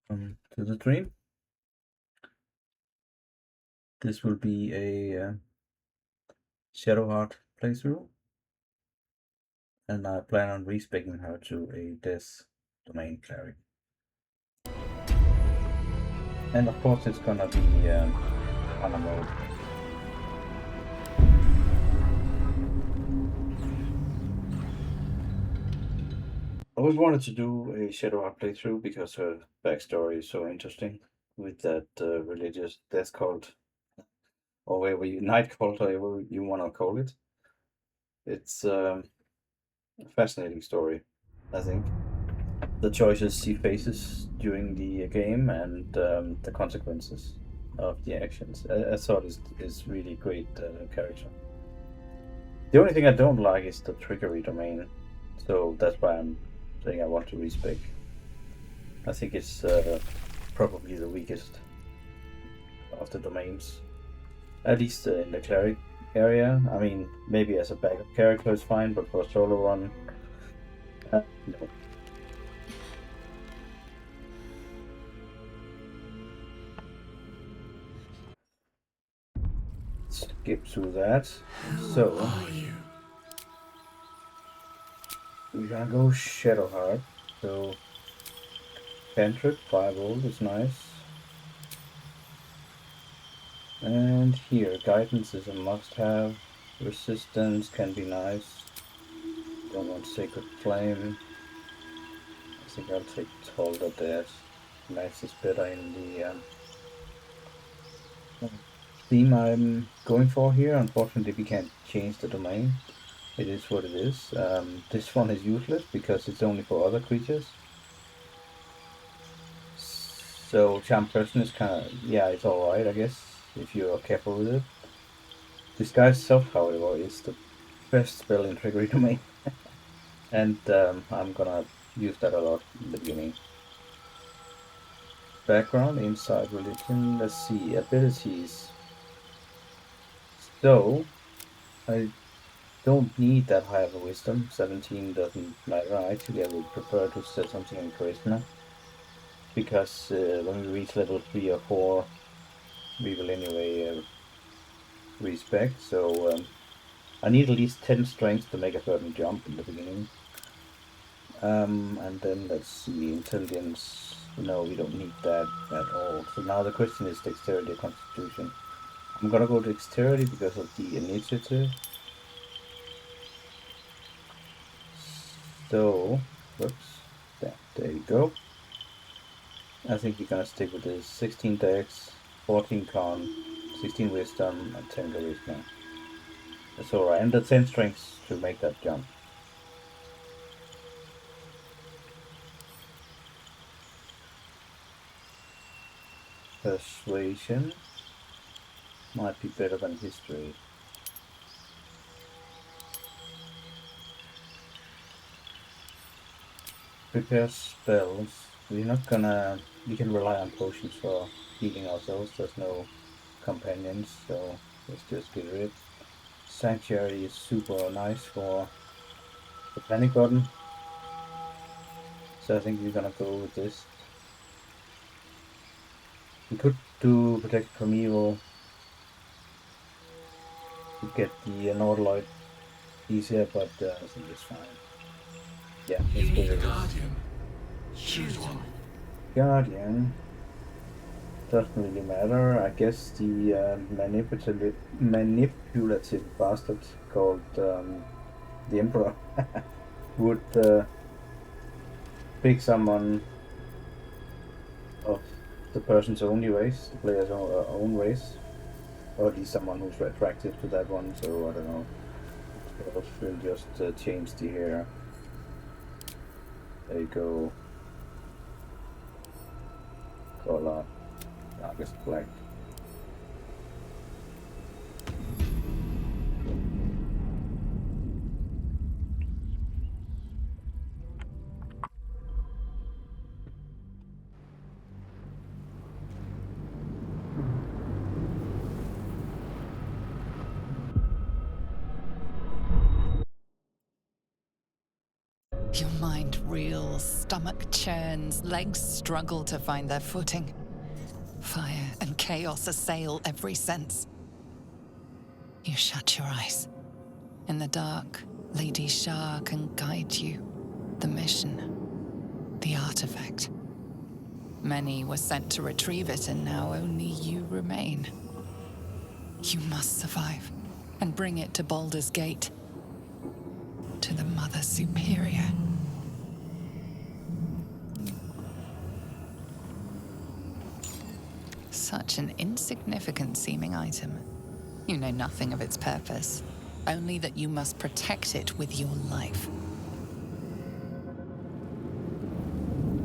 Welcome to the stream. This will be a Shadowheart playthrough, and I plan on respeccing her to a Death Domain Cleric. And of course it's gonna be on a mode. I always wanted to do a Shadowheart playthrough because her backstory is so interesting with that religious death cult, or whatever night cult, or whatever you want to call it. It's a fascinating story, I think. The choices she faces during the game and the consequences of the actions. I thought is really great character. The only thing I don't like is the trickery domain, so that's why I'm saying I want to respec. I think it's probably the weakest of the domains, at least in the cleric area. I mean, maybe as a backup character is fine, but for a solo run, no. Skip through that. So we're gonna go Shadowheart. So cantrip, firebolt is nice. And here, guidance is a must-have. Resistance can be nice. Don't want sacred flame. I think I'll take Tolda Dead. Max is better in the theme I'm going for here. Unfortunately, we can't change the domain. It is what it is. This one is useless because it's only for other creatures. So Charm Person is kind of, yeah, it's alright, I guess, if you're careful with it. Disguise Self, however, is the best spell in Trickery Domain. And I'm gonna use that a lot in the beginning. Background, Inside Religion, let's see, abilities. So, I don't need that high of a wisdom. 17 doesn't matter. Actually, I would prefer to set something in charisma, because when we reach level 3 or 4, we will anyway respec. So I need at least 10 strength to make a certain jump in the beginning. And then let's see, intelligence. No, we don't need that at all. So now the question is dexterity or constitution. I'm gonna go dexterity because of the initiative. So, whoops, there you go. I think we're gonna stick with this 16 dex, 14 con, 16 wisdom, and 10 charisma. That's alright, and the 10 strength to make that jump. Persuasion might be better than history. Prepare spells. We can rely on potions for healing ourselves. There's no companions, so let's just get rid. Sanctuary is super nice for the panic button. So I think we're gonna go with this. We could do Protect from Evil to get the Nautiloid easier, but I think it's fine. Yeah, let's go with this. Guardian. Choose one. Guardian. Doesn't really matter. I guess the manipulative bastard called the Emperor would pick someone of the person's own race, the player's own race, or at least someone who's attractive to that one. So I don't know. We'll just change the hair. There you go. color, darkest black. Your mind reels, stomach churns, legs struggle to find their footing. Fire and chaos assail every sense. You shut your eyes. In the dark, Lady Shah can guide you. The mission, the artifact. Many were sent to retrieve it, and now only you remain. You must survive and bring it to Baldur's Gate, to the Mother Superior. Such an insignificant-seeming item. You know nothing of its purpose, only that you must protect it with your life.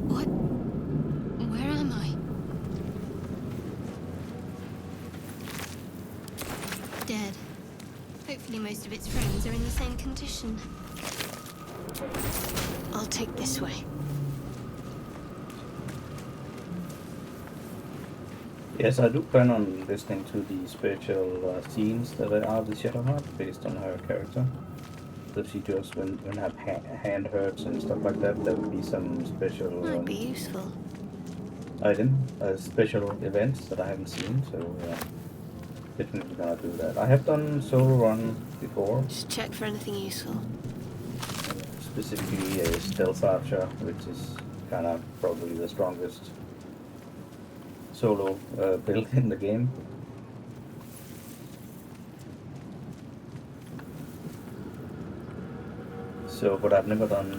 What? Where am I? Dead. Hopefully most of its friends are in the same condition. I'll take this way. Yes, I do plan on listening to the spiritual scenes that are the Shadowheart based on her character. So she does when her hand hurts and stuff like that. There will be some special Might be useful. special events that I haven't seen. So definitely gonna do that. I have done solo run before. Just check for anything useful. Specifically a stealth archer, which is kind of probably the strongest solo build in the game. So, but I've never done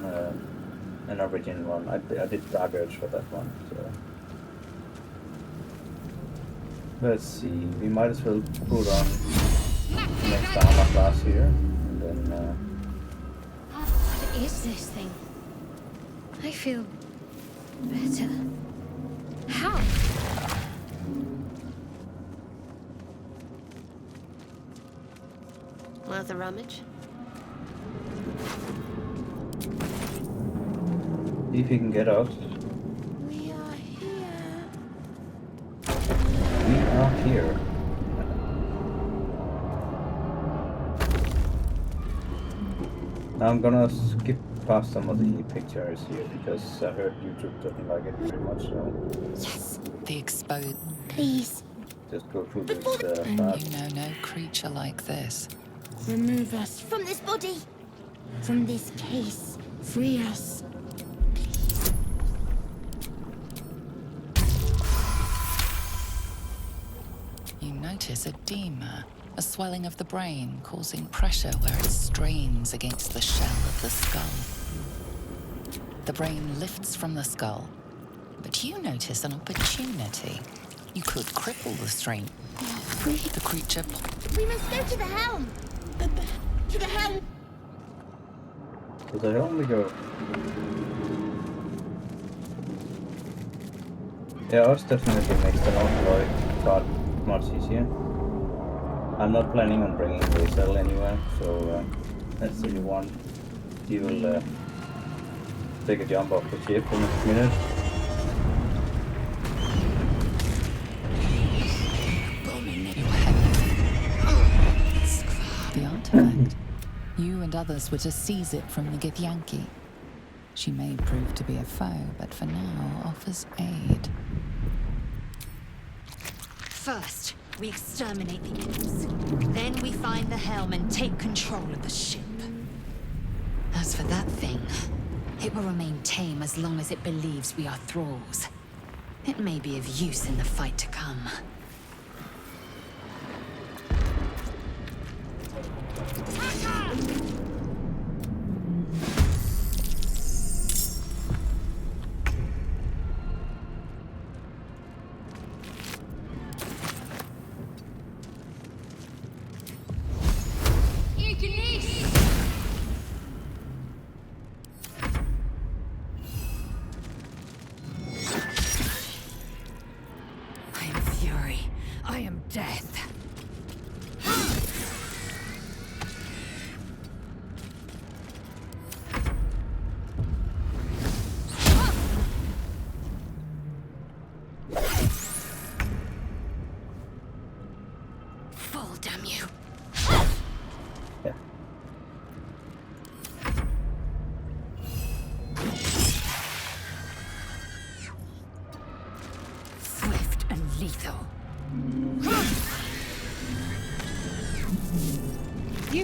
an original one. I did Dark Urge for that one. So let's see. We might as well put on next armor class here, and then. What is this thing? I feel better. How? Worth a rummage? See if you can get out. We are here. We are here. Now I'm gonna skip past some of the pictures here because I heard YouTube doesn't like it very much. So Yes. The exposed. Please. just go through this And fast. you know no creature like this. Remove us From this body. from this case. Free us. You notice edema, a swelling of the brain causing pressure where it strains against the shell of the skull. The brain lifts from the skull, but you notice an opportunity. You could cripple the strain. The creature. We must go to the helm. To the helm. So the helm we go. Yeah, ours definitely makes the Nautiloid part much easier. I'm not planning on bringing Razel anywhere, so that's the one. He will take a jump off the ship in a minute. The artifact. You and others were to seize it from the Githyanki. She may prove to be a foe, but for now offers aid. First, we exterminate the imps. Then we find the helm and take control of the ship. As for that thing, it will remain tame as long as it believes we are thralls. It may be of use in the fight to come.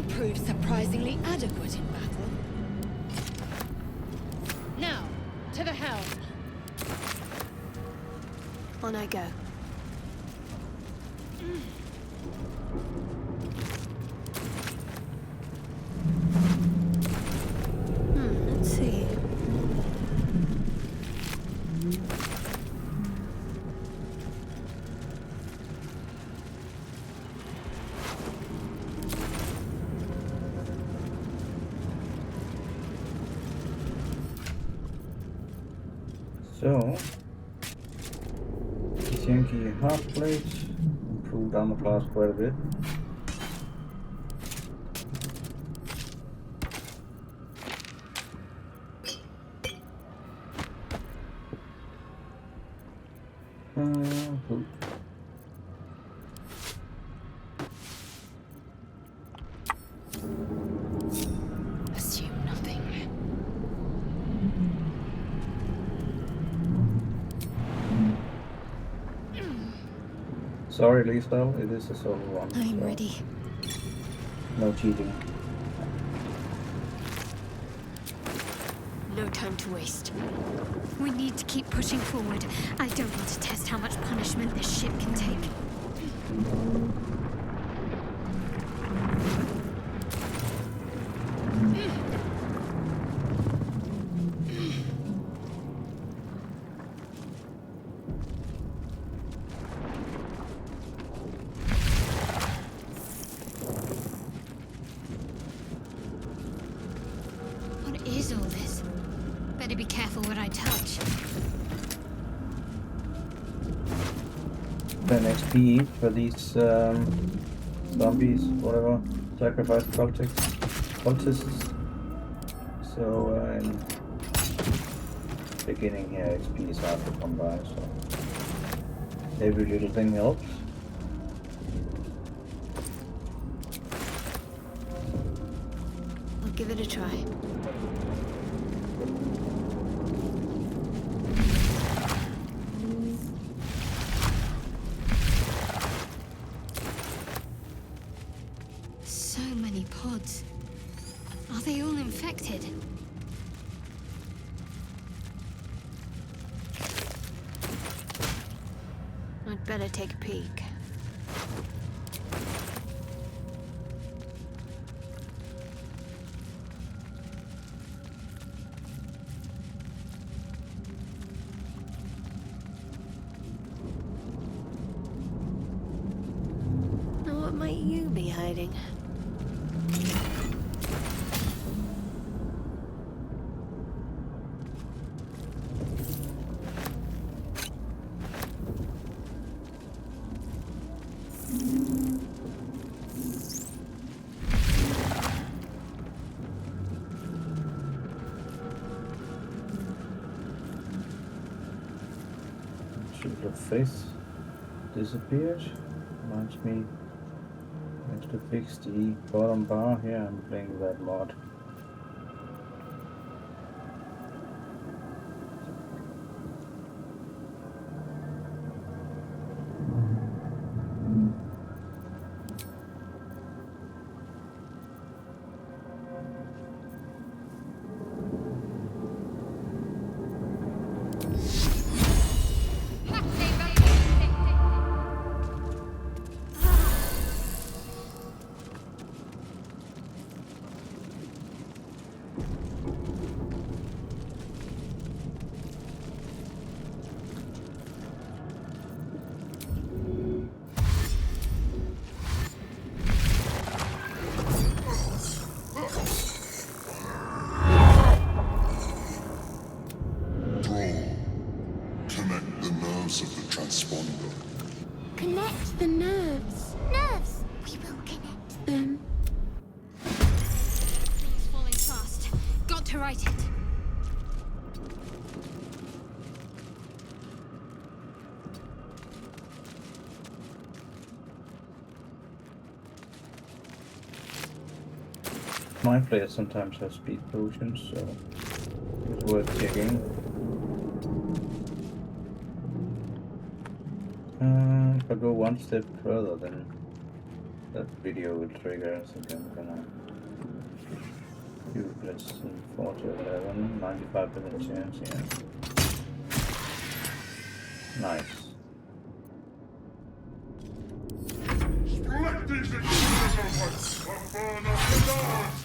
proved surprisingly adequate in battle. Now, to the helm. On I go. Let's see. So, this Yankee half plate improved armor class quite a bit. Cool. Assume nothing. Sorry, Lisa, it is a solo one. I'm so ready. No cheating. No time to waste. We need to keep pushing forward. I don't want to test how much punishment this ship can take. What is all this? Better be careful what I touch. 10 XP for these zombies, whatever, sacrifice cultists. So in beginning here, XP is hard to come by, so every little thing helps. I'll give it a try. So many pods. Are they all infected? I'd better take a peek. Now what might you be hiding? Shield of face disappeared. Reminds me, I have to fix the bottom bar here. I'm playing with that mod. Connect the nerves of the transponder. Connect the nerves. Nerves! We will connect. Them. Things falling fast. Got to write it. My player sometimes has speed potions, so it's worth checking. If I go one step further, then that video will trigger. I think I'm gonna let's see, 4 to 11, 95% chance, yeah. Nice. Strike these intruders and burn up the guards!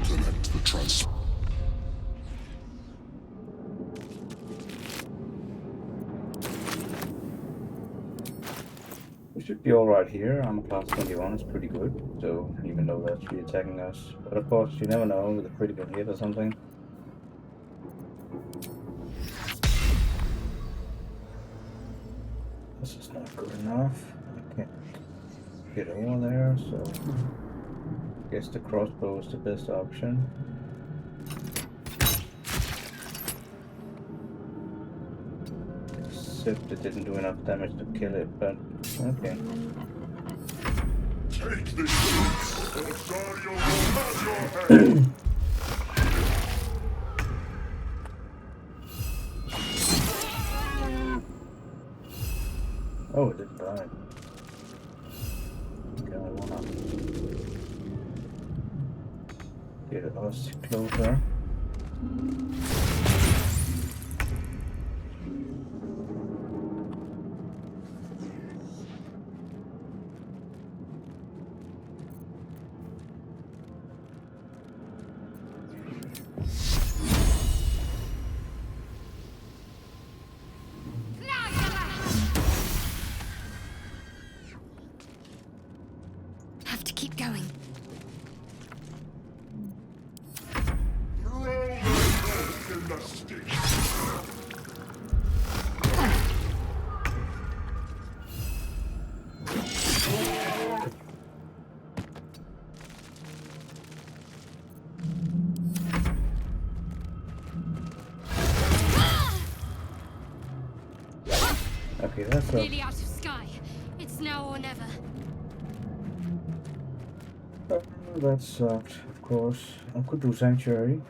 Connect the trans. We should be alright here. I'm class 21, it's pretty good. So, even though that's really attacking us. But of course, you never know with a critical hit or something. This is not good enough. I can't get over there, so I guess the crossbow is the best option. Except it didn't do enough damage to kill it, but okay. Take this, or Dario will have your head! Oh, it didn't die. Okay, I wanna get us closer. Have to keep going. Throw their heads in the stick! Okay, that's a Nearly out of sky. It's now or never. that sucked, of course. I could do Sanctuary.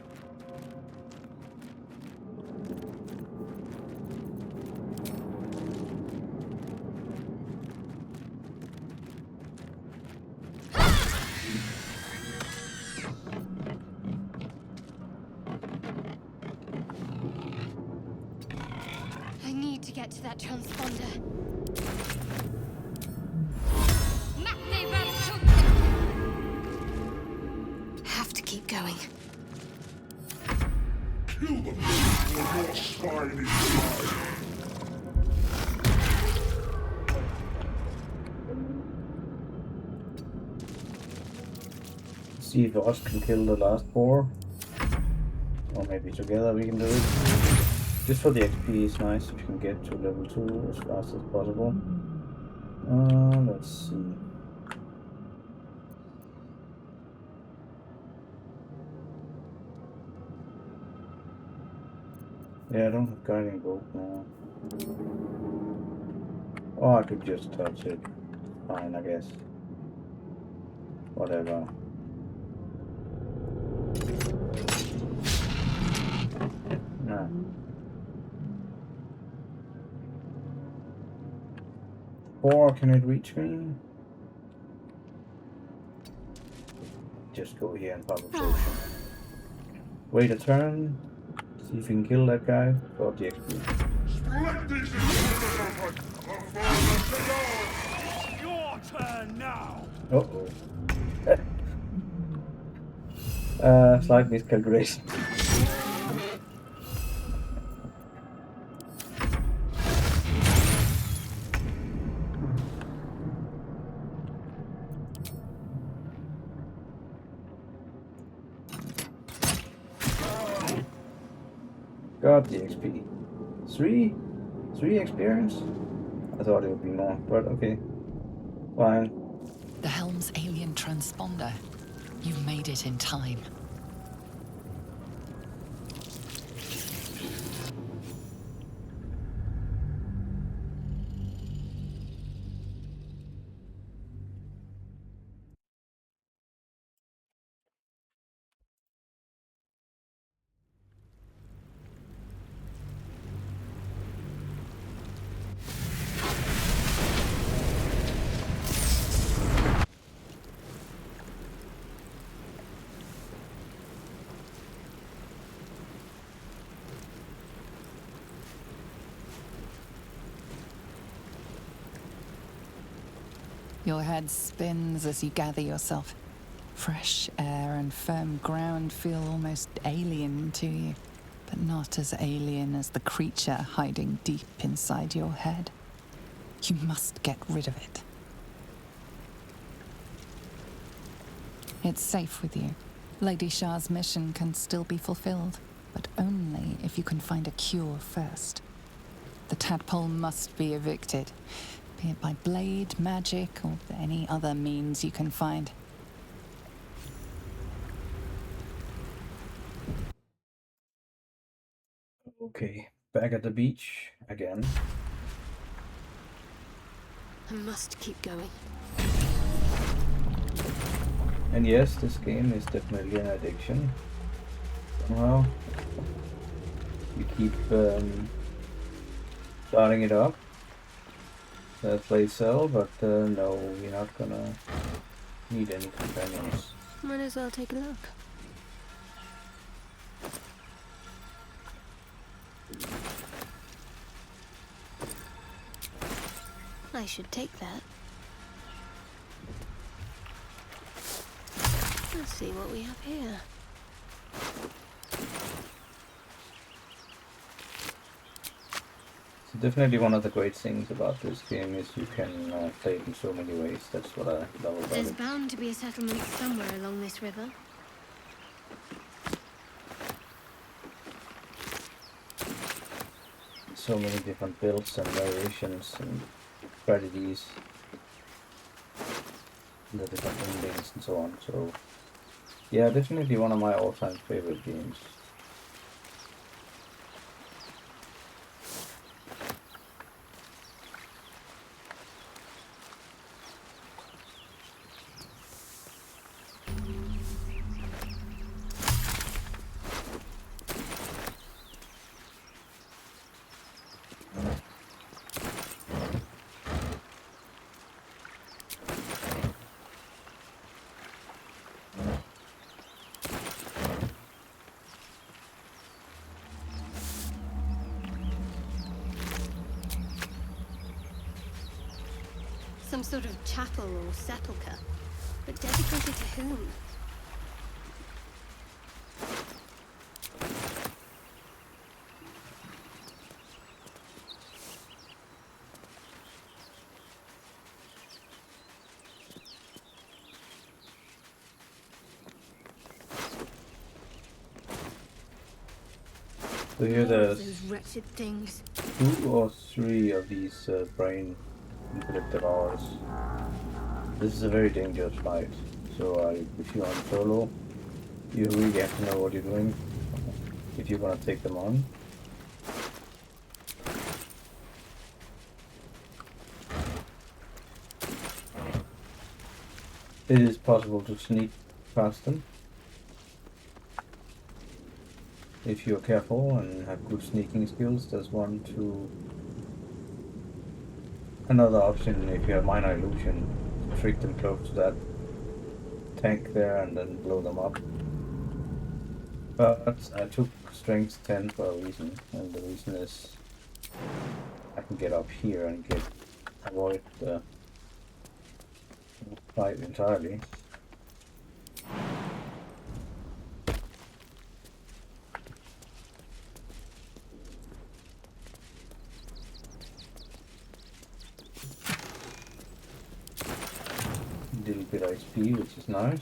I need to get to that transponder. Have to keep going. Kill them, or your spine is mine! See if us can kill the last 4. Or maybe together we can do it. Just for the XP is nice if you can get to level 2 as fast as possible. Let's see. Yeah, I don't have guiding bolt now. Oh, I could just touch it. Fine, I guess. Whatever. No. Or can it reach me? Just go here and pop a potion. Wait a turn. See if you can kill that guy for the XP. Strike these intruders and burn up the guards! Your turn now! Slight miscalculation. Got the XP. 3 experience? I thought it would be more, but okay. Fine. The Helm's alien transponder. You made it in time. Your head spins as you gather yourself. Fresh air and firm ground feel almost alien to you, but not as alien as the creature hiding deep inside your head. You must get rid of it. It's safe with you. Lady Shah's mission can still be fulfilled, but only if you can find a cure first. The tadpole must be evicted, be it by blade, magic, or any other means you can find. Okay, back at the beach again. I must keep going. And yes, this game is definitely an addiction. Somehow, you keep starting it up. Play sell, but no, you're not gonna need any companions. Might as well take a look. I should take that. Let's see what we have here. So definitely one of the great things about this game is you can play it in so many ways. That's what I love about There's it. bound to be a settlement somewhere along this river. So many different builds and variations and strategies, the different endings and so on. So yeah, definitely one of my all-time favorite games. Some sort of chapel or sepulchre. But dedicated to whom? So here there's Those wretched things. 2 or 3 of these brain intellective hours. This is a very dangerous fight. So if you're on solo, you really have to know what you're doing if you want to take them on. It is possible to sneak past them if you're careful and have good sneaking skills. There's another option if you have minor illusion, trick them close to that tank there and then blow them up. But I took strength 10 for a reason, and the reason is I can get up here and avoid the fight entirely. Little bit of XP, which is nice.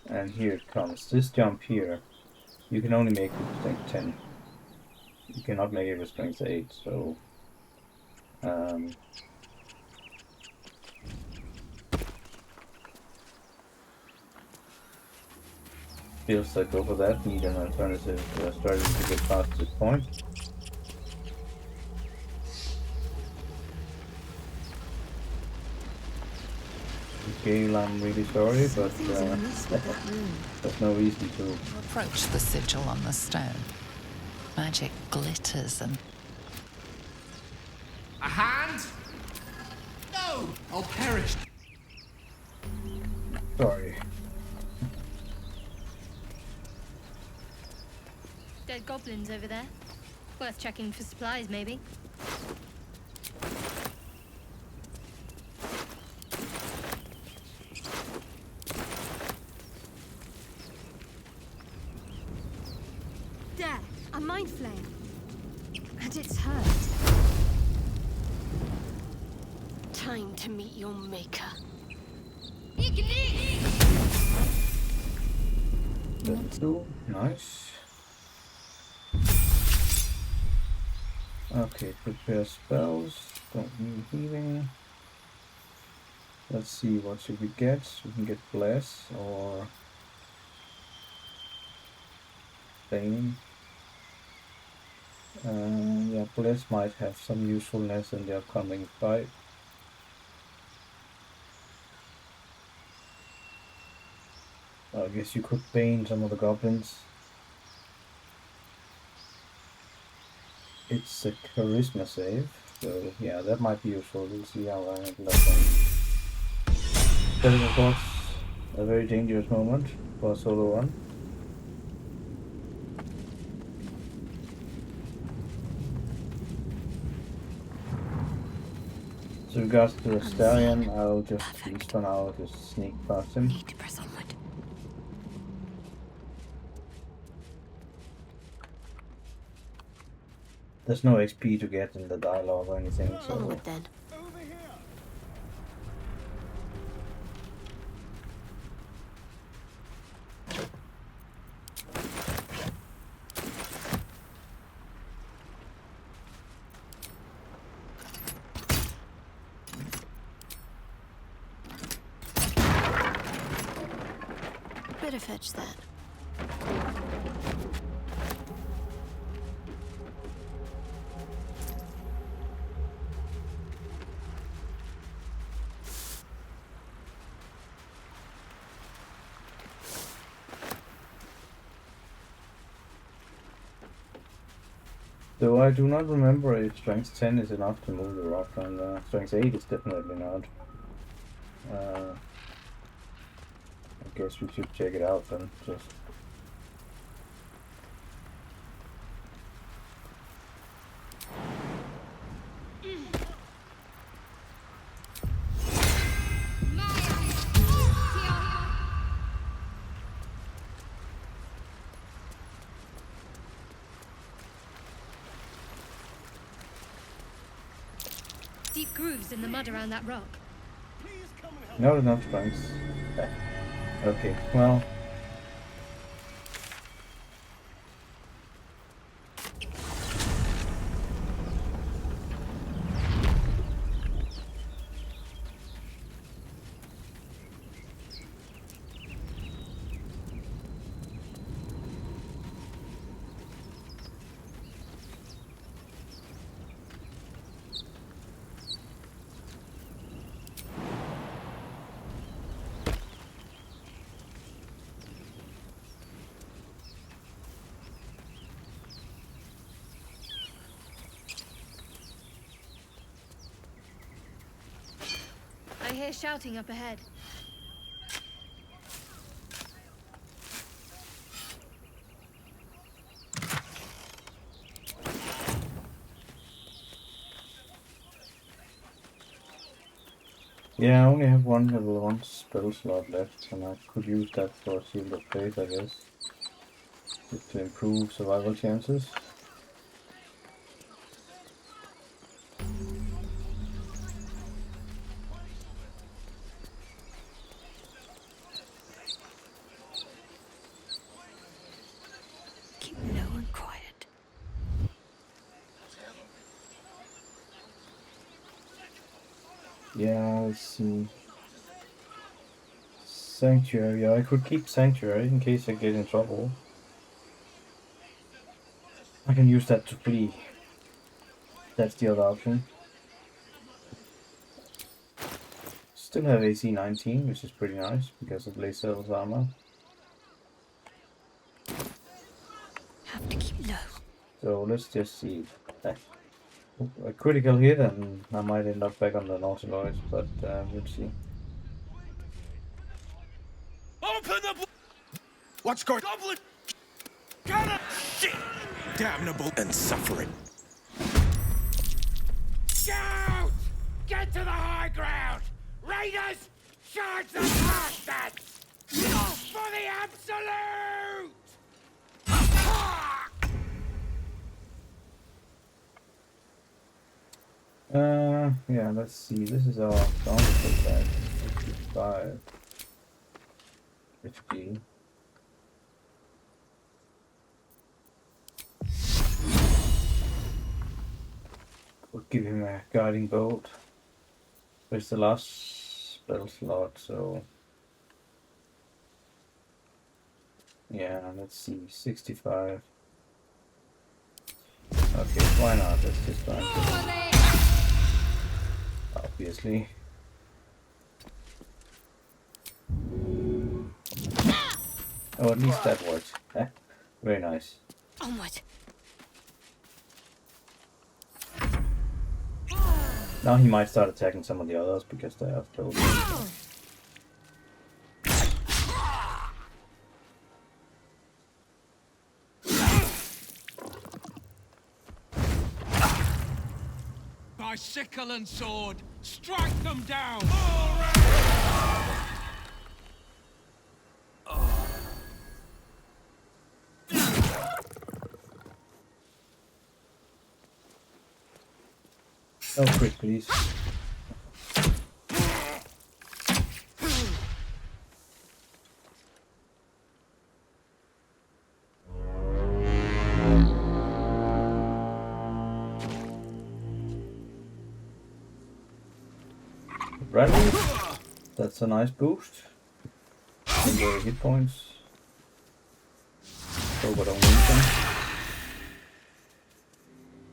And here it comes. This jump here, you can only make it with strength 10. You cannot make it with strength 8, so feels like over that, need an alternative strategy to get past this point. Gale, I'm really sorry, but there's no reason to. Approach the sigil on the stone. Magic glitters and... A hand? No! I'll perish. Sorry. Dead goblins over there. Worth checking for supplies, maybe. There, a mind flame. And it's hurt. Time to meet your maker. Level 2, nice. Okay, prepare spells, don't need healing. Let's see, what should we get? We can get Bless or Bane. Yeah, Bless might have some usefulness in the upcoming fight. I guess you could Bane some of the goblins. It's a charisma save, so yeah, that might be useful. We'll see how I handle that one. That is, of course, a very dangerous moment for a solo one. So, with regards to the stallion, I'll just feast for now, just sneak past him. Need to press onward. There's no XP to get in the dialogue or anything, so. Onward then. Better fetch that. Though I do not remember if strength 10 is enough to move the rock, and strength 8 is definitely not. I guess we should check it out then, just. Deep grooves in the mud around that rock. Not enough strength. Okay, well. I hear shouting up ahead. Yeah, I only have one level 1 spell slot left, and I could use that for Shield of Faith, I guess. Just to improve survival chances. Keep low and quiet. Yeah, let's see. Sanctuary. Yeah, I could keep Sanctuary in case I get in trouble. I can use that to flee. That's the other option. Still have AC 19, which is pretty nice because of Lae'zel's armor. Have to keep low. So let's just see. A critical hit and I might end up back on the Nautiloid, but we'll see. What's going? Goblin! Get it! Shit! Damnable and suffering. Shout! Get to the high ground! Raiders! Charge the bastards! For the absolute! Yeah, let's see. This is our bountiful side. 55 HP. We'll give him a guiding bolt. It's the last spell slot, so yeah, let's see. 65. Okay, why not? Let's just try and kill him. Obviously. Oh, at least that worked. Very nice. Onward. Now he might start attacking some of the others because they are still. By sickle and sword, strike them down! Oh, quick, please. Right, that's a nice boost. And the hit points. So, but on Winston.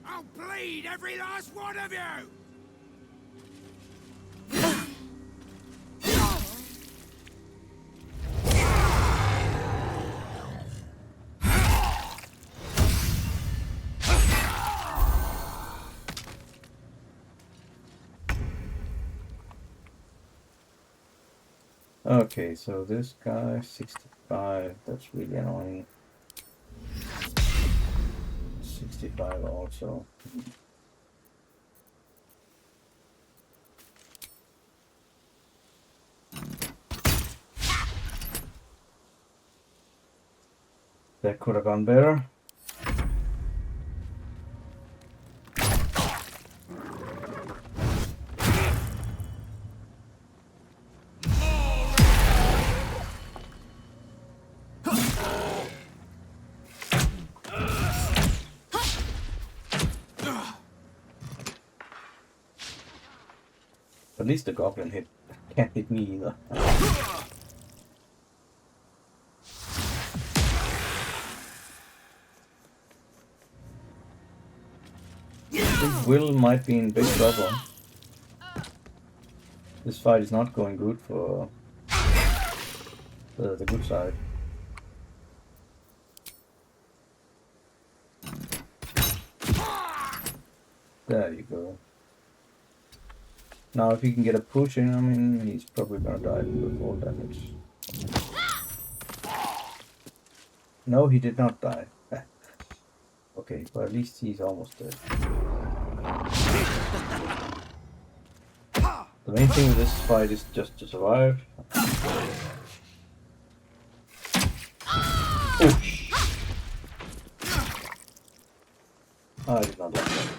I'll bleed every last one of you! Okay, so this guy, 65, that's really annoying. 65 also. That could have gone better. At least the goblin can't hit me either. Big Will might be in big trouble. This fight is not going good for the good side. There you go. Now if he can get a push in, I mean, he's probably gonna die with all damage. No, he did not die. Okay, but at least he's almost dead. The main thing with this fight is just to survive. Oosh. I did not like that.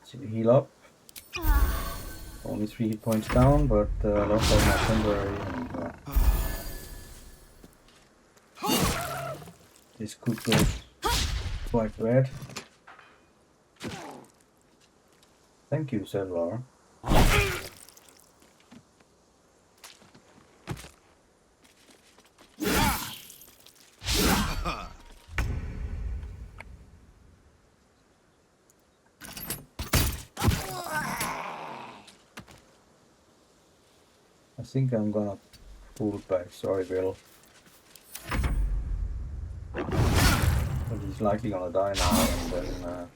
So we heal up. Only 3 hit points down, but I lost all my temporary and this could go quite bad. Thank you, Selvar. think I'm gonna pull back. Sorry, Bill. But he's likely gonna die now, and then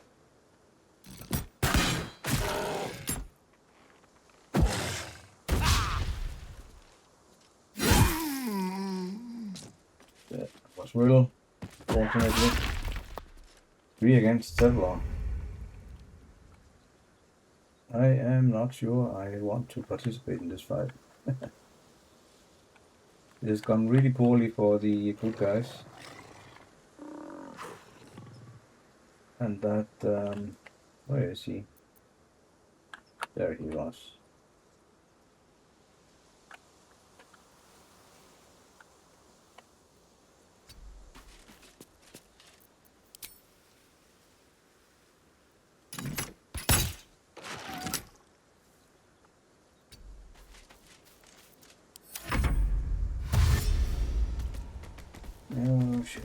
that was Will, fortunately. 3 against Zevlor. I am not sure I want to participate in this fight. It has gone really poorly for the good guys. And that, where is he? There he was. Oh shit.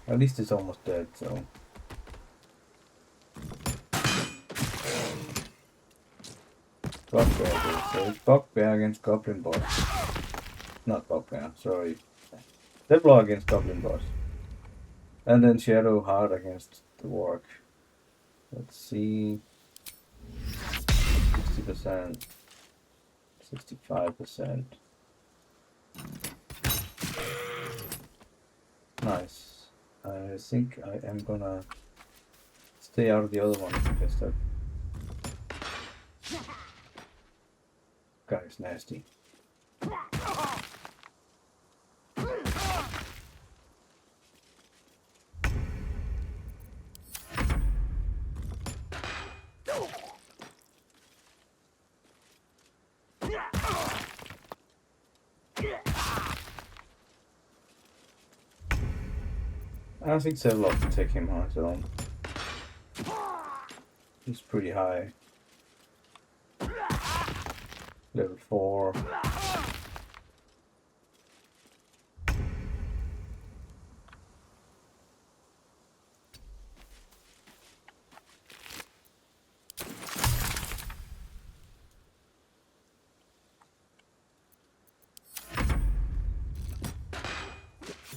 At least it's almost dead, so. Bugbear, so it's Bugbear against Goblin boss. Not Bugbear, sorry. Zevlor against Goblin boss. And then Shadowheart against the Warg. Let's see. 60%. 65%. Nice. I think I am gonna stay out of the other one because that guy is nasty. I think Zevlor can take him on his own. He's pretty high. Level 4.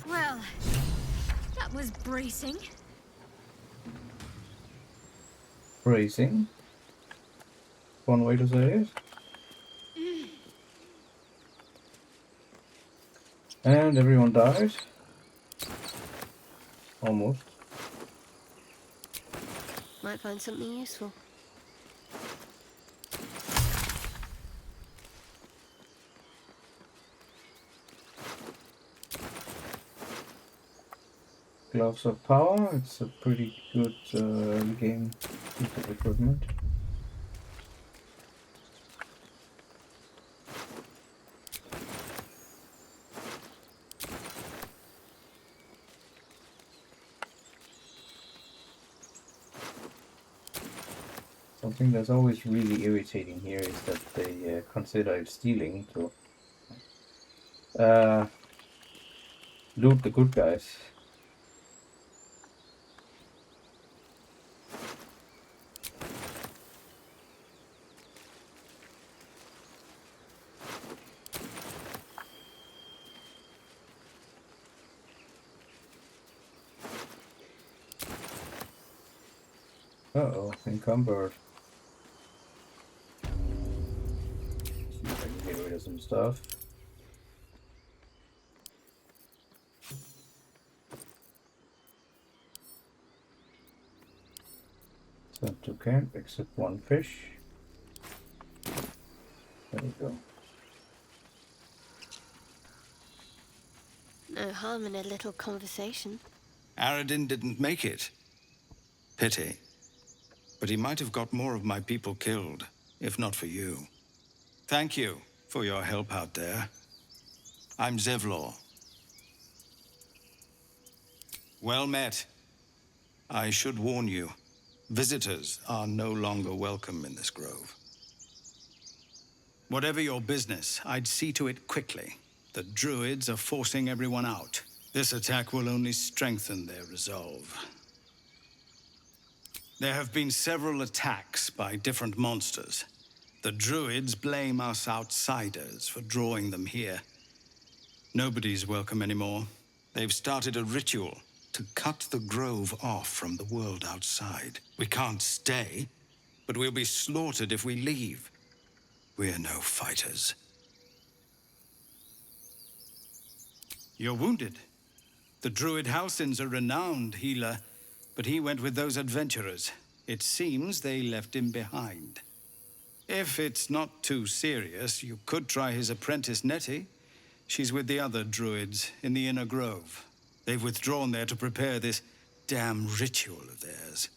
Well, that was bracing. Bracing. One way to say it. And everyone dies. Almost. Might find something useful. Gloves of Power. It's a pretty good game piece of equipment. Something that's always really irritating here is that they consider it stealing to loot the good guys. Uh-oh, encumbered. See if I can get rid of some stuff. Sent to camp, except one fish. There we go. No harm in a little conversation. Aradin didn't make it. Pity. But he might have got more of my people killed, if not for you. Thank you for your help out there. I'm Zevlor. Well met. I should warn you, visitors are no longer welcome in this grove. Whatever your business, I'd see to it quickly. The druids are forcing everyone out. This attack will only strengthen their resolve. There have been several attacks by different monsters. The druids blame us outsiders for drawing them here. Nobody's welcome anymore. They've started a ritual to cut the grove off from the world outside. We can't stay, but we'll be slaughtered if we leave. We're no fighters. You're wounded. The druid Halsin's a renowned healer, but he went with those adventurers. It seems they left him behind. If it's not too serious, you could try his apprentice Nettie. She's with the other druids in the inner grove. They've withdrawn there to prepare this damn ritual of theirs.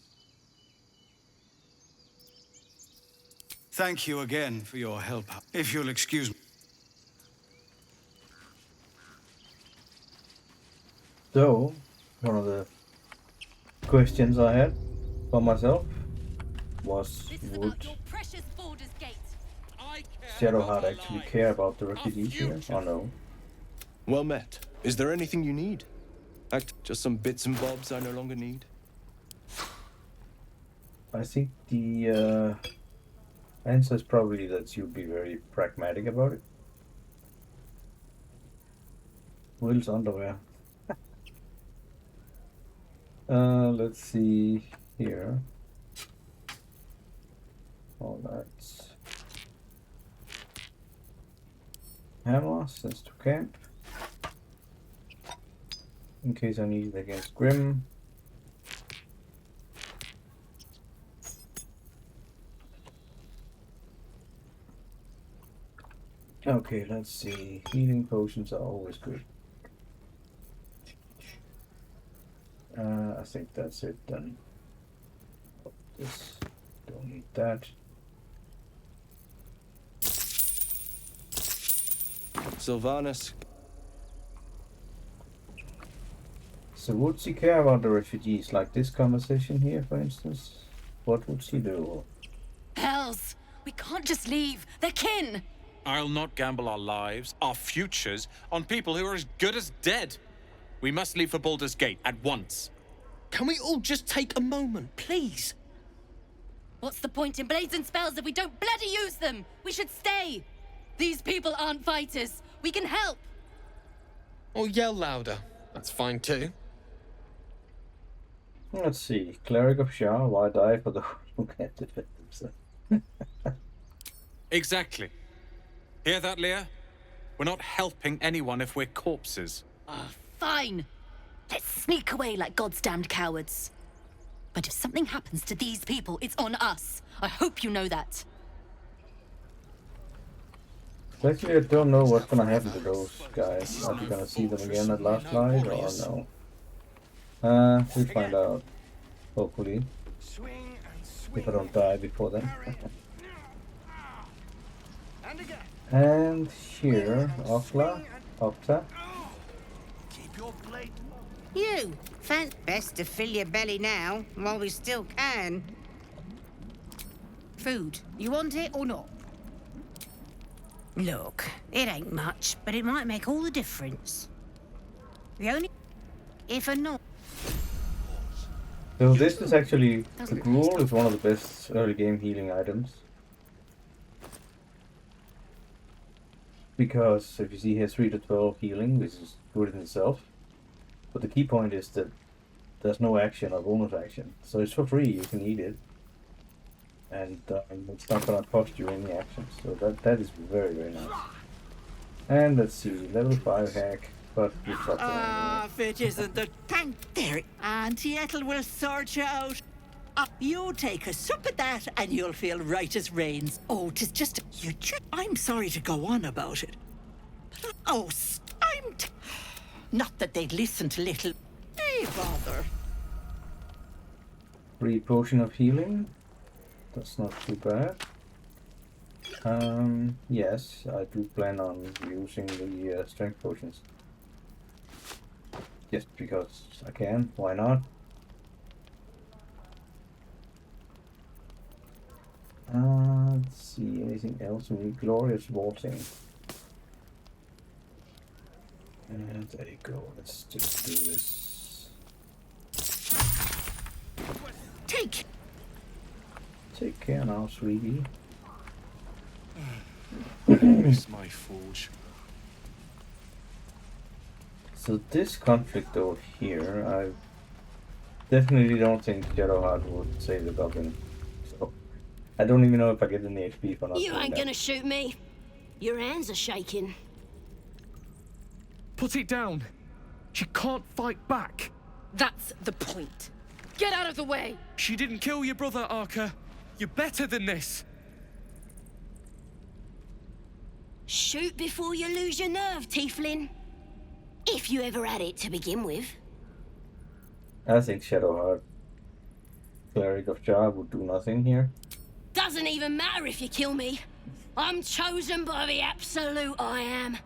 Thank you again for your help. If you'll excuse me. So, one of the questions I had for myself was, would Shadowheart actually care about the refugees here, or no? Well met. Is there anything you need? Just some bits and bobs I no longer need? I think the answer is probably that you'd be very pragmatic about it. Will's underwear. Let's see here. All that. Hammer, sends to camp. In case I need it against Grim. Okay, let's see. Healing potions are always good. I think that's it then. This, don't need that. Sylvanas. So would she care about the refugees, like this conversation here, for instance? What would she do? Hells! We can't just leave. They're kin! I'll not gamble our lives, our futures, on people who are as good as dead. We must leave for Baldur's Gate at once. Can we all just take a moment, please? What's the point in blades and spells if we don't bloody use them? We should stay! These people aren't fighters. We can help! Or yell louder. That's fine too. Let's see. Cleric of Shah, why die for the who can't defend themselves? Exactly. Hear that, Leah? We're not helping anyone if we're corpses. Fine. Let's sneak away like God's damned cowards. But if something happens to these people, it's on us. I hope you know that. Actually, I don't know what's gonna happen to those guys. Are we gonna see them again at last night or no? We'll find out. Hopefully. If I don't die before then. And here, Octa. You, best to fill your belly now, while we still can. Food, you want it or not? Look, it ain't much, but it might make all the difference. The only... if or not... So this is actually... the gruel is one of the best early game healing items. Because if you see here 3 to 12 healing, which is good in itself. But the key point is that there's no action or bonus action. So it's for free, you can eat it. And it's not gonna cost you any action. So that is very, very nice. And let's see, level 5 hack, but we'll talk if it isn't the tank there, Auntie Ethel will sort you out. You take a sup at that and you'll feel right as rains. Oh, 'tis just... I'm sorry to go on about it. Oh, not that they'd listen to little... Hey, bother. Free potion of healing. That's not too bad. Yes, I do plan on using the strength potions. Just because I can, why not? Let's see, anything else? We need glorious vaulting. And there you go, let's just do this. Take care now, sweetie. Miss my forge. So this conflict over here, I definitely don't think Shadowheart would save the Goblin. So I don't even know if I get any XP for not You doing ain't that. gonna shoot me. Your hands are shaking. Put it down. She can't fight back. That's the point. Get out of the way! She didn't kill your brother, Arca. You're better than this. Shoot before you lose your nerve, Tiefling. If you ever had it to begin with. I think Shadowheart, Cleric of Jar, would do nothing here. Doesn't even matter if you kill me. I'm chosen by the absolute I am.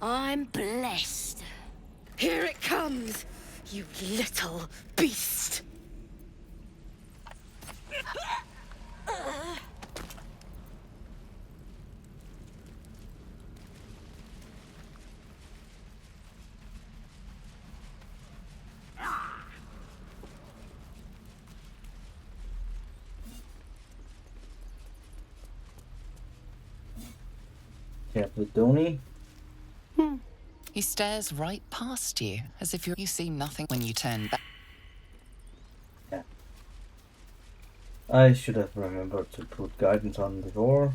I'm blessed. Here it comes, you little beast. Captain Donny. He stares right past you, as if you see nothing when you turn back. Yeah. I should have remembered to put guidance on before.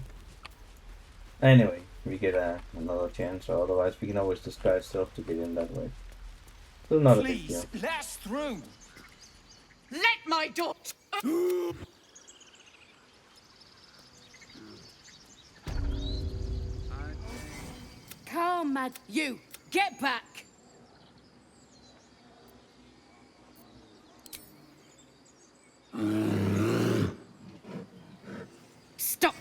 Anyway, we get another chance, or otherwise we can always disguise stuff to get in that way. So not a big deal. Please, let us through. Let my daughter... Calm, Mag. You, get back. Stop.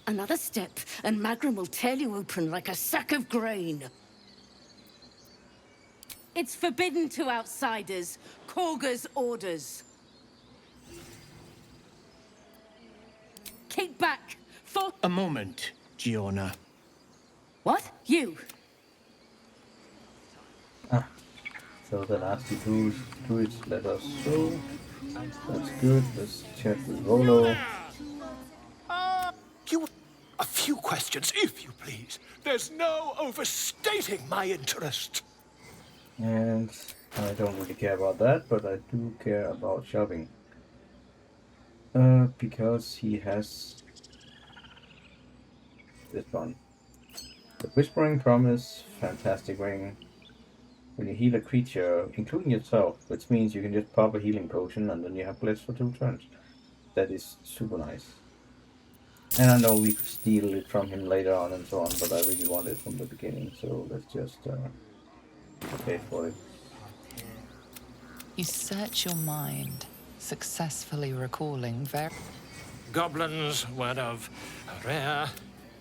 Another step, and Magram will tear you open like a sack of grain. It's forbidden to outsiders. Korga's orders. Keep back. For... A moment, Giona. What? You? So the nasty druids let us through. That's good. Let's check with Rolo. A few questions, if you please. There's no overstating my interest. And I don't really care about that, but I do care about shopping. Because he has this one. The Whispering Promise, Fantastic Ring. When you heal a creature, including yourself, which means you can just pop a healing potion and then you have bliss for 2 turns. That is super nice. And I know we could steal it from him later on and so on, but I really want it from the beginning, so let's just pay for it. You search your mind, successfully recalling very... Goblins were of rare.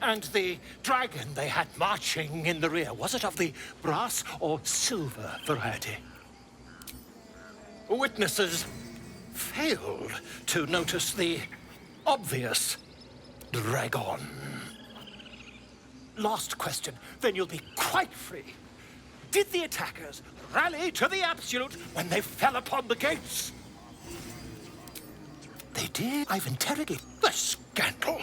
And the dragon they had marching in the rear, was it of the brass or silver variety? Witnesses failed to notice the obvious dragon. Last question, then you'll be quite free. Did the attackers rally to the absolute when they fell upon the gates? They did. I've interrogated the scandal.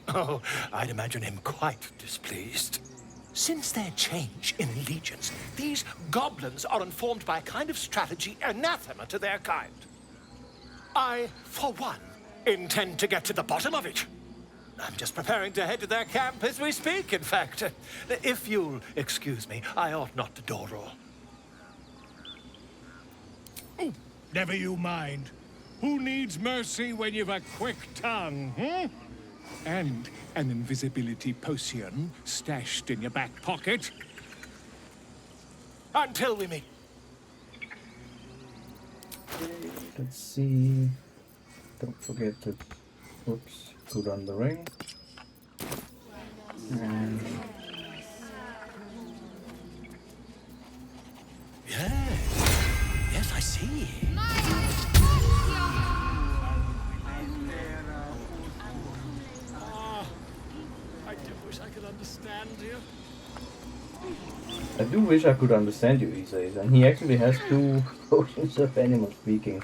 Oh, I'd imagine him quite displeased. Since their change in allegiance, these goblins are informed by a kind of strategy anathema to their kind. I, for one, intend to get to the bottom of it. I'm just preparing to head to their camp as we speak, in fact. If you'll excuse me, I ought not to dawdle. Oh, never you mind. Who needs mercy when you've a quick tongue, hmm? And an invisibility potion stashed in your back pocket. Until we meet. Let's see. Don't forget to put on the ring. And Yes, I see. I do wish I could understand you. I do wish I could understand you, he says, and he actually has 2 potions of animal speaking.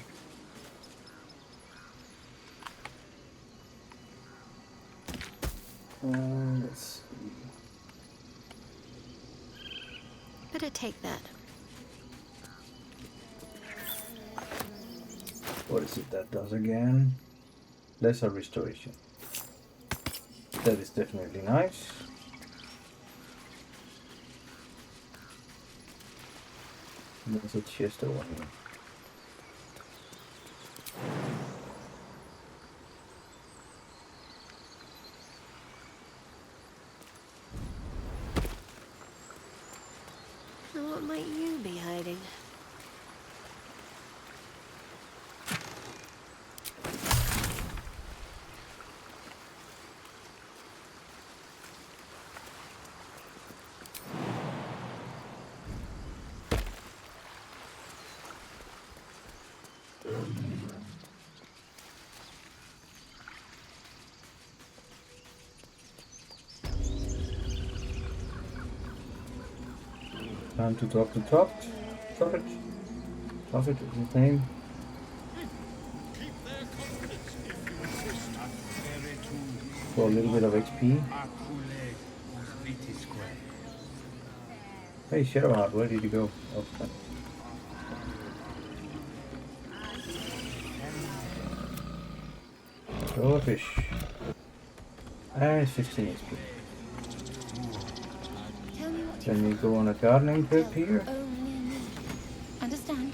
Let's see. Better take that. What is it that does again? Lesser restoration. That is definitely nice. There's a chest over here. Now what might you be hiding? Time to drop the top. Drop it. Drop it is his name. For a little bit of XP. Hey Shadowheart, where did you go? Oh, throw a fish. And 15 XP. Can we go on a gardening trip here? Understand?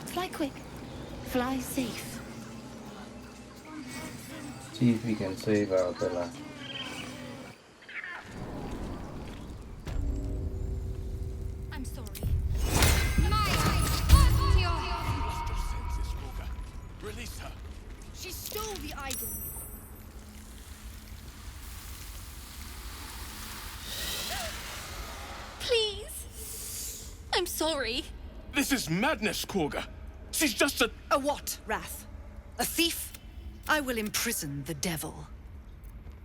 Fly quick. Fly safe. See if we can save our Bella. I'm sorry. Release her. She stole the idol. Please. I'm sorry. This is madness, Korga. She's just a... A what, Wrath? A thief? I will imprison the devil.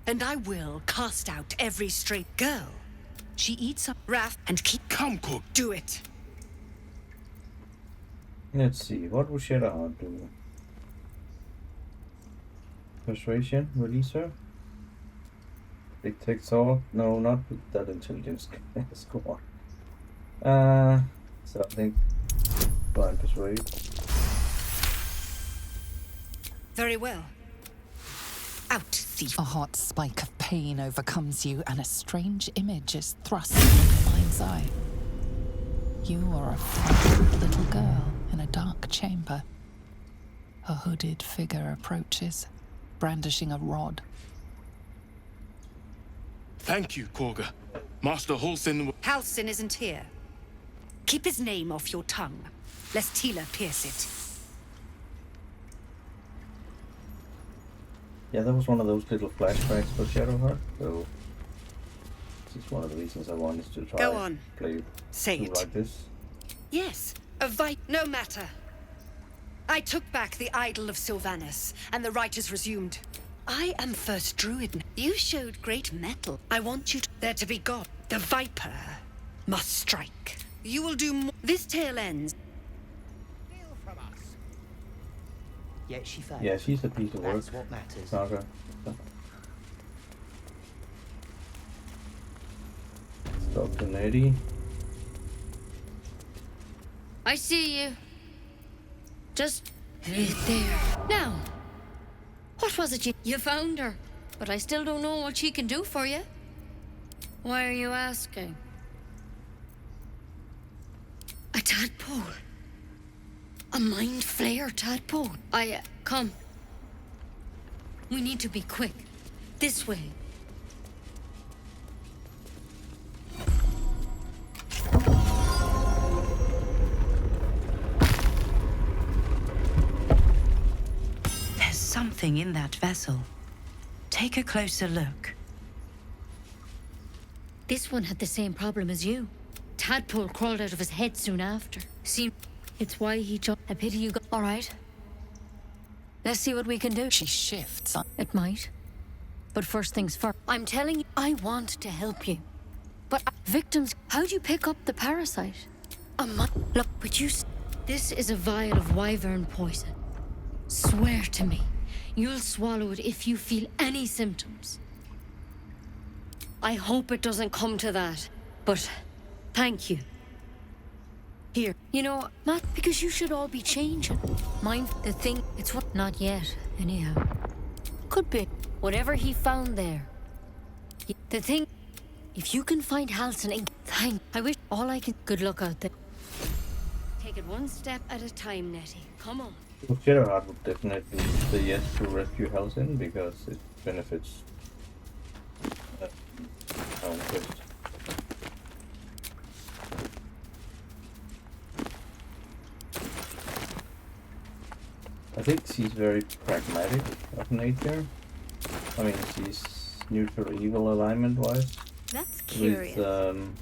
And I will cast out every stray girl. She eats up Wrath and keep... Come, Korga. Do it. Let's see, what would Shadowheart do? Persuasion, release her. Detect all. No, not with that intelligence score. So I think blind persuade. Very well. Out, thief. A hot spike of pain overcomes you, and a strange image is thrust into your mind's eye. You are a frightened little girl in a dark chamber. A hooded figure approaches, brandishing a rod. Thank you, Korga. Master Halsin... Halsin isn't here. Keep his name off your tongue, lest Tila pierce it. Yeah, that was one of those little flashbacks for Shadowheart, so this is one of the reasons I wanted to try Go on. Play Say it. like this. Yes, a no matter. I took back the idol of Sylvanas, and the rite is resumed. I am first druid. You showed great mettle. I want you to... There to be God. The Viper must strike. You will do more. This tale ends. Yet she failed. Yeah, she's a piece of work. That's what matters. Saga. Stop the lady. I see you. Just right there. Now, what was it you found her? But I still don't know what she can do for you. Why are you asking? A tadpole. A mind flayer tadpole. Come. We need to be quick. This way. There's something in that vessel. Take a closer look. This one had the same problem as you. Tadpole crawled out of his head soon after. See, it's why he jumped. A pity you got... All right. Let's see what we can do. She shifts. It might. But first things first. I'm telling you, I want to help you. But victims, how'd you pick up the parasite? Look, would you... This is a vial of wyvern poison. Swear to me, you'll swallow it if you feel any symptoms. I hope it doesn't come to that, but thank you. Here, you know, not because you should all be changing. Mind the thing, it's what, not yet, anyhow. Could be. Whatever he found there. The thing, if you can find Halson and I wish all I can. Good luck out there. Take it one step at a time, Nettie. Come on. Well, Shadowheart would definitely say yes to rescue Halcyon because it benefits our quest. I think she's very pragmatic of nature. I mean, she's neutral evil alignment wise. That's curious. With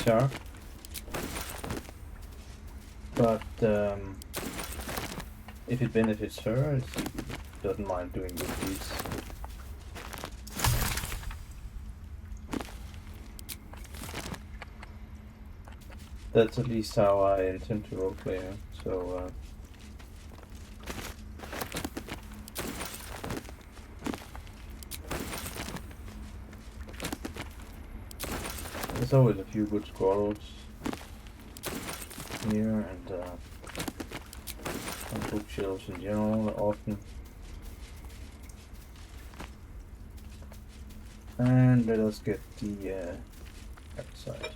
Char. But if it benefits her, she doesn't mind doing good deeds. That's at least how I intend to roleplay her. So there's always a few good squirrels here, and bookshelves in general often. And let us get the outside.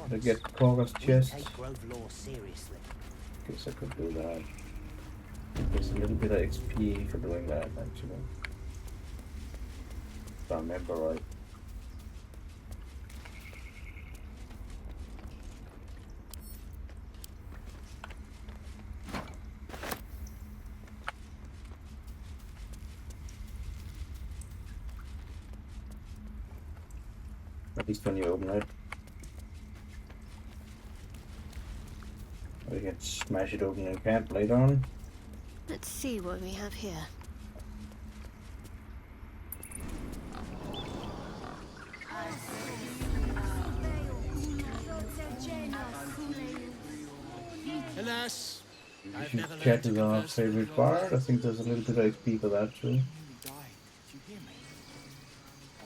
To get Korga's chest. Guess I could do that. There's a little bit of XP for doing that, actually. If I remember right. At least when you open it. We can smash it open in camp later on. Let's see what we have here. Alas, If you cat is our favorite bard, I think there's a little bit of XP for that too.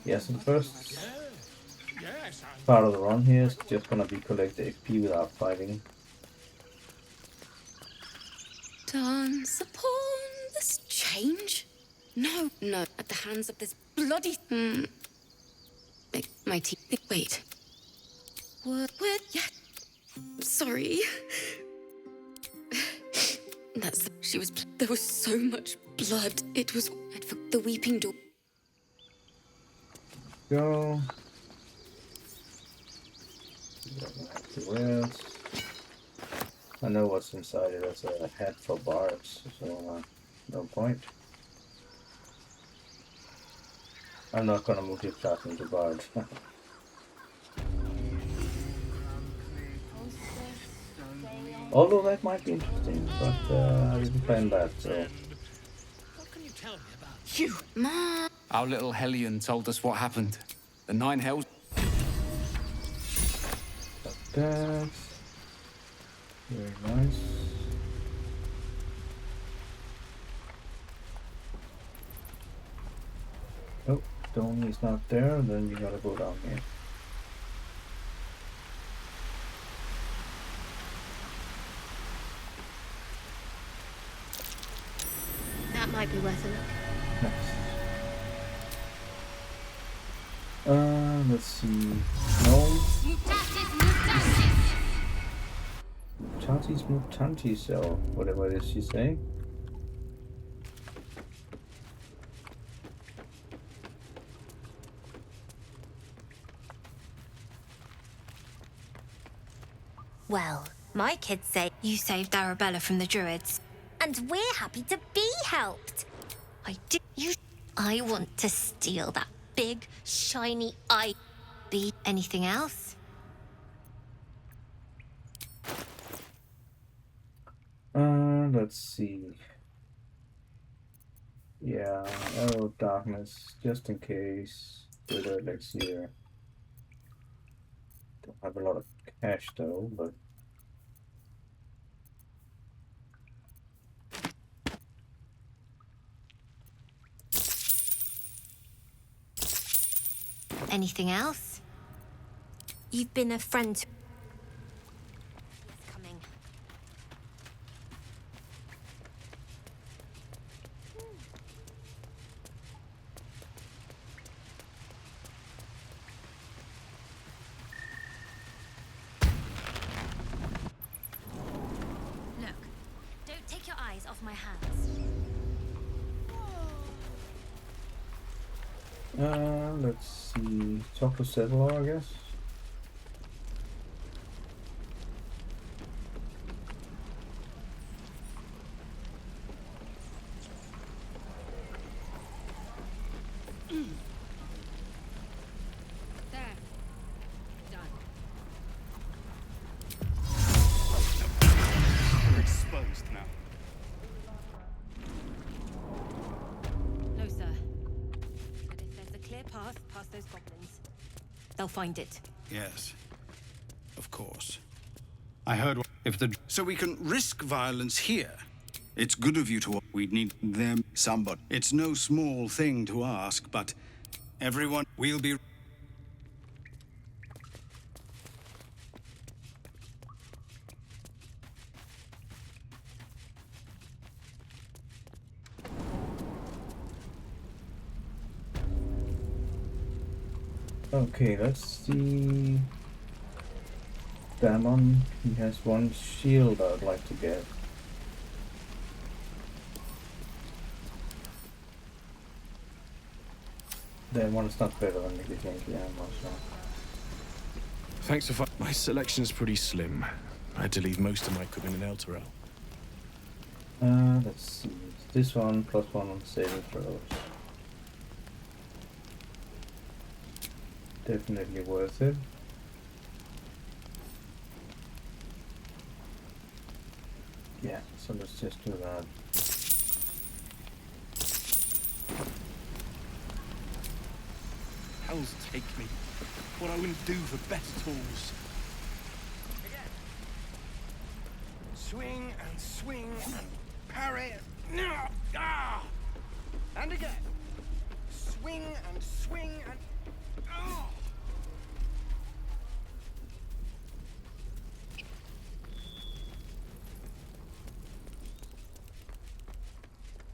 Yes, and first part of the run here is just gonna be collect the XP without fighting. Dance upon this change? No, at the hands of this bloody... My teeth... Wait. Where... Yeah. Sorry. She was... There was so much blood. It was... The weeping door. Go. Rest. I know what's inside it. That's a hat for bards, so no point. I'm not gonna multi-class into bard. Although that might be interesting, but I didn't plan that, so. What can you tell me about you, Ma? Our little Hellion told us what happened. The 9 hells. That. Very nice. Oh, Stone is not there, then you gotta go down here. That might be worth a look. Nice. Let's see. No. Mutatis mutantis, or whatever it is she's saying. Well, my kids say you saved Arabella from the druids. And we're happy to be helped. I want to steal that big, shiny eye. Be anything else? let's see. Yeah, arrow darkness, just in case. With elixir. Don't have a lot of cash though, but Anything else? You've been a friend to... Coming. Look, don't take your eyes off my hands. let's see. Talk to Settler, I guess. There. Done. We're exposed now. No, sir. But if there's a clear path past those goblins, they'll find it. Yes, of course. I heard if the... So we can risk violence here. It's good of you to... We'd need them, somebody. It's no small thing to ask, but everyone will be... Okay, let's see. Damon, he has one shield I'd like to get. That one's not better than the Genki ammo, so. Thanks for my selection's pretty slim. I had to leave most of my equipment in Elturel. Let's see. This one +1 on saving throws. Definitely worth it. Yeah, so let's just do that. Hells take me. What I wouldn't do for better tools. Again. Swing and swing and parry. No! Ah! And again. Swing and swing and... Oh!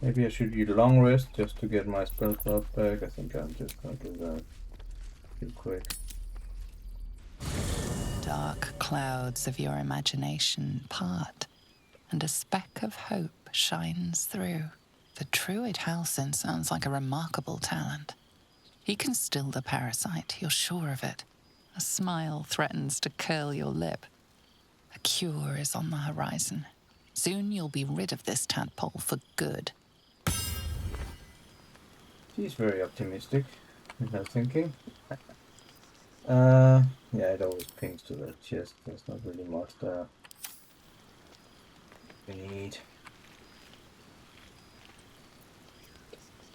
Maybe I should use long rest just to get my spell slot back. I think I'm just gonna do that real quick. Dark clouds of your imagination part, and a speck of hope shines through. The Druid Halsin sounds like a remarkable talent. He can still the parasite, you're sure of it. A smile threatens to curl your lip. A cure is on the horizon. Soon you'll be rid of this tadpole for good. He's very optimistic, is that thinking? Yeah, it always pings to the chest. There's not really much there we need.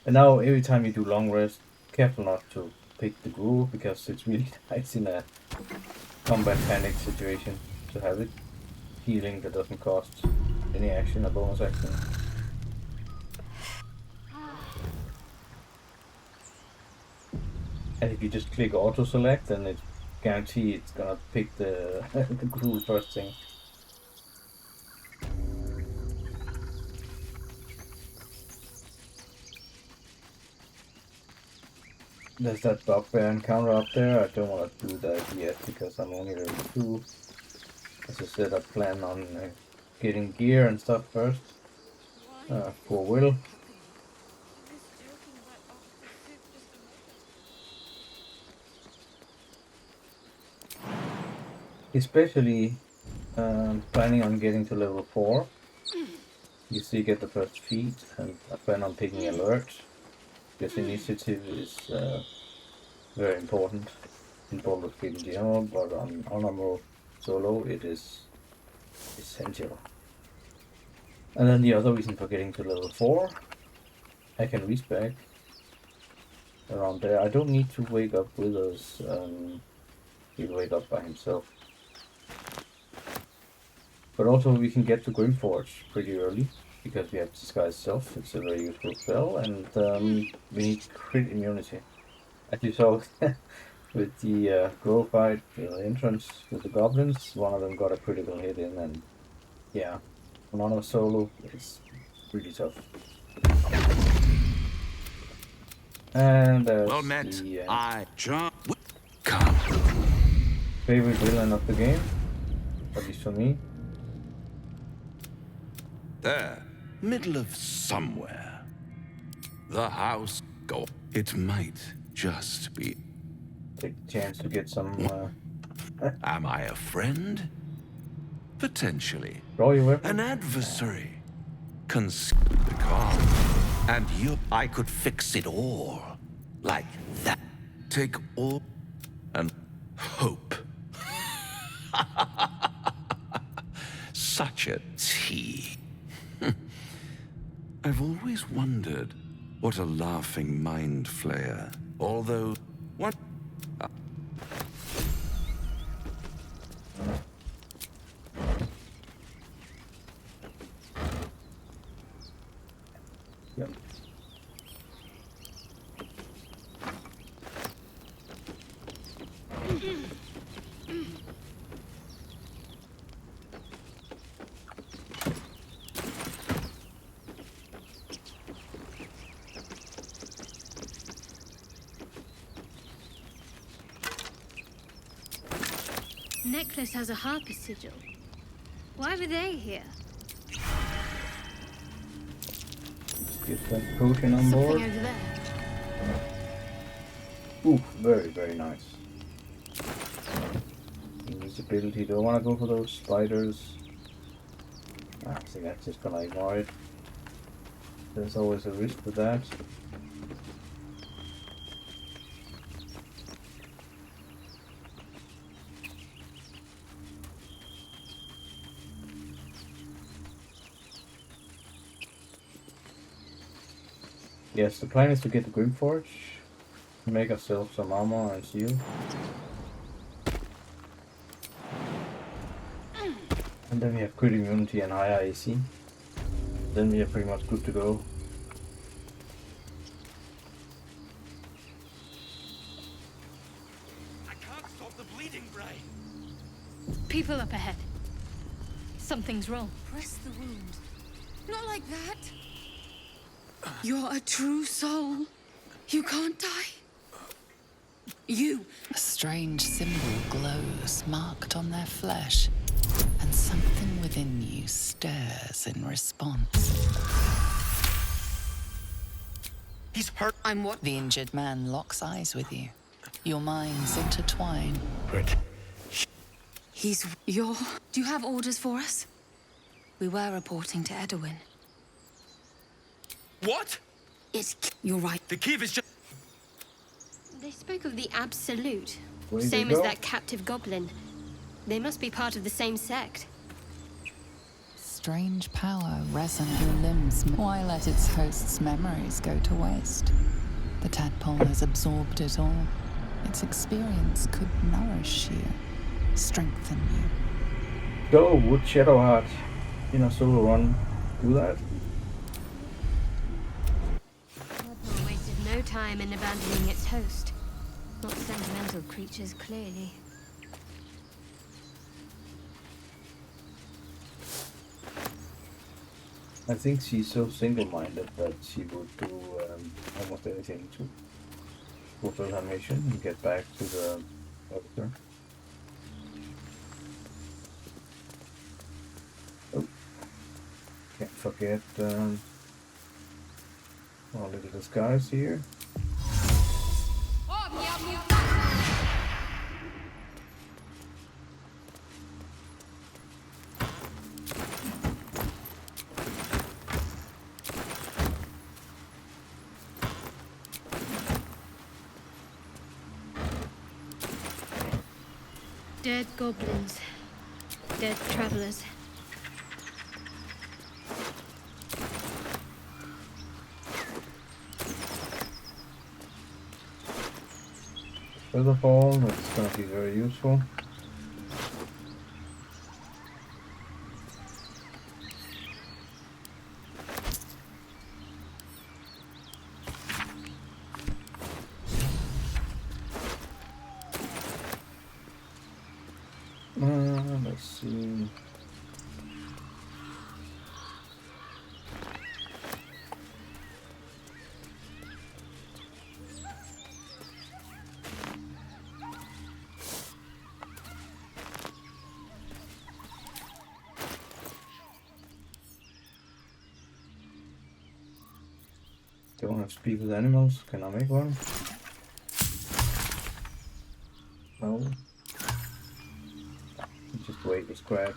And now every time you do long rest, careful not to pick the groove because it's really nice in a combat panic situation to have it. Healing that doesn't cost any action or bonus action. And if you just click auto select, then it's guaranteed it's gonna pick the, the groove first thing. There's that bugbear encounter up there. I don't want to do that yet because I'm only level 2. As I said, I plan on getting gear and stuff first for Will. Especially planning on getting to level 4. You see, get the first feat, and I plan on taking alert. Because initiative is very important in Baldur's Gate in general, but on Honor mode solo it is essential. And then the other reason for getting to level 4, I can respec around there. I don't need to wake up with us. He'll wake up by himself. But also we can get to Grymforge pretty early, because we have Disguise Self. It's a very useful spell, and we need crit immunity. As you saw with the Grow fight, the entrance with the goblins, one of them got a critical hit in, and yeah, on a solo, it's really tough. And there's well met. the John. favorite villain of the game, at least for me. There, middle of somewhere. The house go. It might just be. Take the chance to get some. Am I a friend? Potentially. Draw your weapon. An adversary. Because. And you. I could fix it all. Like that. Take all. And hope. Such a tea. I've always wondered what a laughing mind flayer. Although, what? Yep. Necklace has a harpy sigil. Why were they here? Get that potion on board. Something over there. Ooh, very, very nice. Invisibility. Do I want to go for those spiders? I think I'm just gonna ignore it. There's always a risk with that. Yes, the plan is to get the Grymforge, make ourselves some armor and shield. And then we have crit immunity and higher AC. Then we are pretty much good to go. I can't stop the bleeding, Bray. People up ahead. Something's wrong. Press the wound. Not like that. You're a true soul. You can't die. You. A strange symbol glows, marked on their flesh, and something within you stirs in response. He's hurt. I'm what? The injured man locks eyes with you. Your minds intertwine. Good. He's your. Do you have orders for us? We were reporting to Edwin. What? You're right. The Kiev is just. They spoke of the Absolute. Where did Same they as go? that captive goblin. They must be part of the same sect. Strange power resonates your limbs, while let its host's memories go to waste. The tadpole has absorbed it all. Its experience could nourish you, strengthen you. Go, would Shadowheart in a solo run do that? Tadpole wasted no time in abandoning its host. Not sentimental creatures, clearly. I think she's so single-minded that she would do almost anything to fulfill her mission and get back to the doctor. Oh, can't forget our little disguise here. Dead goblins. Dead travelers. Featherfall, that's gonna be very useful. Let's see. Don't have speak with animals. Can I make one? No. Just wait to scratch.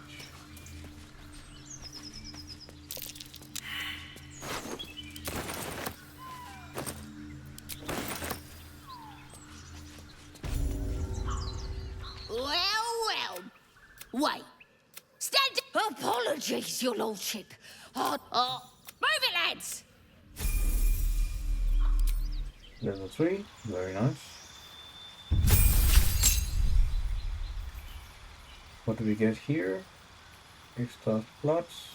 Well. Wait. Stand. Apologies, your lordship. Move it, lads. Level 3, very nice. What do we get here? Extra plots.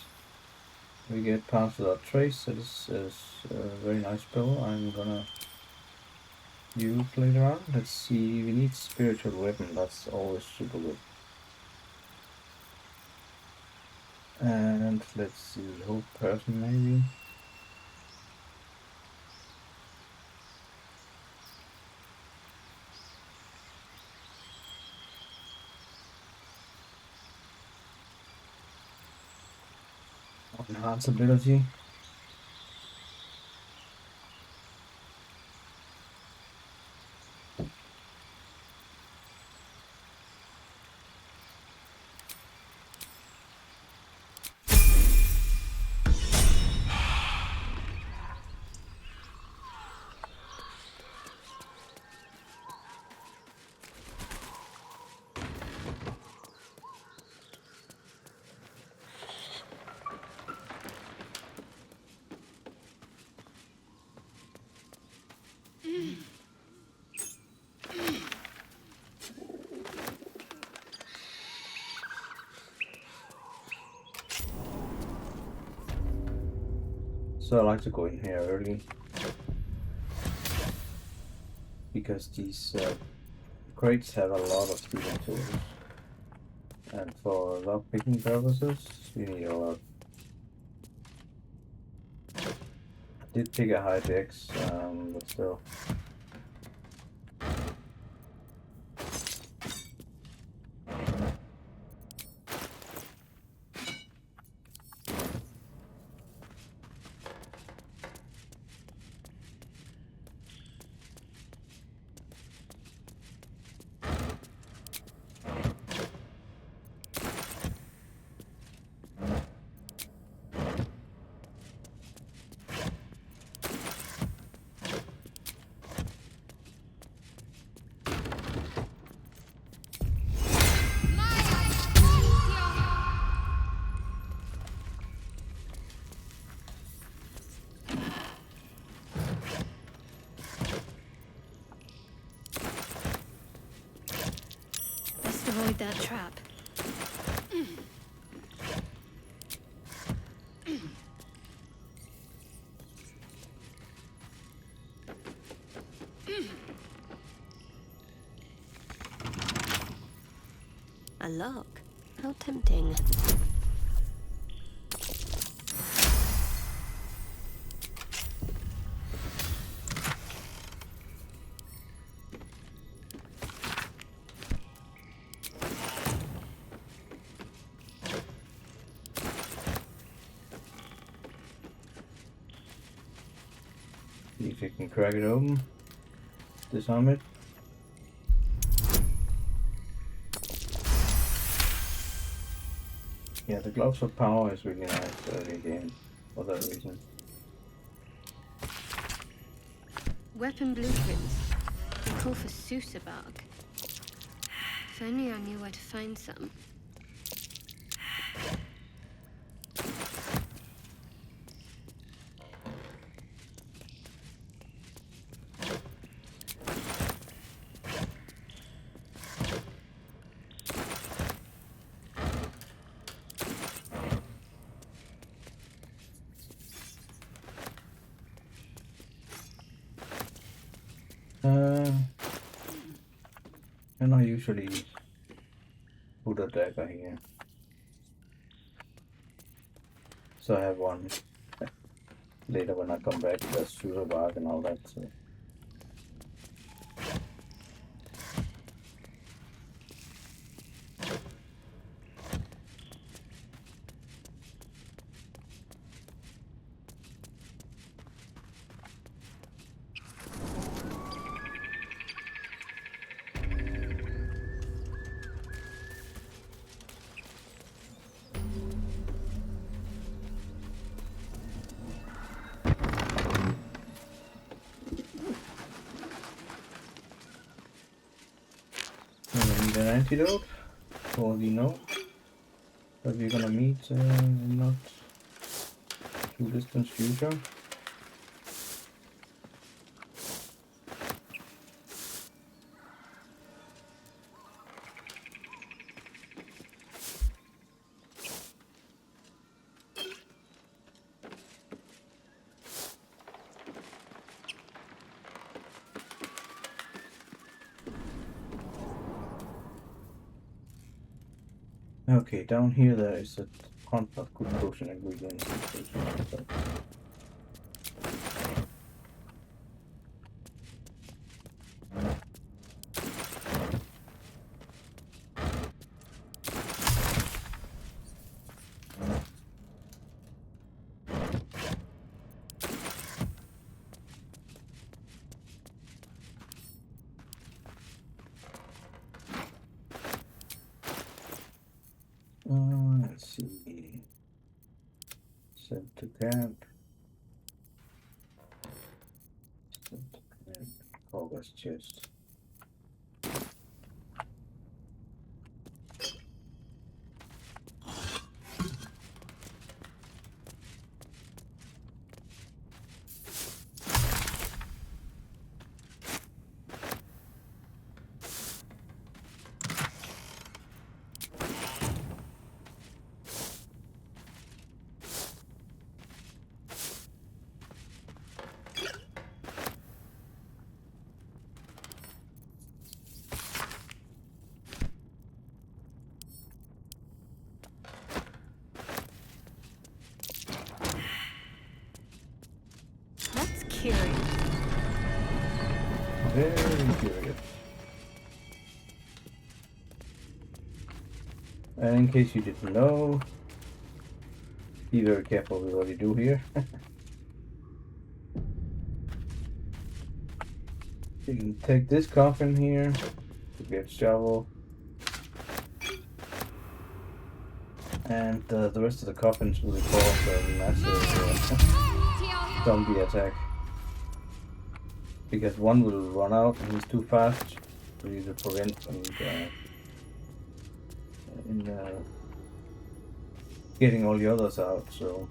We get Pass Without Trace. That is a very nice spell I'm gonna use later on. Let's see, we need Spiritual Weapon, that's always super good. And let's see, Hope Person maybe. Enhance ability. So I like to go in here early because these crates have a lot of healing tools, and for lock picking purposes you need a lot. I did pick a high dex, but still. Avoid that trap. A lock? How tempting. See if you can crack it open. Disarm it. Yeah, the Gloves of Power is really nice early game for that reason. Weapon blueprints. They call for Sousa bark. If only I knew where to find some. And I usually put a dagger here. So I have one later when I come back. There's shooter bark and all that. So. Need an antidote for the no that we're gonna meet in not too distant future. Okay, down here there is a ton of good potion ingredients. Let's see. Send to camp. Send to camp. Progress chest. Curious. Very curious. And in case you didn't know, be very careful with what you do here. You can take this coffin here to get shovel. And the rest of the coffins will cause a massive zombie attack. Because one will run out and he's too fast for you to prevent and getting all the others out, so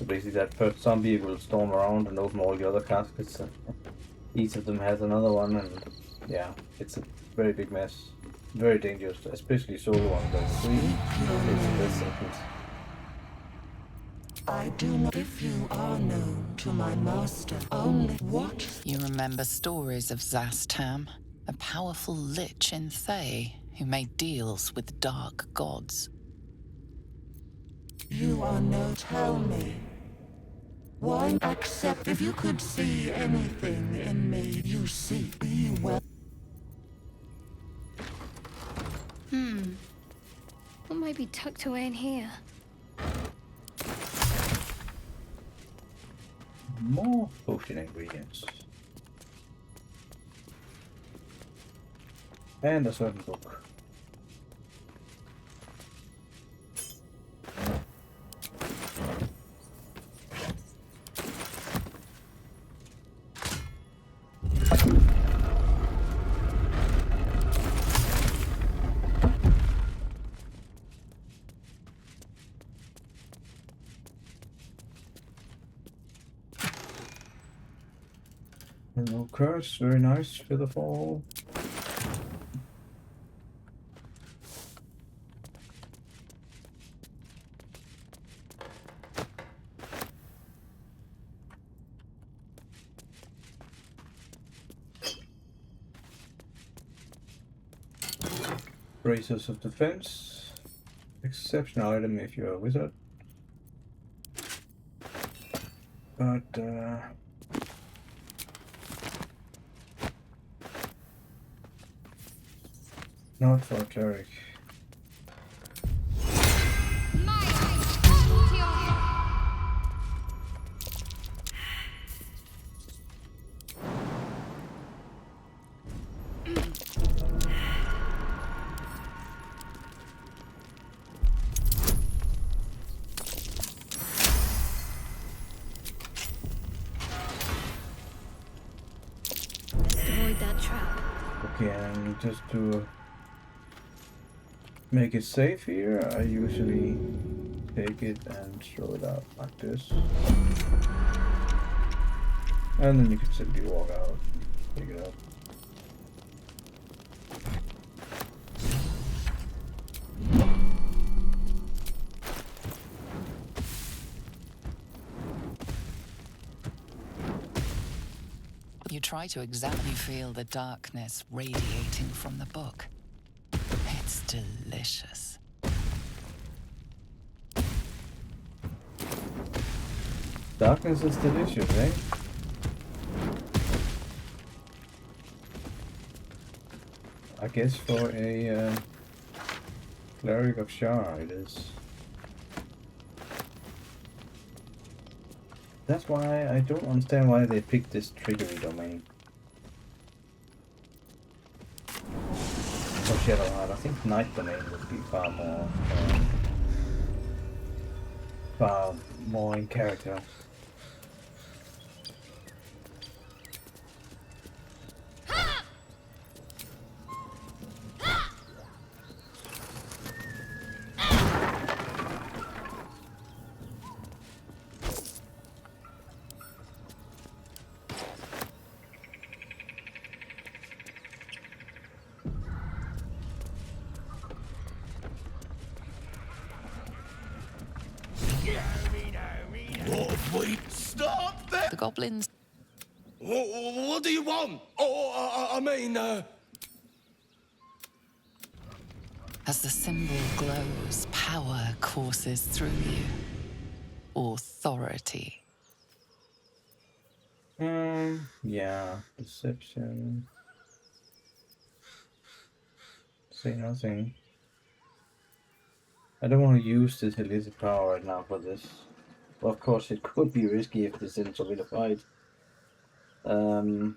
basically that first zombie will storm around and open all the other caskets. Each of them has another one, and yeah, it's a very big mess. Very dangerous, especially solo on level 3. It's the best seconds. I do not if you are known to my master. Only what? You remember stories of Zastam, a powerful lich in Thay who made deals with dark gods. You are no tell me. Why accept if you could see anything in me you see be well? What might be tucked away in here? More potion ingredients. And a certain book. Hello, curse, very nice for the fall. Braces of Defense. Exceptional item if you're a wizard. But not for a cleric. Avoid that trap. Okay, and just to make it safe here, I usually take it and throw it out like this. And then you can simply walk out, pick it up. You try to examine, you feel the darkness radiating from the book. It's delicious. Darkness is delicious, eh? I guess for a cleric of Shar it is. That's why I don't understand why they picked this trickery domain. For Shadowheart, I think Night Domain would be far more in character. Stop there! The goblins. What do you want? I mean, As the symbol glows, power courses through you. Authority. Yeah, perception. Say nothing. I don't want to use this illicit power right now for this. Well, of course, it could be risky if this isn't solidified. Only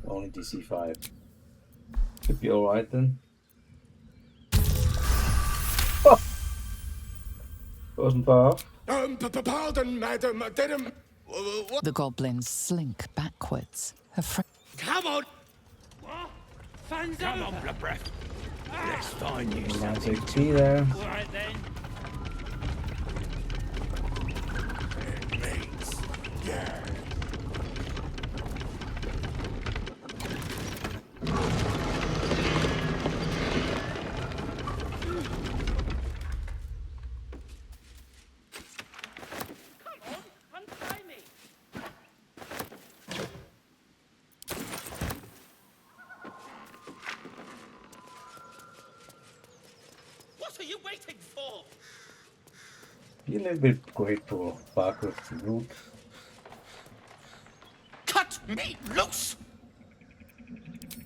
DC 5. Should be alright then. Oh! Wasn't far off. Pardon, madam, didn't... The goblins slink backwards. Come on! Fans Come on, blood breath. Let's find you Nice something. XP there. Alright then. Yeah. What are you waiting for? Be a little bit grateful, Bark with the root. Cut me loose!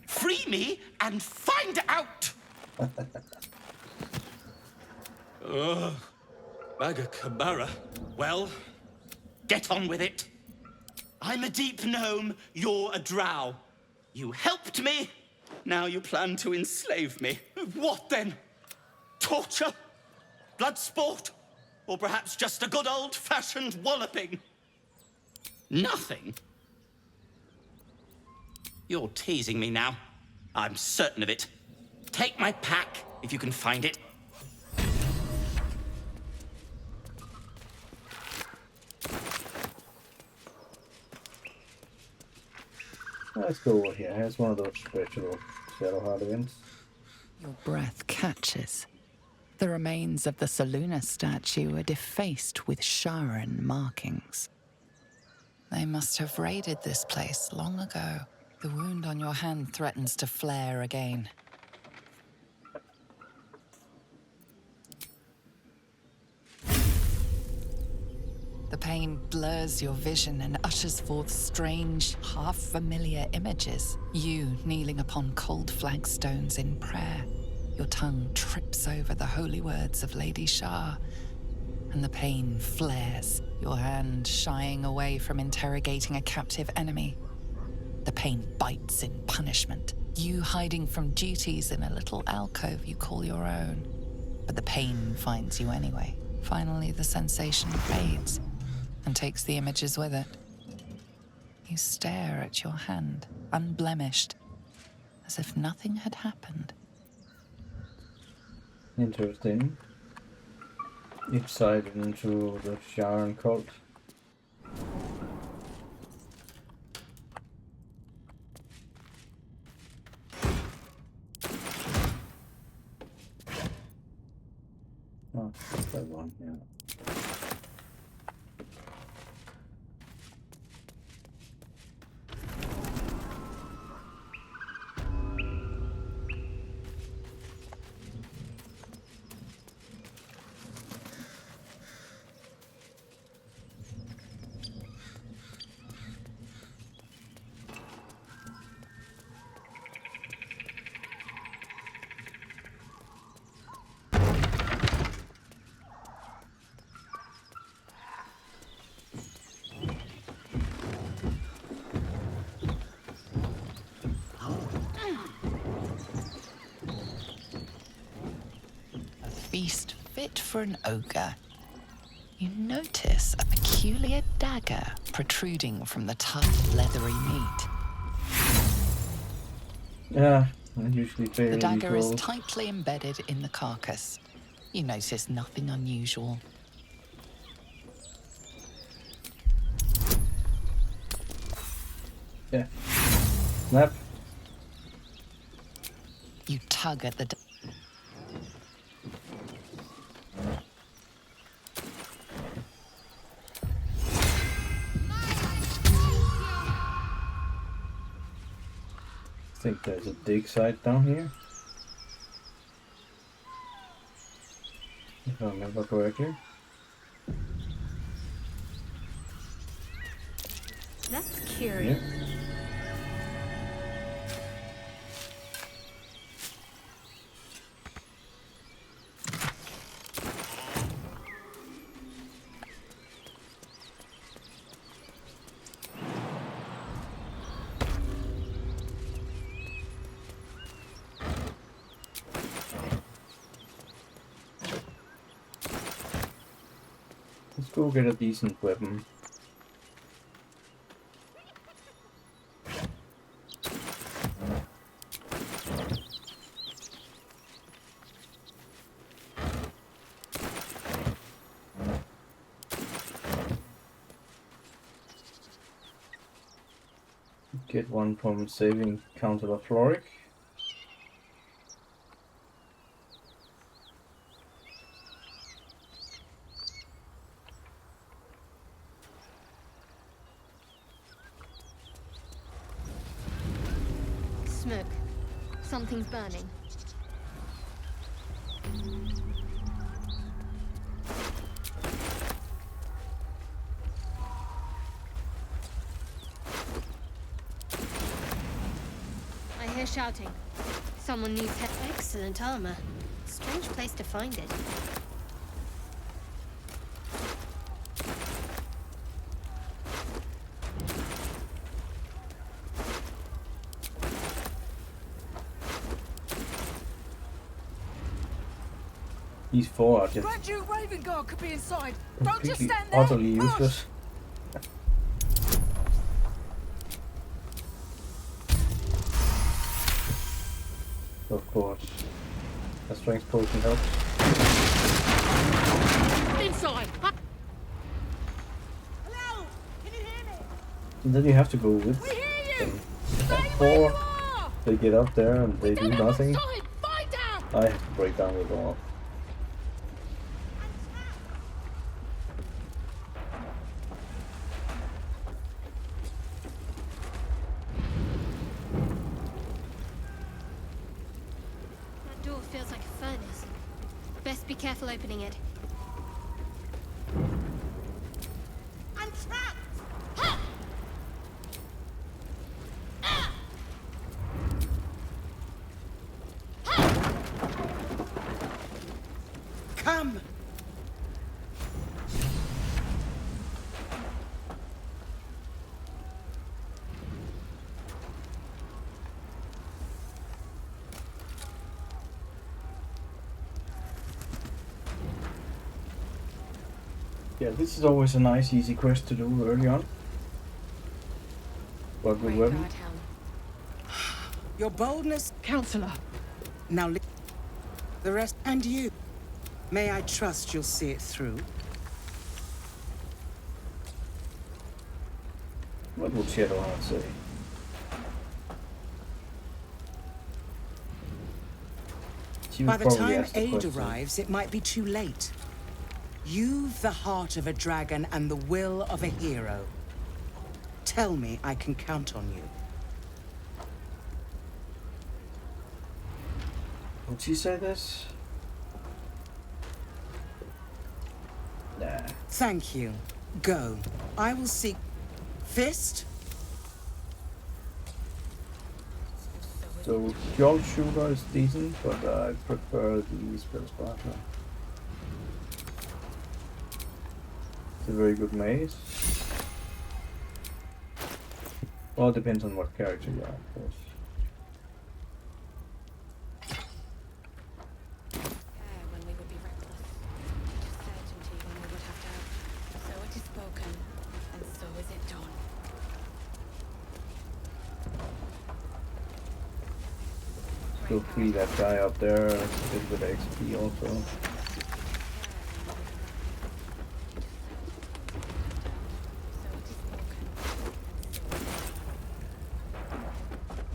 Free me and find out! Maga Kamara. Well, get on with it. I'm a deep gnome, you're a drow. You helped me, now you plan to enslave me. What then? Torture? Blood sport? Or perhaps just a good old-fashioned walloping? Nothing? You're teasing me now. I'm certain of it. Take my pack, if you can find it. Let's go over here. Here's one of those special Shadowheart events. Your breath catches. The remains of the Saluna statue are defaced with Sharan markings. They must have raided this place long ago. The wound on your hand threatens to flare again. The pain blurs your vision and ushers forth strange, half-familiar images. You kneeling upon cold flagstones in prayer. Your tongue trips over the holy words of Lady Shah, and the pain flares, your hand shying away from interrogating a captive enemy. The pain bites in punishment, you hiding from duties in a little alcove you call your own. But the pain finds you anyway. Finally, the sensation fades and takes the images with it. You stare at your hand, unblemished, as if nothing had happened. Interesting. Insight into the Sharon cult. Oh, that one, yeah. Feast fit for an ogre. You notice a peculiar dagger protruding from the tough, leathery meat. Yeah, I usually play The these dagger is roles. tightly embedded in the carcass. You notice nothing unusual. Yeah. Snap. You tug at the I think there's a dig site down here. If I remember correctly. That's curious. Yeah. Let's go get a decent weapon. Get one from saving Councillor Floric. Smoke. Something's burning. I hear shouting. Someone needs excellent armor. Strange place to find it. These four are just Grand Duke Raven Guard could be inside. Don't just completely, stand there. utterly Push. useless. Of course, a strength potion helps. Inside. Hello? Can you hear me? And then you have to go with We hear you. them. Stay where you Or are. they get up there and they do nothing. Solid. Fight down. I have to break down the door. Best be careful opening it. I'm trapped! Come! Yeah, this is always a nice, easy quest to do early on. But good weapon. Your boldness, Counselor. Now, the rest, and you. May I trust you'll see it through? What would Shadowheart say? She would By the probably time ask the aid question. arrives, it might be too late. You've the heart of a dragon and the will of a hero. Tell me I can count on you. Would she say this? Nah. Thank you. Go. I will seek... Fist? So, Jolt Shooter is decent, but I prefer the Spell Sparkler. It's a very good maze. Well, it depends on what character you are, of course. When we would be reckless, certainty when we would have doubt. So it is spoken, and so is it done. Go free that guy up there, a little bit of XP also.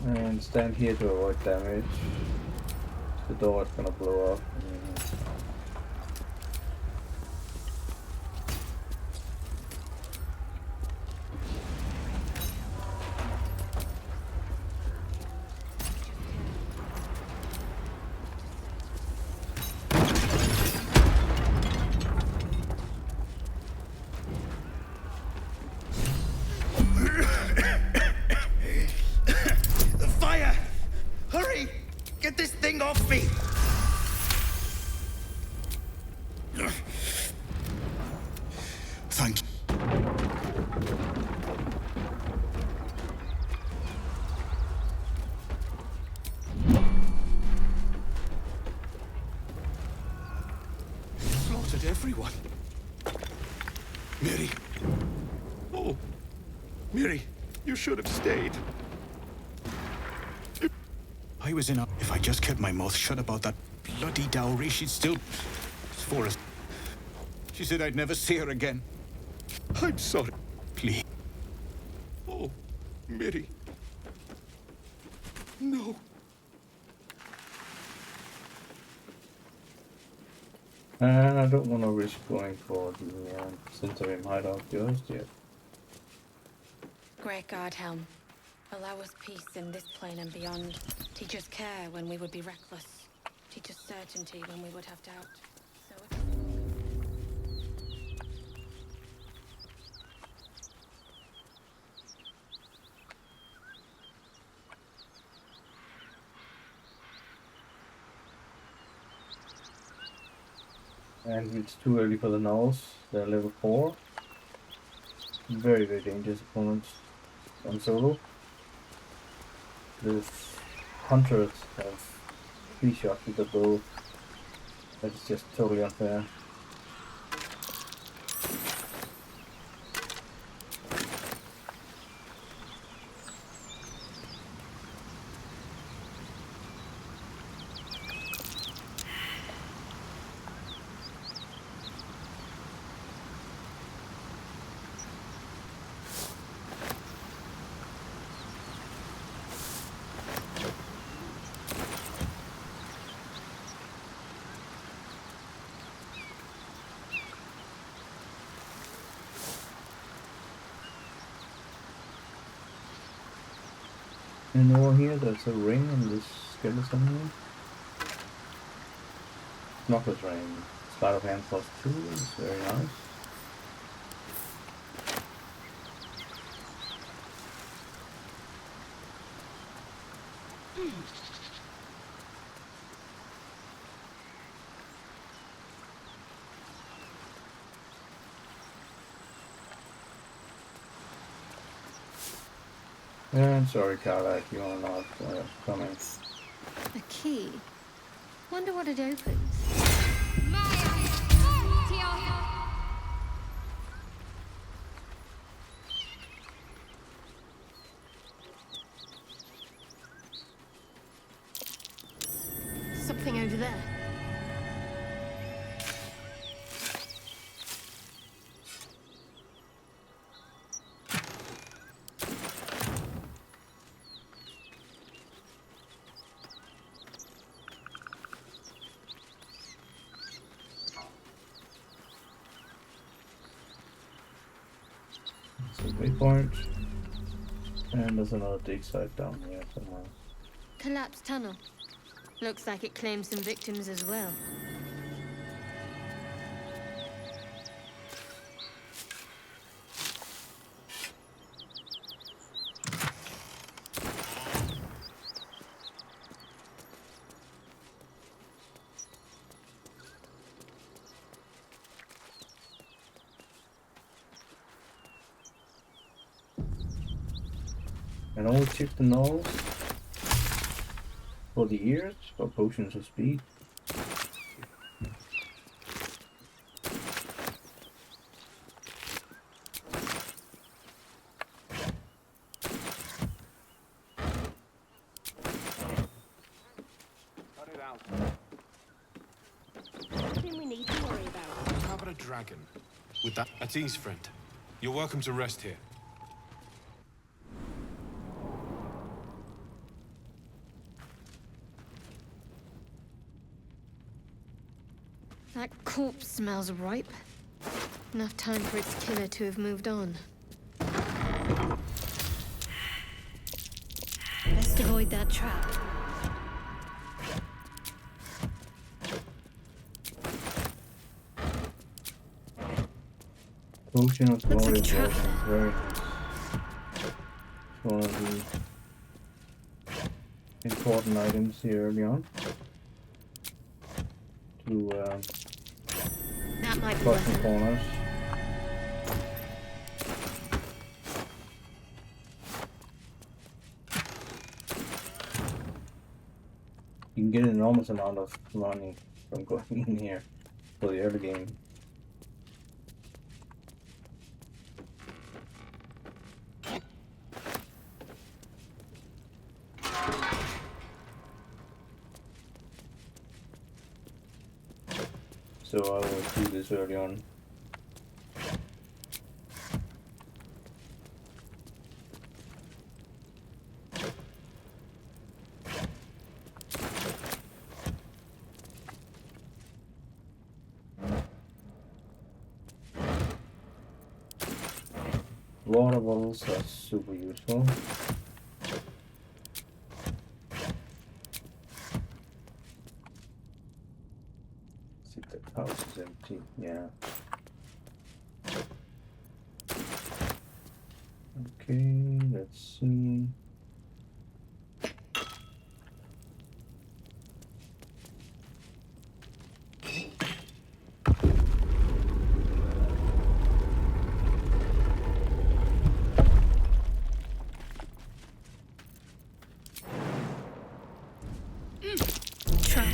And stand here to avoid damage. The door is gonna blow up. The fire! Hurry! Get this thing off me! Thank you. Slaughtered everyone. Mary. Oh, Mary, you should have stayed. I was in a... If I just kept my mouth shut about that bloody dowry, she'd still... For us. She said I'd never see her again. I'm sorry. Please. Oh, Mary. No. And I don't want to risk going for the Centurion hideout just yet. Great God, Helm. Allow us peace in this plane and beyond. Teach us care when we would be reckless. Teach us certainty when we would have doubt. So it And it's too early for the nulls. They're level 4. Very, very dangerous opponents on solo. The hunters have 3 shots with the bow. That is just totally unfair. And over here, there's a ring in this skeleton here. Knuckles Rain. Sleight of hand +2 is very nice. And sorry, Carla, if you are not coming. A key? Wonder what it opens. Something over there. It's a waypoint. And there's another dig site down here somewhere. Collapsed tunnel. Looks like it claims some victims as well. And always check the nose for the ears for potions of speed. Cut it out. Nothing we need to worry about. How about a dragon? With that, at ease, friend. You're welcome to rest here. That corpse smells ripe. Enough time for its killer to have moved on. Best avoid that trap. Potion of Looks like a glory trap potion. there. Very nice. It's one of the important items here early on. To That might be cut worth some it. corners. You can get an enormous amount of money from going in here for the early game. So I will do this early on. Water bottles are super useful. See if the house is empty. Yeah. Okay, let's see. Trap.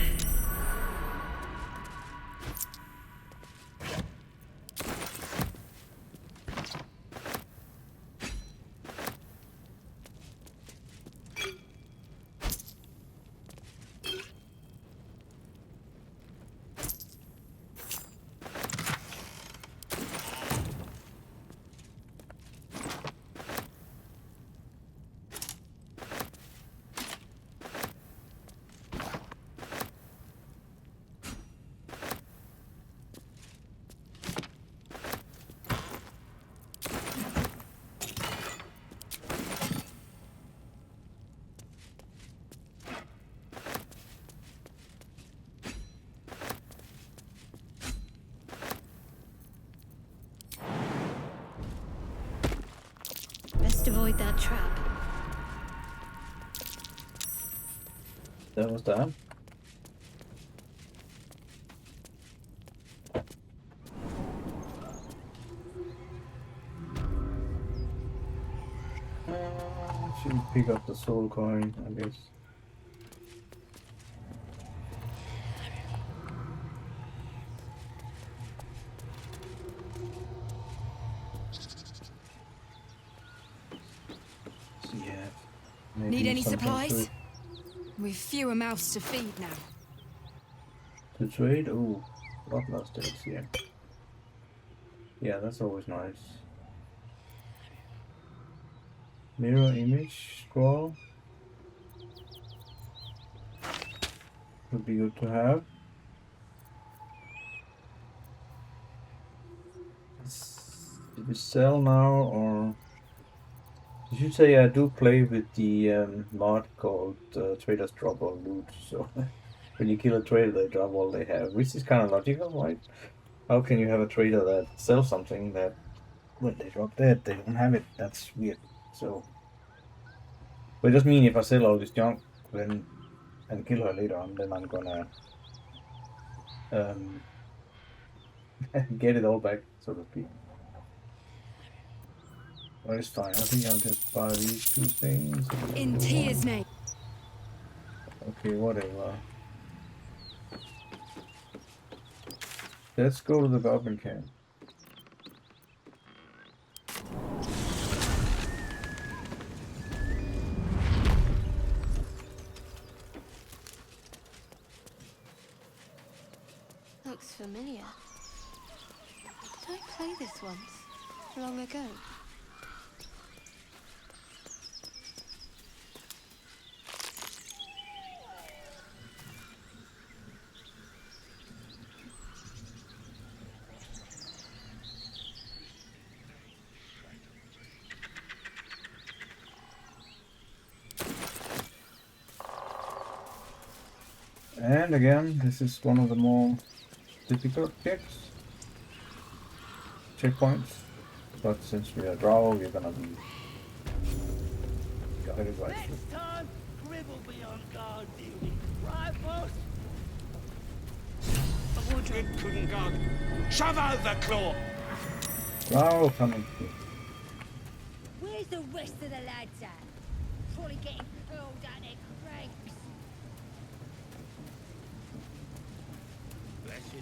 avoid that trap. That was that. Should pick up the soul coin, I guess. Yeah. Need any supplies? We've fewer mouths to feed now. To trade? Oh, bloodlust eggs, yeah. Yeah, that's always nice. Mirror image scroll. Would be good to have. Did we sell now, or you should say I do play with the mod called Traders Drop All Loot. So when you kill a trader, they drop all they have, which is kind of logical, right? How can you have a trader that sells something that when they drop dead, they don't have it? That's weird. So, but it just mean if I sell all this junk, then and kill her later on, then I'm gonna get it all back, so to speak. Well, it's fine. I think I'll just buy these two things. In Tia's name. Okay, whatever. Let's go to the Goblin camp. Looks familiar. Did I play this once? Long ago? And again, this is one of the more difficult checkpoints. But since we are drow, we're gonna be guided right through. Next time, Grib will be on guard duty. Right, boss? Grib couldn't guard. Shove out the claw! Drow coming through. Where's the rest of the lads at? Probably getting curled at their cranks. Blessed be.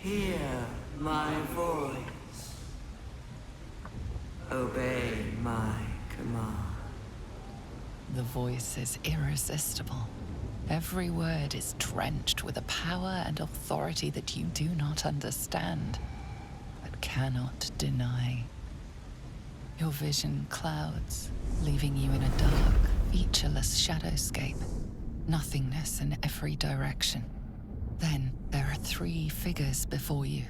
Hear my voice. Obey my command. The voice is irresistible. Every word is drenched with a power and authority that you do not understand, but cannot deny. Your vision clouds, leaving you in a dark, featureless shadowscape. Nothingness in every direction. Then there are three figures before you.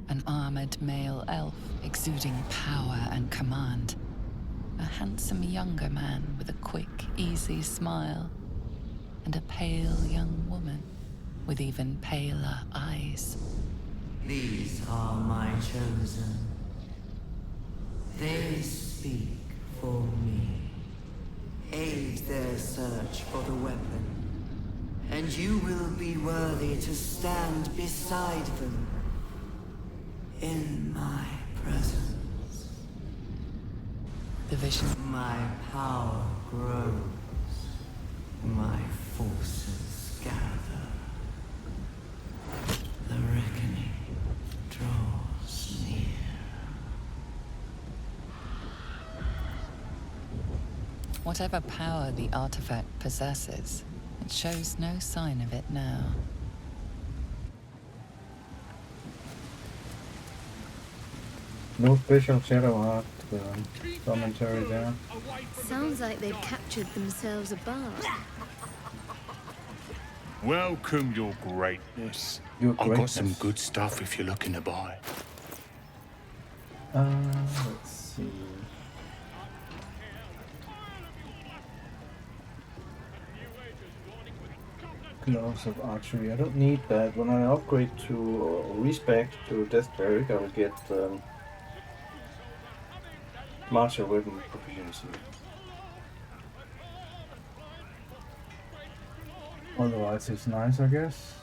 An armored male elf exuding power and command. A handsome younger man with a quick, easy smile. And a pale young woman with even paler eyes. These are my chosen. They speak for me. Aid their search for the weapon. And you will be worthy to stand beside them in my presence. The vision. My power grows. My forces gather. The reckoning draws near. Whatever power the artifact possesses, it shows no sign of it now. No special Shadowheart commentary there. Sounds like they've captured themselves a bar. Welcome, your greatness. Your I've got greatness. some good stuff if you're looking to buy. Let's see. Gloves of Archery. I don't need that. When I upgrade to or respec to Death Cleric, I will get martial weapon proficiency. Otherwise, it's nice, I guess.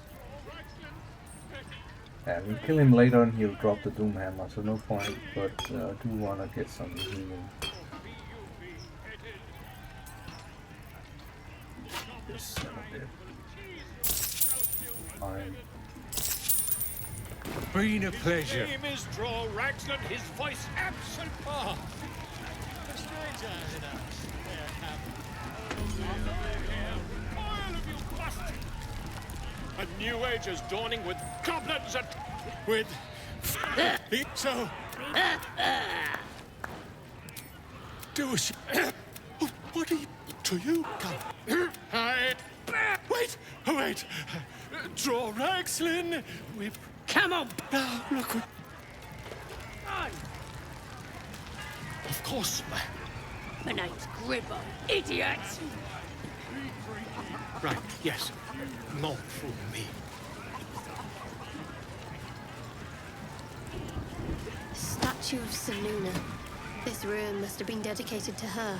Yeah, we'll kill him later and he'll drop the Doom Hammer, so no point, but I do want to get some healing. This son of a fine. Been a pleasure. His name is Draw Ragsland, his voice absent. Ah, a stranger in us. All of you must. A new age is dawning with goblins and with. So. Do us. What are you? To you, come. Wait. Draw Ragsland. We've. Come on! Now, look. Of course, My name's Gribbo, idiot! Right, yes. Not for me. Statue of Seluna. This ruin must have been dedicated to her.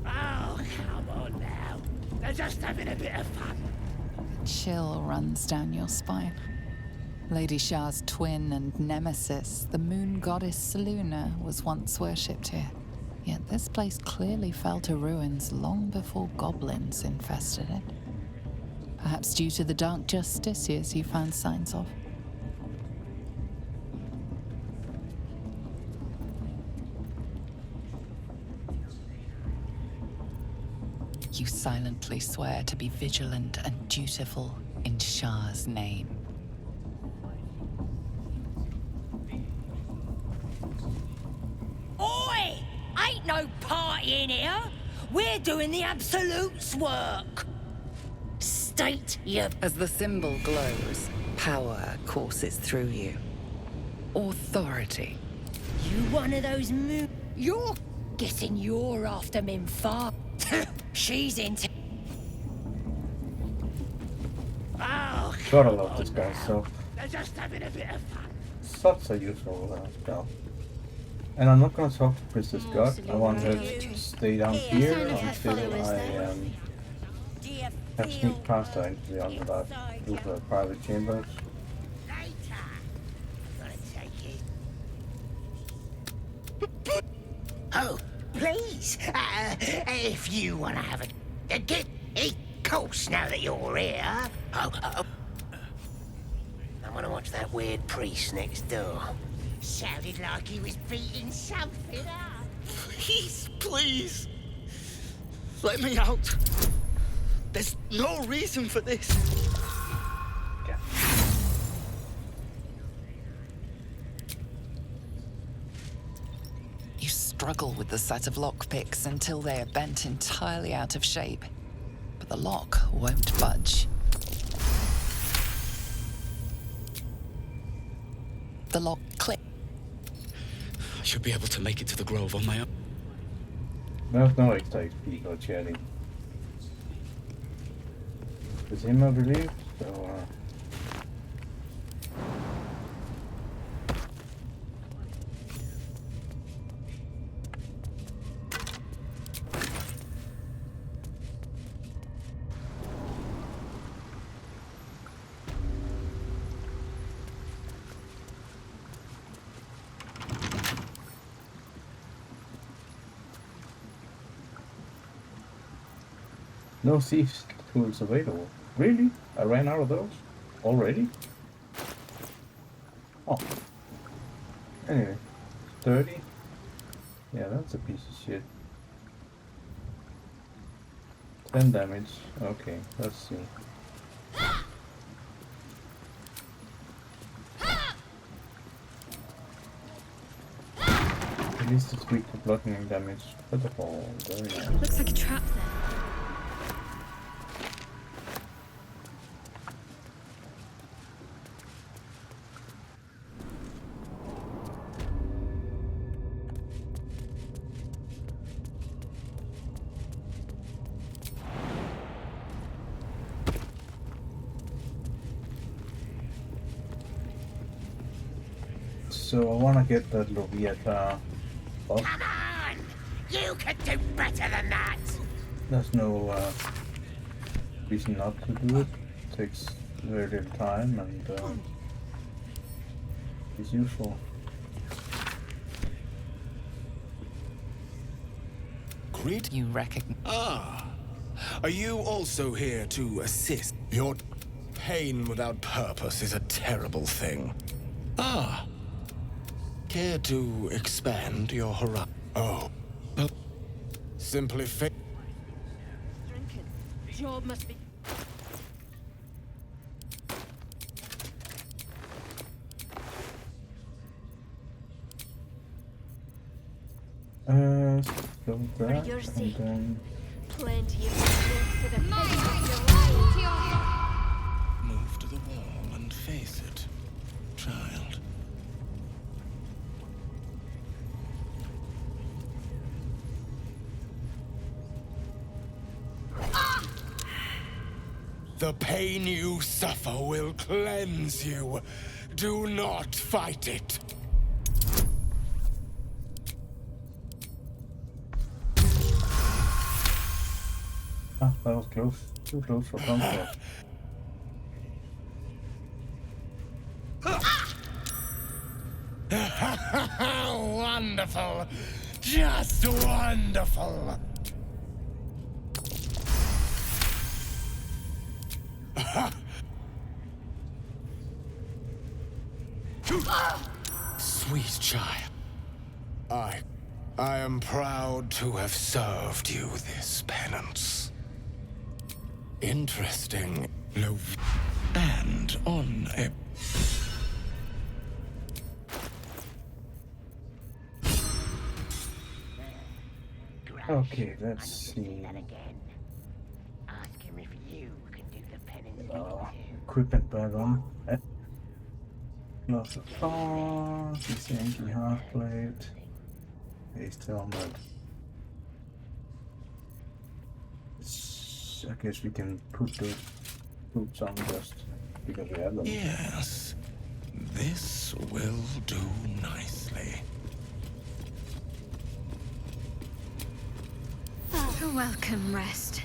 Oh, come on now. They're just having a bit of fun. Chill runs down your spine. Lady Shah's twin and nemesis, the moon goddess Seluna, was once worshipped here. Yet this place clearly fell to ruins long before goblins infested it. Perhaps due to the dark justiciars you found signs of. You silently swear to be vigilant and dutiful in Shah's name. Oi! Ain't no party in here. We're doing the Absolute's work. State your... As the symbol glows, power courses through you. Authority. You one of those You're guessing you're after Minfar. She's into... Oh, Gotta love this guy, so. they're just having a bit of fun. Such a useful spell. And I'm not gonna talk to Princess God. I want her to stay down here until I have sneaked past her into the Underdark through her private chambers. Oh, please, if you want to have a get course now that you're here. I want to watch that weird priest next door. Sounded like he was beating something up. Please, let me out. There's no reason for this. You struggle with the set of lockpicks until they are bent entirely out of shape. But the lock won't budge. The lock clicks. I should be able to make it to the Grove on my own. There's no extra XP or chatting. It's him, I believe, so no thieves tools available. Really? I ran out of those? Already? Oh. Anyway. 30? Yeah, that's a piece of shit. 10 damage. Okay, let's see. At least it's weak to bludgeoning damage. But the ball, very nice. Looks like a trap there. So I want to get that Leviathan up. Come on! You could do better than that! There's no reason not to do it. Takes very little time and is useful. Great. You recognize. Ah, are you also here to assist? Your pain without purpose is a terrible thing. Ah, care to expand your horizon? Oh, simply Drinking. Job must be. So that, your and sake. then Plenty of close to the move to the wall and face it, child. The pain you suffer will cleanse you. Do not fight it. ah, that was close. Too close for comfort. Wonderful. Just wonderful. Sweet child. I am proud to have served you this penance. Interesting. And on a... Okay, let's see. Ask him if you can do the penance. Equipment back on. Lots of thorns, this Yankee Heartblade. Haste helmet. I guess we can put the boots on just because we have them. Yes, this will do nicely. You're welcome, Rest.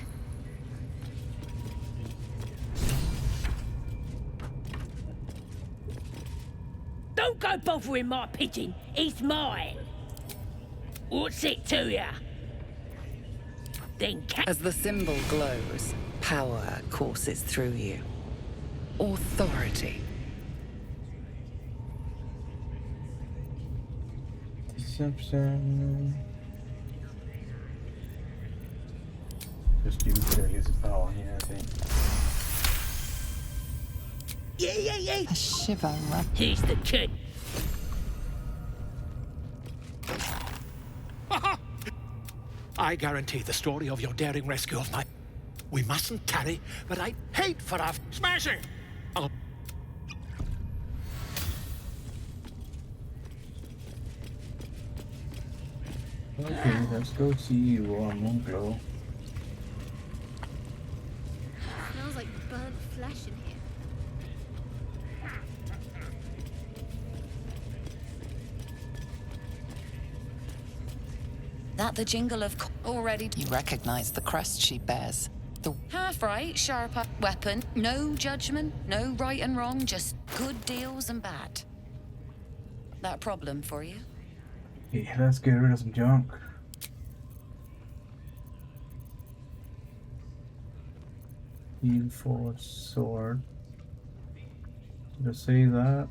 Don't go bothering my pigeon. It's mine. What's it to ya? Then As the symbol glows, power courses through you. Authority. Deception. Just use his power here, I think. Yeah. A shiver runs. Here's the key. I guarantee the story of your daring rescue of my... We mustn't tarry, but I hate for our... Smashing! Oh. Okay, let's go see you on Moonclaw. Smells like burnt flesh in here. That the jingle of already. You recognize the crest she bears. The half right, sharp weapon. No judgment, no right and wrong, just good deals and bad. That a problem for you? Okay, let's get rid of some junk. Heal forward sword. Did I say that?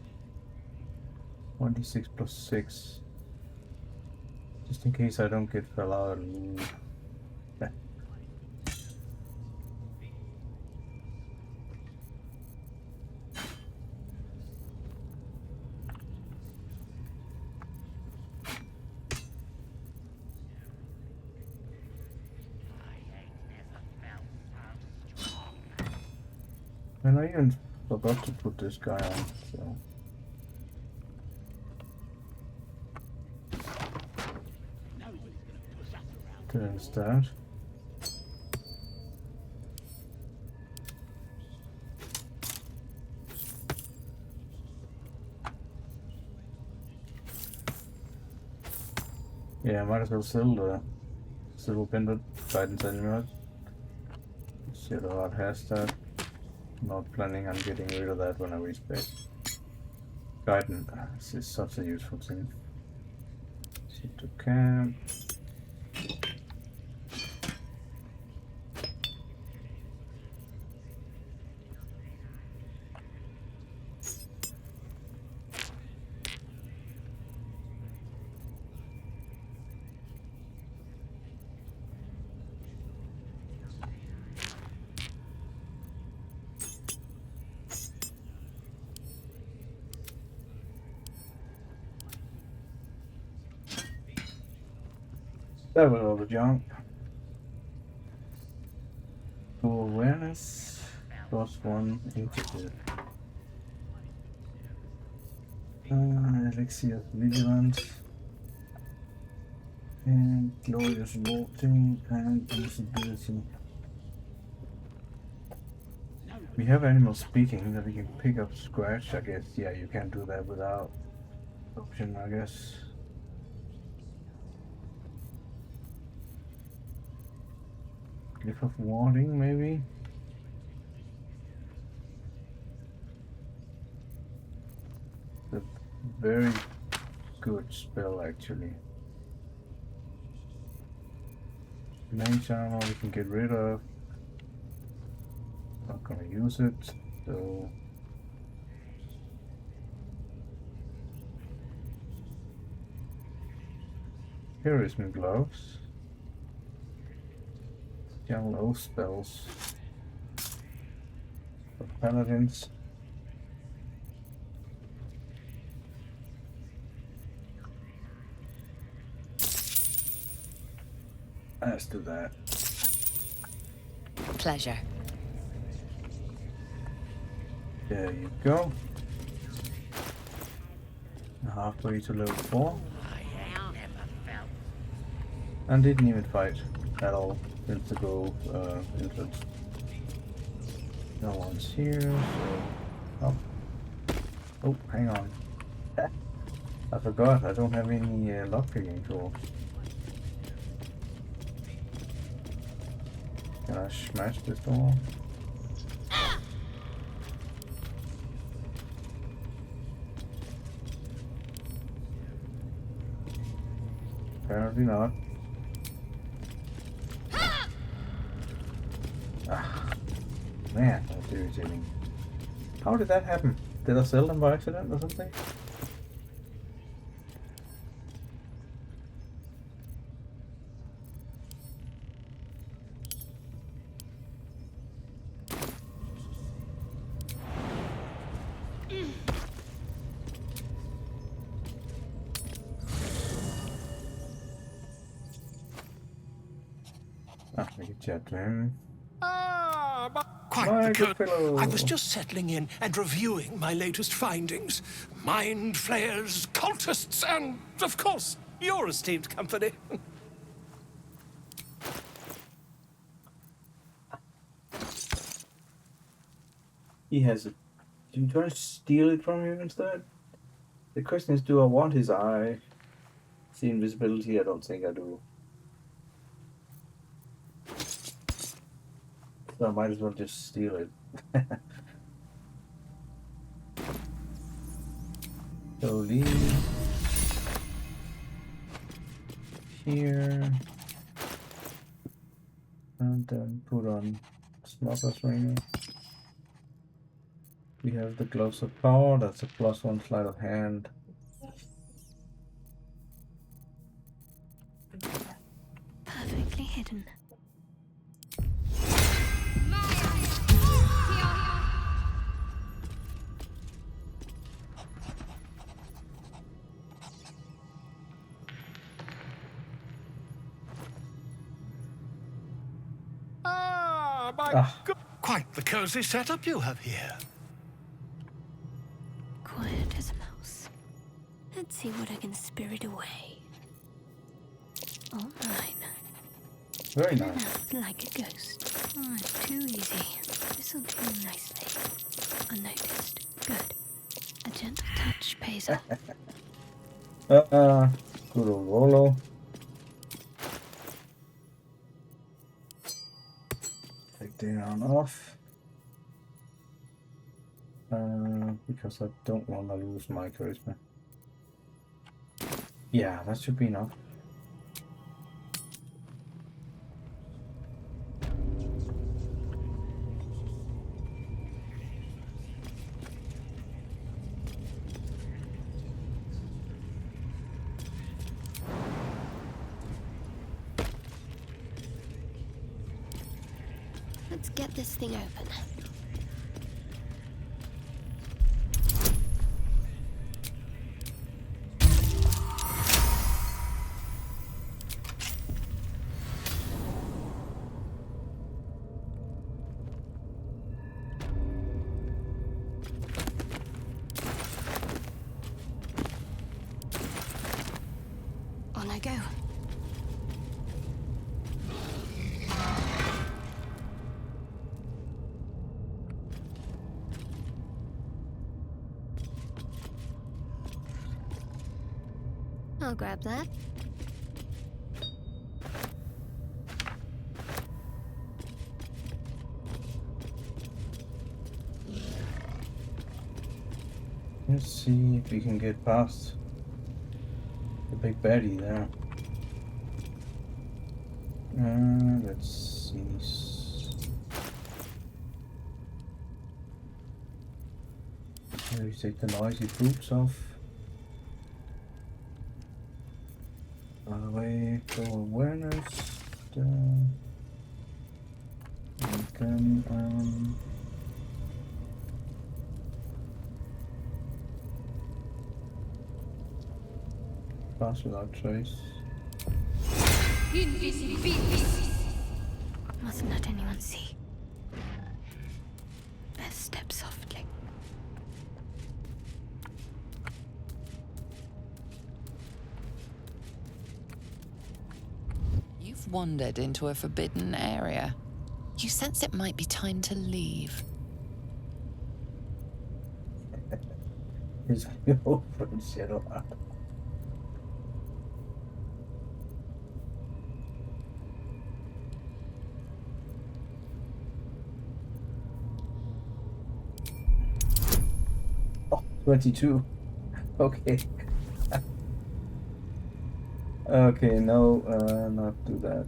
1d6 plus 6. Just in case I don't get fell out and and I even forgot to put this guy on, so. Instead. Yeah, I might as well sell the Silver Pendant Guidance Amulet. Shadowheart has that. Not planning on getting rid of that when I reach back. Guidance is such a useful thing. Sit to camp. That was all the junk. Full awareness. +1 into the elixir of vigilance. And glorious walking and invisibility. We have animal speaking that we can pick up scratch, I guess. Yeah, you can't do that without option, I guess. Glyph of warding, maybe? It's a very good spell, actually. Mage armor we can get rid of. Not gonna use it, so... Here is my gloves. General oath spells. For paladins. Let's do that. Pleasure. There you go. Halfway to level 4. And didn't even fight at all since the go entrance. No one's here, so... Oh. Oh, hang on. I forgot, I don't have any lockpicking tools. Can I smash this door? Apparently not. Ah, man, that's irritating. How did that happen? Did I sell them by accident or something? Ah, we can chat to him. Quite the good. I was just settling in and reviewing my latest findings. Mind flayers, cultists, and, of course, your esteemed company. He has it. Do you try to steal it from him instead? The question is, do I want his eye? See invisibility? I don't think I do. So I might as well just steal it. So leave here. And then put on Smuggler's Ring. We have the Gloves of Power, that's a +1 sleight of hand. Perfectly hidden. Quite the cozy setup you have here. Quiet as a mouse. Let's see what I can spirit away. All mine. Very nice. Out like a ghost. Oh, it's too easy. This'll do nicely. Unnoticed. Good. A gentle touch pays off. Good old Rolo. there on off. Because I don't want to lose my charisma. Yeah, that should be enough. Let's get this thing open. On I go. I'll grab that. Let's see if we can get past the big baddie there. Let's see. Maybe take the noisy boots off. Away for awareness. We can pass without trace. Mustn't let anyone see. Best step softly. You've wandered into a forbidden area. You sense it might be time to leave. Here's your old friend Shadowheart. Oh, 22. Okay. Okay, no, not do that.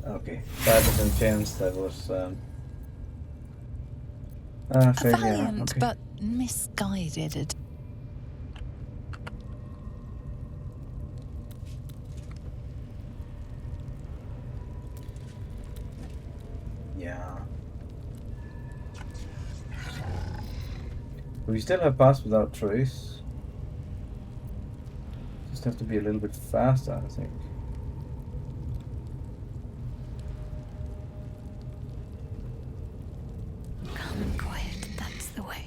Okay, 5% chance that was A failure. valiant Okay. but misguided. Yeah. We still have pass without trace. Just have to be a little bit faster, I think. Calm and quiet, that's the way.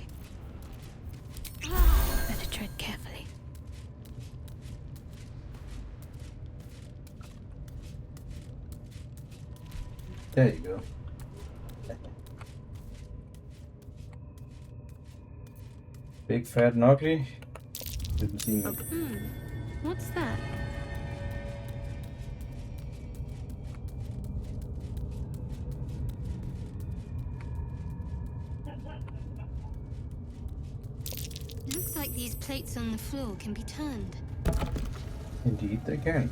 Better tread carefully. There you go. Big fat and ugly. Didn't see me. What's that? Looks like these plates on the floor can be turned. Indeed, they can.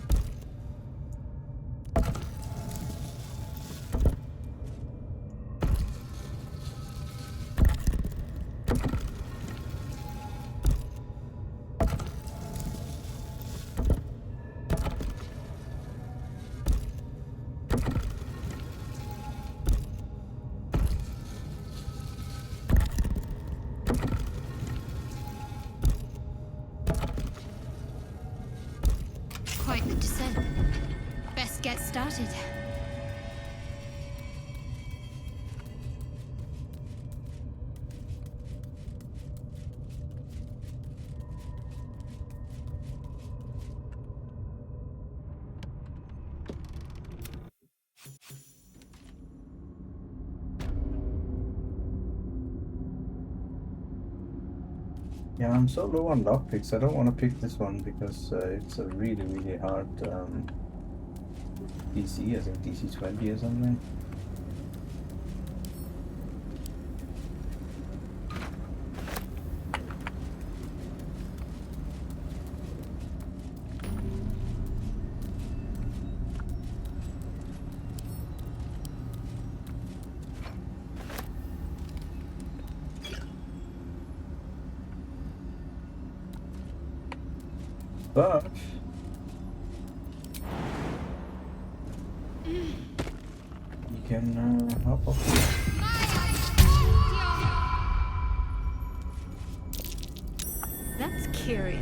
Quite the descent. Best get started. Yeah, I'm so low on lockpicks. I don't want to pick this one because it's a really, really hard DC, I think DC 20 or something. But you can hop off. That's curious.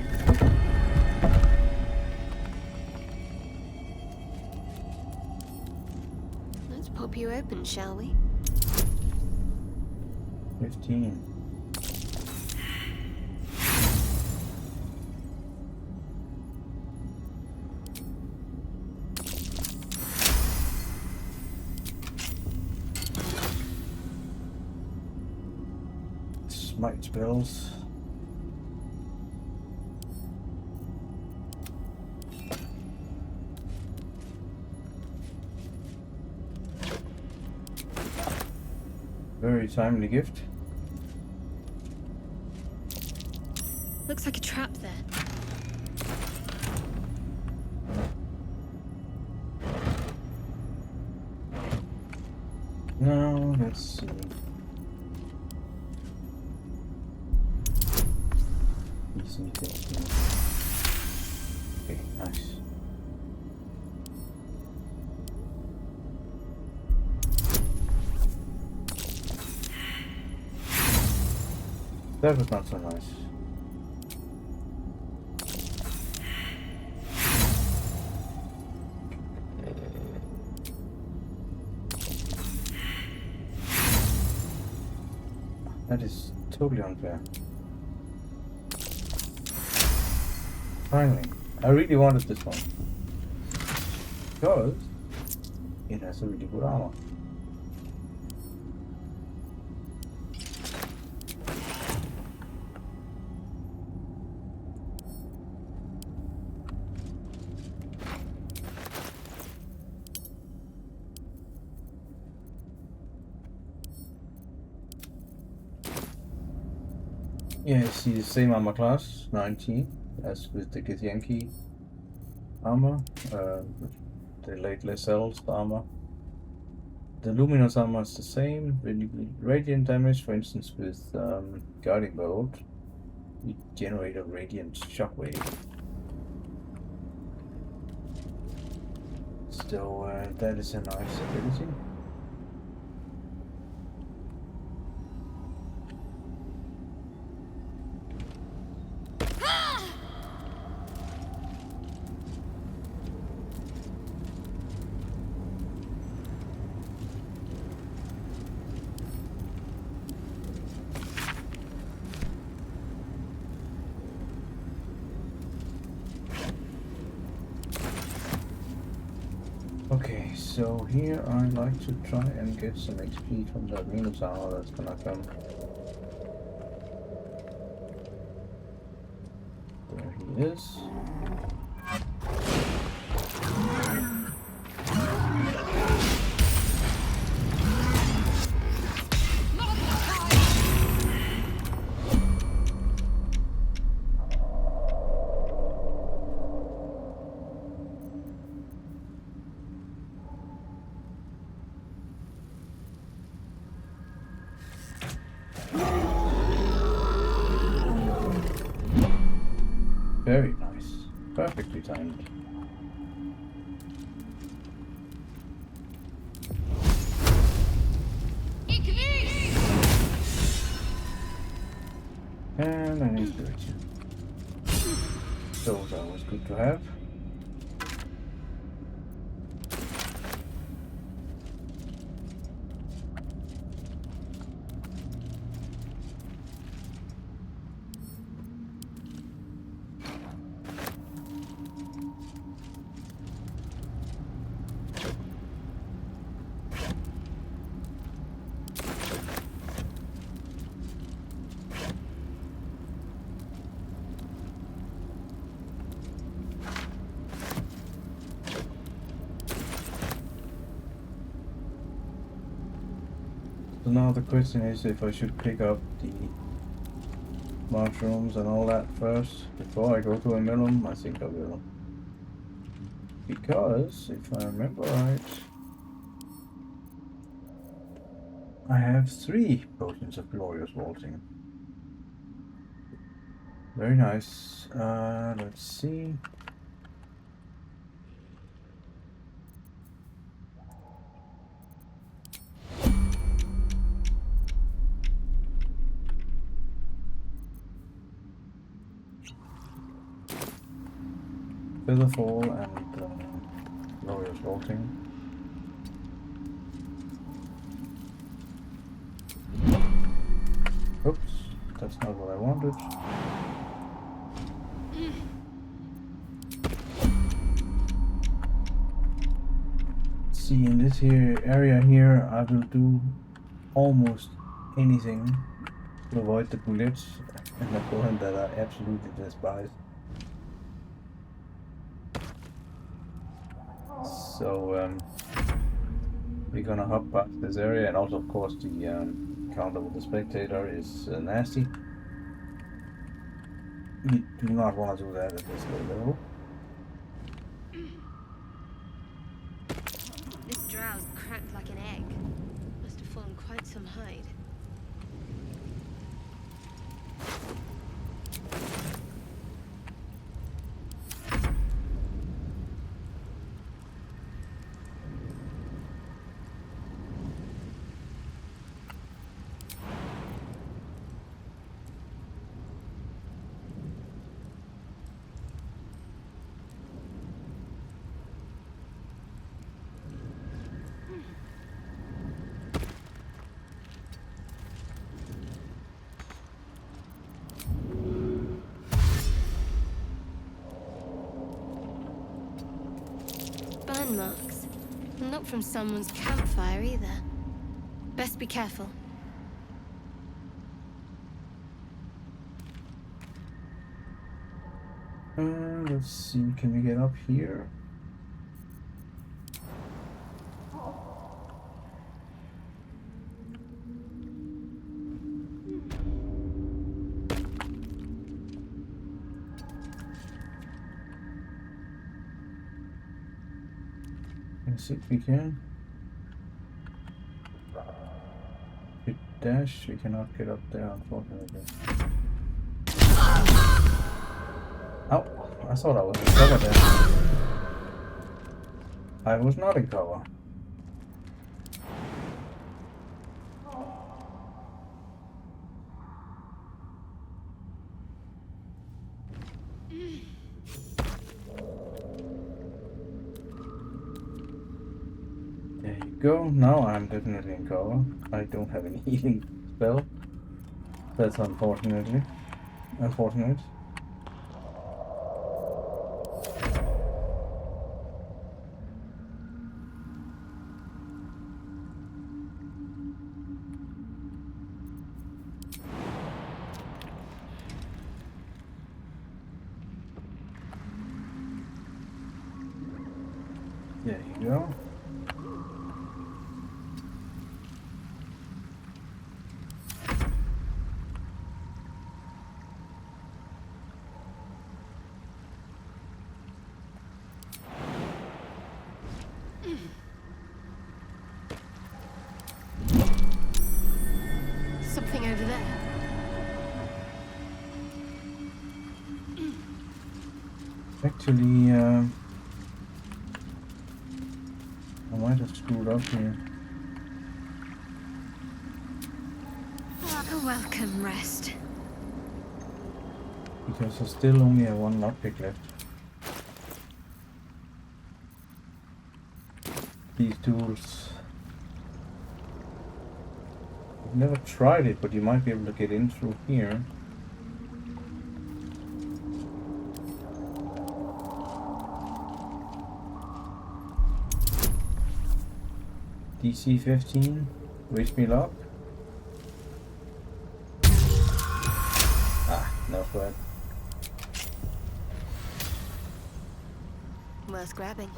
Let's pop you open, shall we? 15. Smite spells. Very timely gift. Looks like a trap there. No, let's see. Easy 15. Okay, nice. That was not so nice. That is totally unfair. Finally, I really wanted this one because it has a really good armor. Yeah, you see the same armor class, 19, as with the Githyanki armor, the late Lae'zel's armor. The Luminous armor is the same. When you do radiant damage, for instance with Guarding Bolt, you generate a radiant shockwave. So that is a nice ability. Okay, so here I like to try and get some XP from that Minotaur that's gonna come. There he is. Very nice. Perfectly timed. And I need spiritual. Those are always good to have. So now the question is if I should pick up the mushrooms and all that first before I go to a Millum. I think I will. Because, if I remember right, I have 3 potions of glorious vaulting. Very nice. Let's see. Featherfall and glorious vaulting. Oops, that's not what I wanted. See, in this here area here, I will do almost anything to avoid the bullets and the bullet that I absolutely despise. So we're gonna hop past this area, and also of course the encounter with the spectator is nasty. You do not want to do that at this level. This drow's cracked like an egg. Must have fallen quite some height. Burn marks. Not from someone's campfire either. Best be careful. Let's see, can we get up here? Yes, if we can. Hit dash, we cannot get up there, unfortunately. Oh, I thought I was in cover there. I was not in cover. There you go. Now I'm definitely in cover. I don't have any healing spell. That's unfortunate. There you go. Something over there. Actually, I might have screwed up here. A welcome rest. Because I still only have 1 lockpick left. These tools. I've never tried it, but you might be able to get in through here. DC 15, wish me luck. Ah, no sweat. Worth grabbing.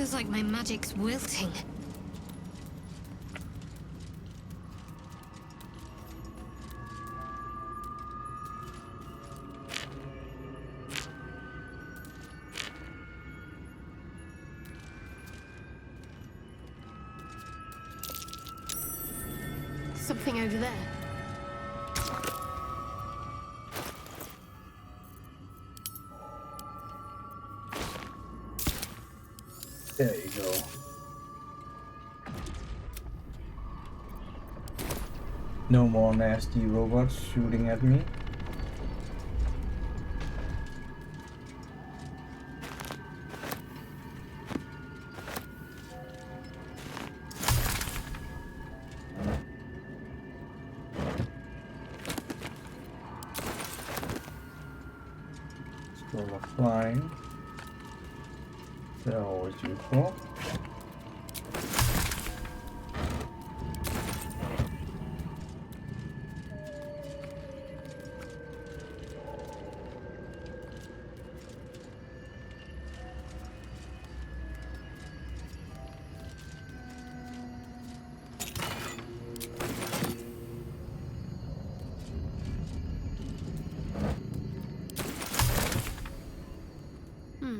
Feels like my magic's wilting. Something over there. There you go. No more nasty robots shooting at me. Scroll of flying. They're always useful.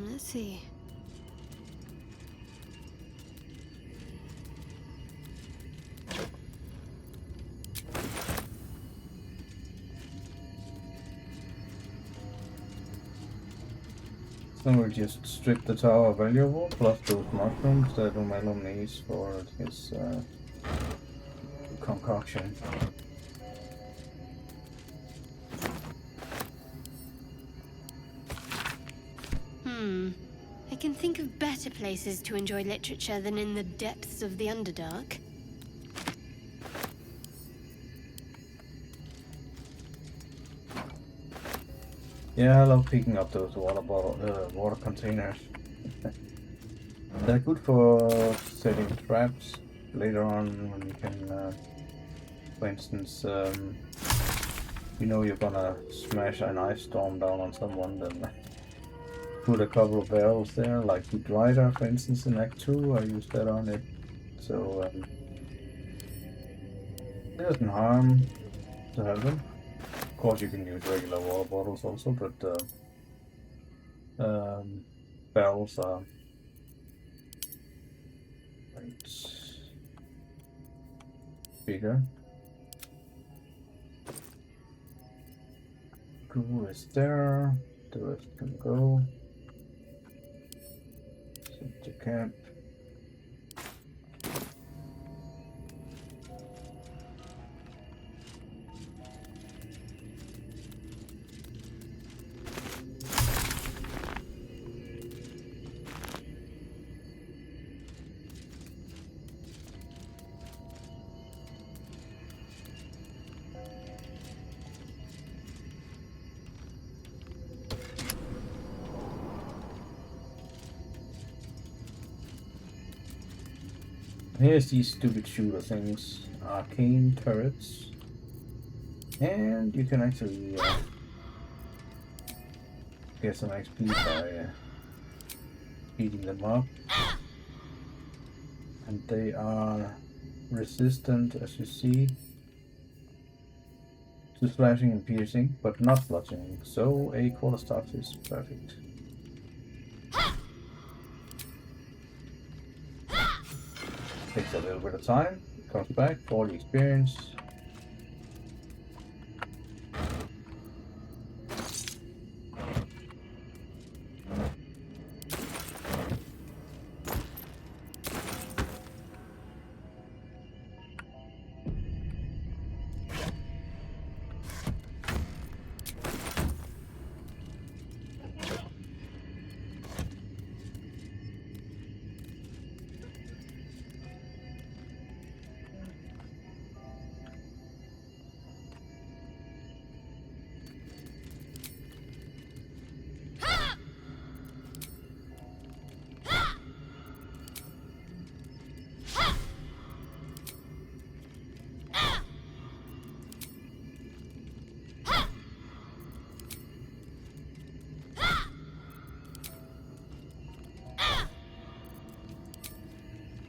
Let's see. Then we'll just strip the tower valuable, plus those mushrooms that Umelum needs for his concoction. I can think of better places to enjoy literature than in the depths of the Underdark. Yeah, I love picking up those water containers. They're good for setting traps later on when you can, for instance, you know you're gonna smash an ice storm down on someone, then put a couple of barrels there, like the Rider, for instance, in Act 2. I used that on it, so it doesn't harm to have them. Of course, you can use regular water bottles also, but barrels are bigger. Glue is there. The rest can go. Set the camp. Here's these stupid shooter things, arcane turrets, and you can actually get some XP by beating them up. And they are resistant, as you see, to slashing and piercing, but not bludgeoning, so a quarterstaff is perfect. Takes a little bit of time, comes back for the experience.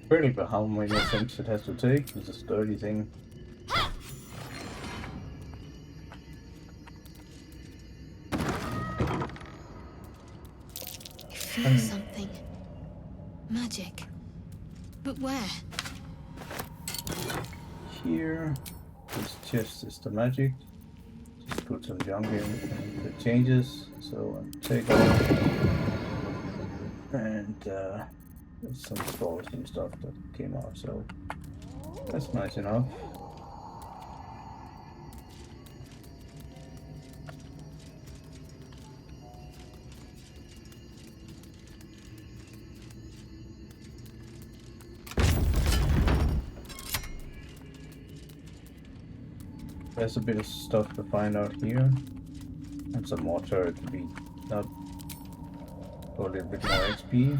critical how many attempts it has to take. It's a sturdy thing. I feel something. Magic. But where? Here, this chest is the magic. Just put some junk in and it changes. So take off. And there's some scrolls and stuff that came out, so that's nice enough. There's a bit of stuff to find out here, and some more turret to be up for a little bit more XP.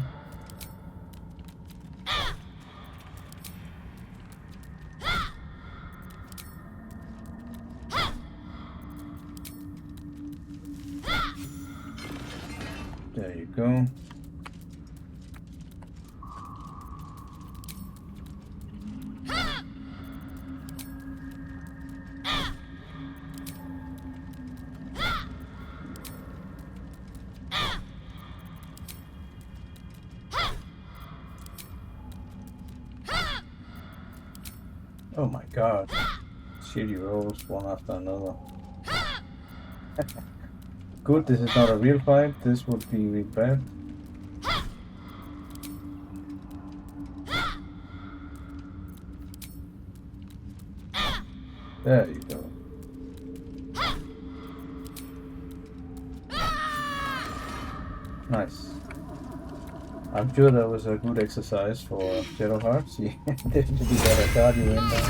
There you go. Oh my god. Shitty rolls, one after another. Good, this is not a real fight. This would be really bad. There you go. Nice. I'm sure that was a good exercise for Shadowheart. She definitely got a cardio in there.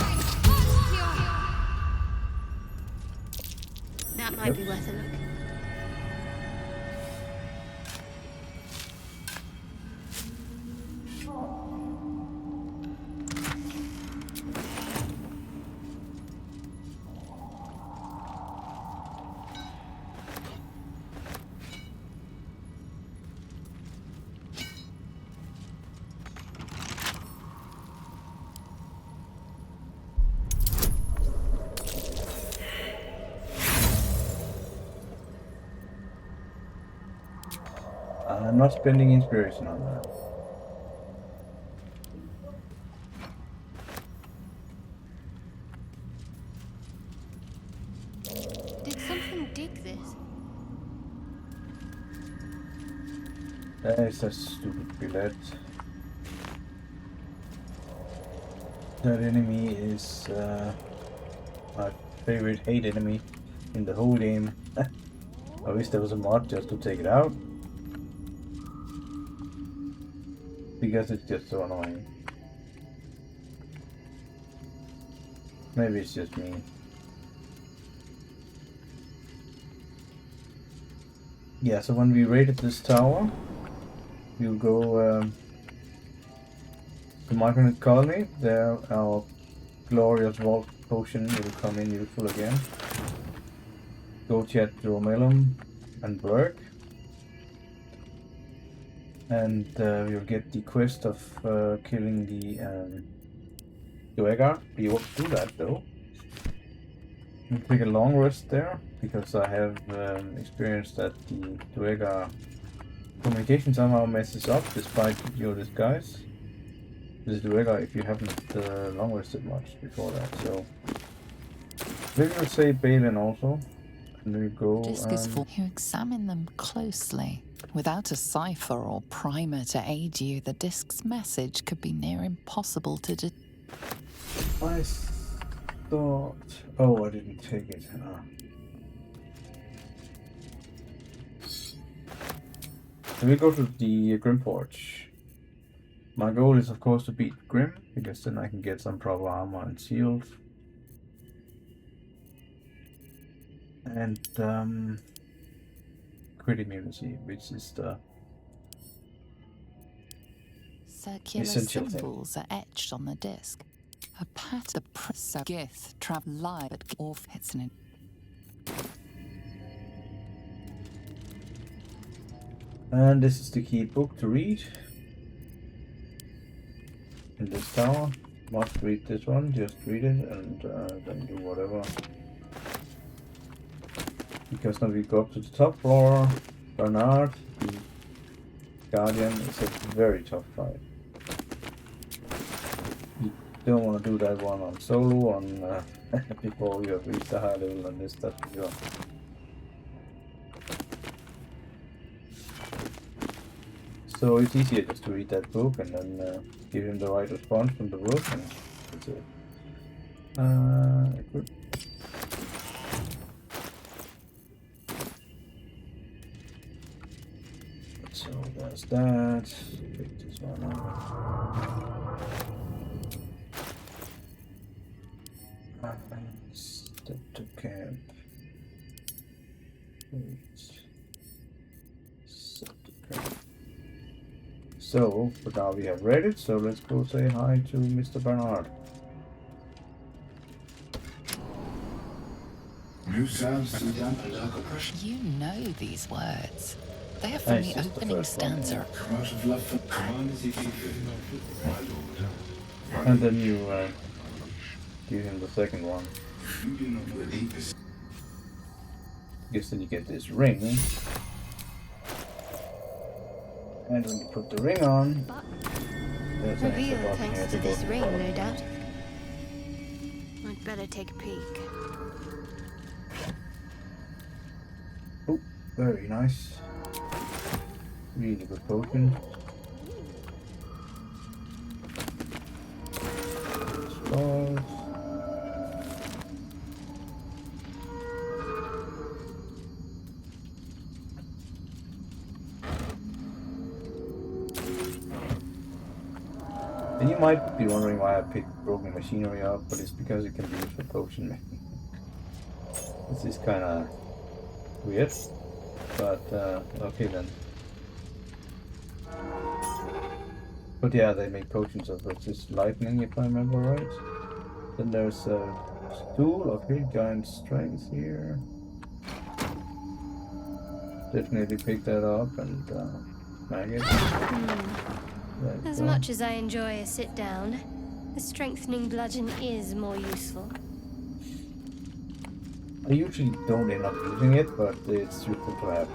That might be worth a look. I'm not spending inspiration on that. Did something dig this? That is a stupid billet. That enemy is my favorite hate enemy in the whole game. I wish there was a mod just to take it out. Because it's just so annoying. Maybe it's just me. Yeah, so when we raided this tower, we'll go to Margaret Colony. There our glorious vault potion will come in useful again. Go chat Romelum and Berg. And you'll get the quest of killing the Duergar. We won't do that though. We'll take a long rest there, because I have experienced that the Duergar communication somehow messes up despite your disguise. This is Duergar if you haven't long rested much before that, so maybe we'll say Balin also. And we'll go. Disc is full. You examine them closely. Without a cipher or primer to aid you, the disc's message could be near impossible to I thought... Oh, I didn't take it. So we go to the Grymforge. My goal is of course to beat Grim, because then I can get some proper armor and shield. And crit immunity, which is the circular essential symbols are etched on the disc. A pattern of Gith travel live at off hits an. And this is the key book to read. in this tower. Must read this one, just read it and then do whatever. Because now we go up to the top floor. Bernard, the Guardian, is a very tough fight. You don't want to do that one on solo on before you have reached a high level on this, that's for sure. So it's easier just to read that book and then give him the right response from the book, and that's it. Good. So there's that. Pick this one up. Step to camp. Step to camp. So, for now we have read it, so let's go say hi to Mr. Bernard. You know these words. They are from the opening stanza. And then you give him the second one. Guess then you get this ring. And when you put the ring on, there's an extra button thanks here to to go this to ring, the no doubt. I'd better take a peek. Oh, very nice. Really good potion. Scrolls. And you might be wondering why I picked broken machinery up, but it's because it can be used for potion making. This is kind of weird, but okay then. But yeah, they make potions of this lightning, if I remember right. Then there's a stool. Okay, giant strength here. Definitely pick that up and mag it. As much as I enjoy a sit down, a strengthening bludgeon is more useful. I usually don't end up using it, but it's useful to have.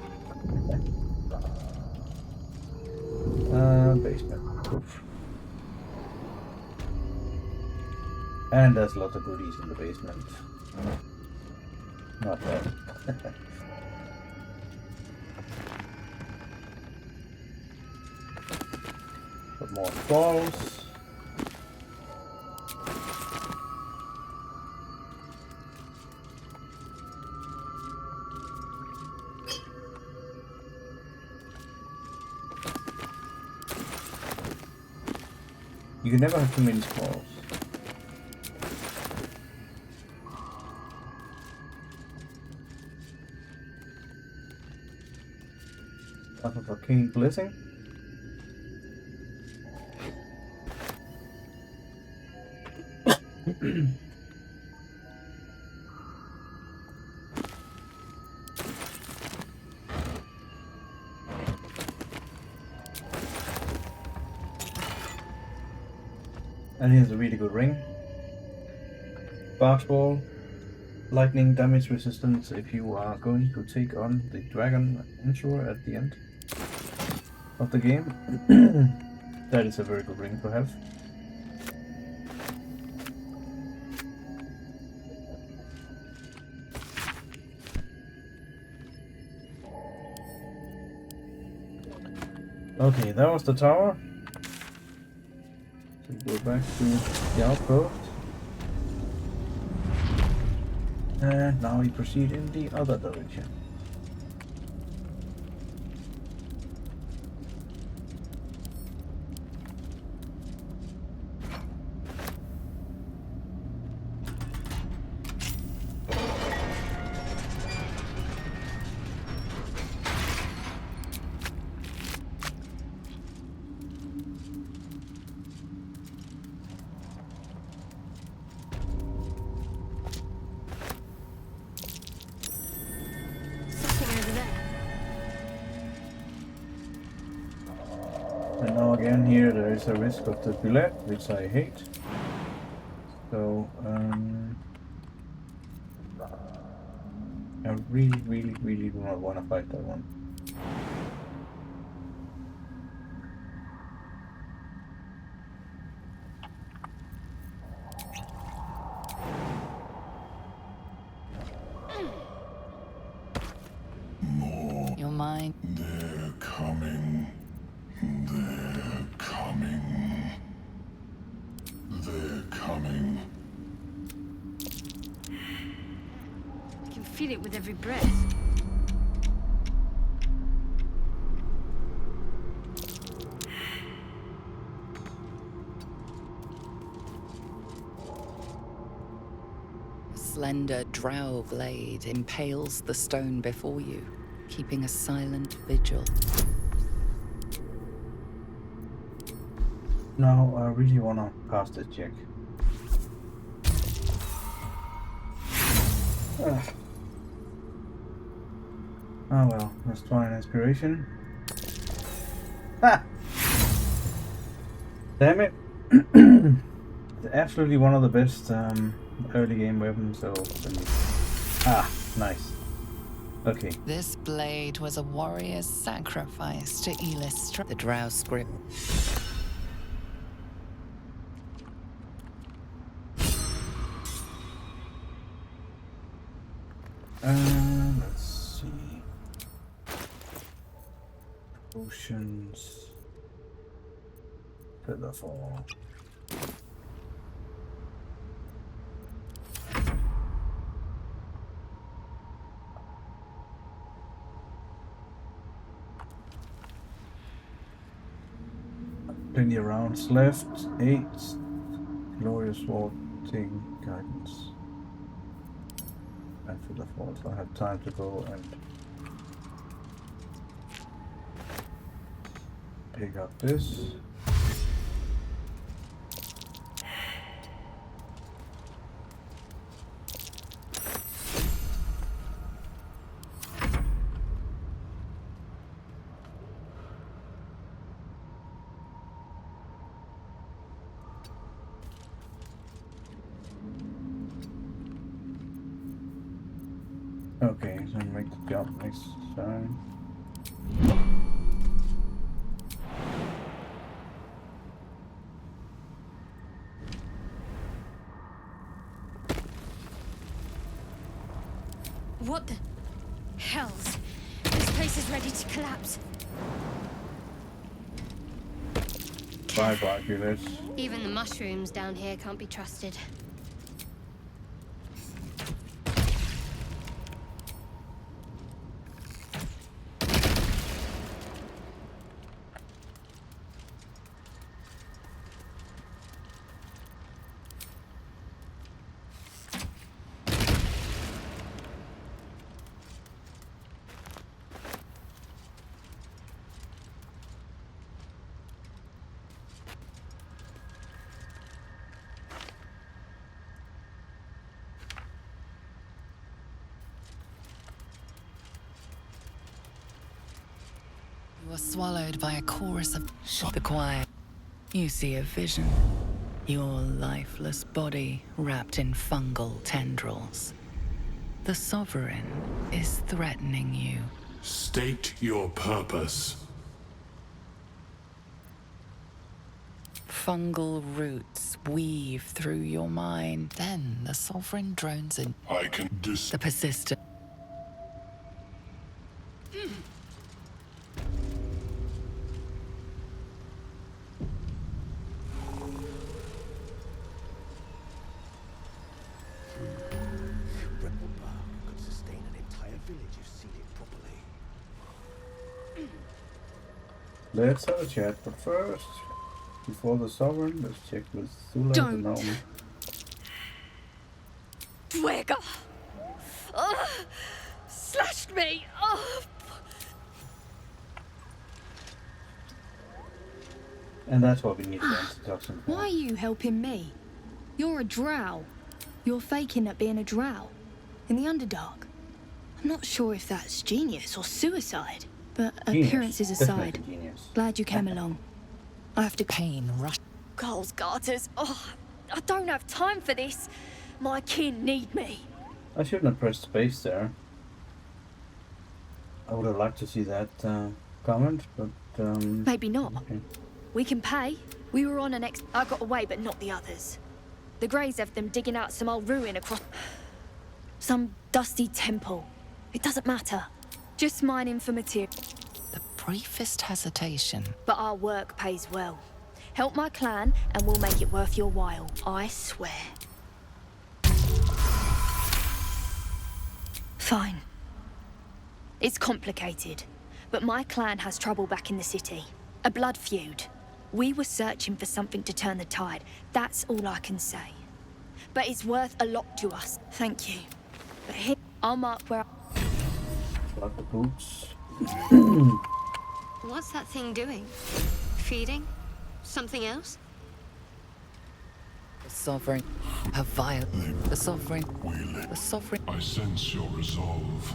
Basement. Oof. And there's lots of goodies in the basement. Not bad. But more balls. You can never have too many scrolls. Type of arcane blessing. And here's a really good ring. Bark ball, lightning damage resistance if you are going to take on the dragon emperor at the end of the game. That is a very good ring to have. Okay, that was the tower. So we go back to the outpost. And now we proceed in the other direction. And now again here there is a risk of the bullet, which I hate. So I really do not want to fight that one. Your mind. They're coming. They're coming. They're coming. I can feel it with every breath. A slender drow blade impales the stone before you, keeping a silent vigil. Now I really want to pass this check. Oh well, let's try an inspiration. Ah! Damn it! It's absolutely one of the best early game weapons, so... Ah, nice. Okay. This blade was a warrior's sacrifice to illustrate the drow script. Let's see. Potions. Featherfall. Plenty of rounds left. 8. Glorious Walking Guidance. And for the fall, so I have time to go and pick up this. Okay, so make the jump next time. What the hells? This place is ready to collapse. Bye, village. Even the mushrooms down here can't be trusted. You are swallowed by a chorus of the choir. You see a vision. Your lifeless body wrapped in fungal tendrils. The Sovereign is threatening you. State your purpose. Fungal roots weave through your mind. Then the Sovereign drones in. I can The persistent. Let's have a chat, but first, before the Sovereign, let's check with Thula the gnome. Dwega! Slashed me! And that's what we need against the toxin. Why are you helping me? You're a drow. You're faking at being a drow. In the Underdark. I'm not sure if that's genius or suicide. But Genius. appearances Definitely aside, genius. glad you came along. I have to pain rush. Girls, garters. Oh, I don't have time for this. My kin need me. I shouldn't have pressed space there. I would have liked to see that comment, but Maybe not. okay. We can pay. We were on an I got away, but not the others. The Greys have them digging out some old ruin across... some dusty temple. It doesn't matter. Just mining for material. The briefest hesitation. But our work pays well. Help my clan, and we'll make it worth your while. I swear. Fine. It's complicated, but my clan has trouble back in the city. A blood feud. We were searching for something to turn the tide. That's all I can say. But it's worth a lot to us. Thank you. But here, I'll mark where... Like the boots. What's that thing doing? Feeding? Something else? The sovereign. Her vile. The sovereign. The sovereign. I sense your resolve.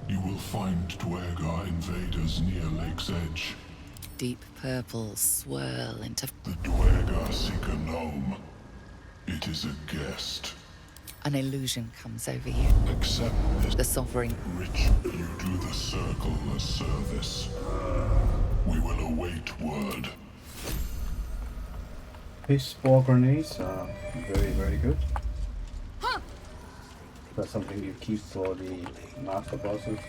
You will find Dwergar invaders near Lake's Edge. Deep purple swirl into... The Dwergar seek a gnome. It is a guest. An illusion comes over you. Accept this. The sovereign. Rich, you do the circle a service. We will await word. These spore grenades are very, very good. That's something you keep for the master bosses.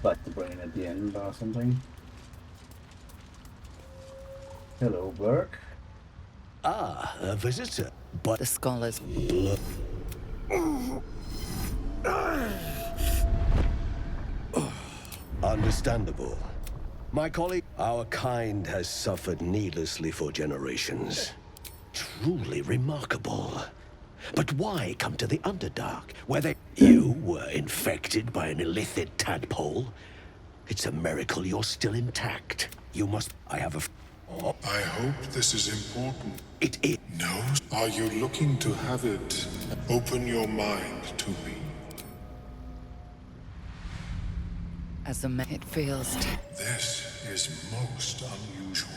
Like the brain at the end or something. Hello, Burke. Ah, a visitor. But the scholars. Understandable. My colleague, our kind has suffered needlessly for generations. Truly remarkable. But why come to the Underdark, where you were infected by an illithid tadpole? It's a miracle you're still intact. You must... I have a... I hope this is important. It is. No? Are you looking to have it? Open your mind to me. As a man, it feels... This is most unusual.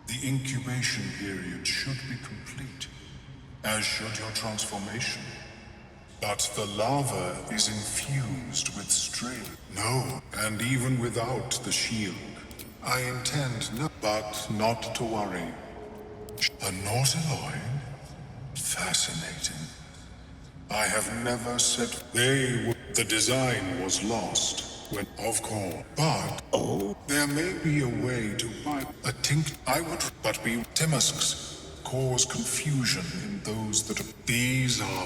The incubation period should be complete, as should your transformation. But the lava is infused with strain. No, and even without the shield, I intend no, but not to worry. A Nautiloid? Fascinating. I have never said the design was lost. When, of course, but there may be a way to buy a tink. I would, but be Timusks cause confusion in those that are. These are.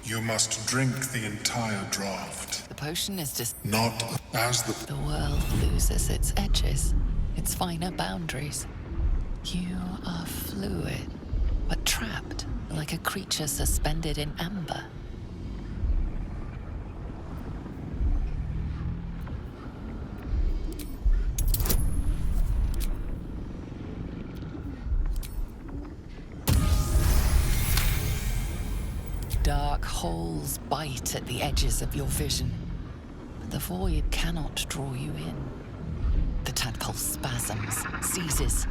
You must drink the entire draft. The potion is just not as the. The world loses its edges, its finer boundaries. You are fluid, but trapped like a creature suspended in amber. Dark holes bite at the edges of your vision, but the void cannot draw you in. The tadpole spasms, seizes.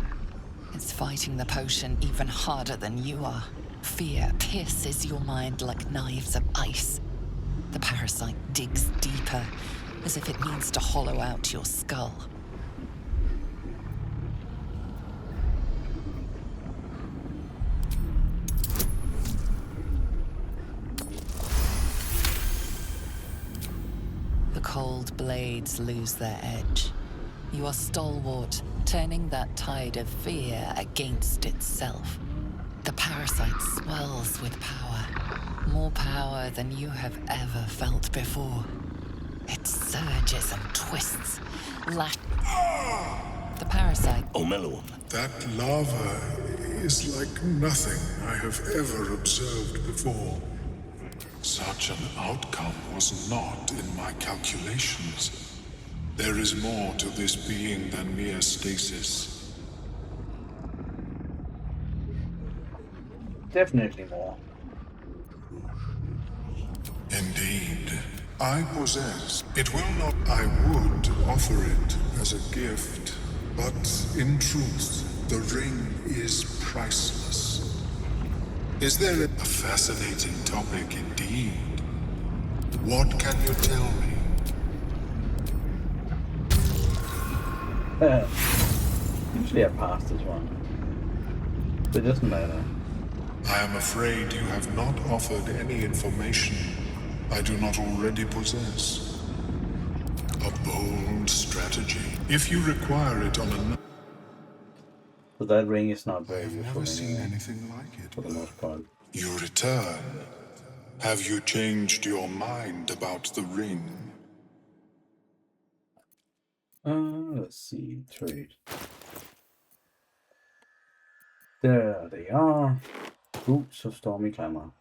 It's fighting the potion even harder than you are. Fear pierces your mind like knives of ice. The parasite digs deeper, as if it needs to hollow out your skull. The cold blades lose their edge. You are stalwart, turning that tide of fear against itself. The parasite swells with power. More power than you have ever felt before. It surges and twists, The parasite... Omeluum. That lava is like nothing I have ever observed before. Such an outcome was not in my calculations. There is more to this being than mere stasis. Definitely more. Indeed. I possess. It will not. I would offer it as a gift, But in truth, the ring is priceless. Is there a fascinating topic indeed? What can you tell me? Usually I pass this one. But it doesn't matter. I am afraid you have not offered any information I do not already possess. A bold strategy. If you require it on a... So that ring is not very I've useful never seen anymore, anything like it. for the most part. You return. Have you changed your mind about the ring? Let's see, trade. There they are. Boots of Stormy Clamor.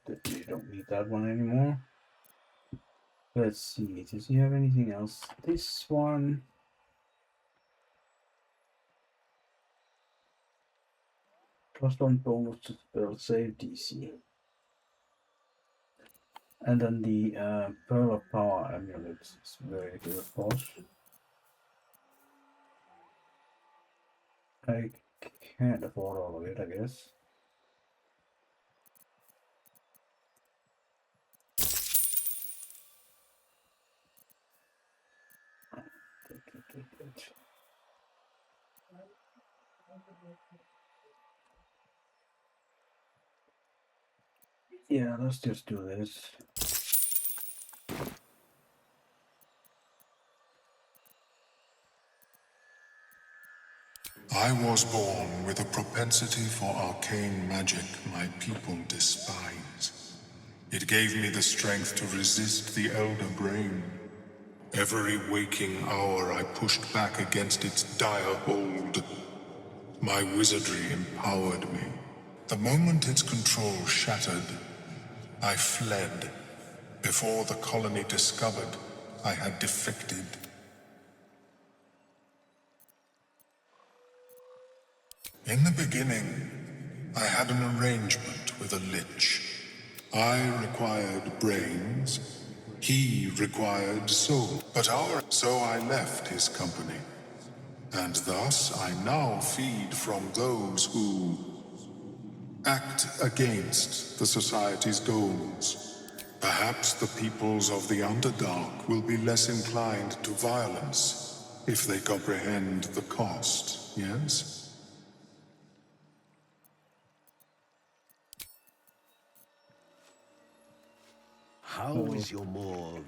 Definitely don't need that one anymore. Let's see, does he have anything else? This one. +1 bonus to spell save DC. And then the Pearl of Power amulet is very good, of course. I can't afford all of it, I guess. Yeah, let's just do this. I was born with a propensity for arcane magic my people despise. It gave me the strength to resist the Elder Brain. Every waking hour I pushed back against its dire hold. My wizardry empowered me. The moment its control shattered, I fled. Before the colony discovered I had defected. In the beginning, I had an arrangement with a lich. I required brains, he required soul. So I left his company. And thus I now feed from those who act against the Society's goals. Perhaps the peoples of the Underdark will be less inclined to violence if they comprehend the cost, yes? How is your more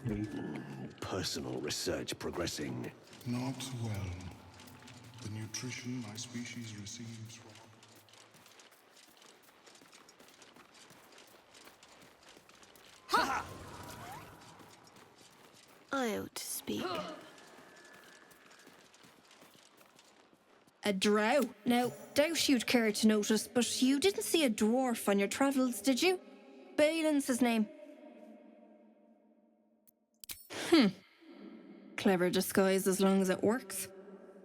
personal research progressing? Not well. The nutrition my species receives from... I ought to speak. A drow. Now, doubt you'd care to notice, but you didn't see a dwarf on your travels, did you? Balin's his name. Clever disguise as long as it works.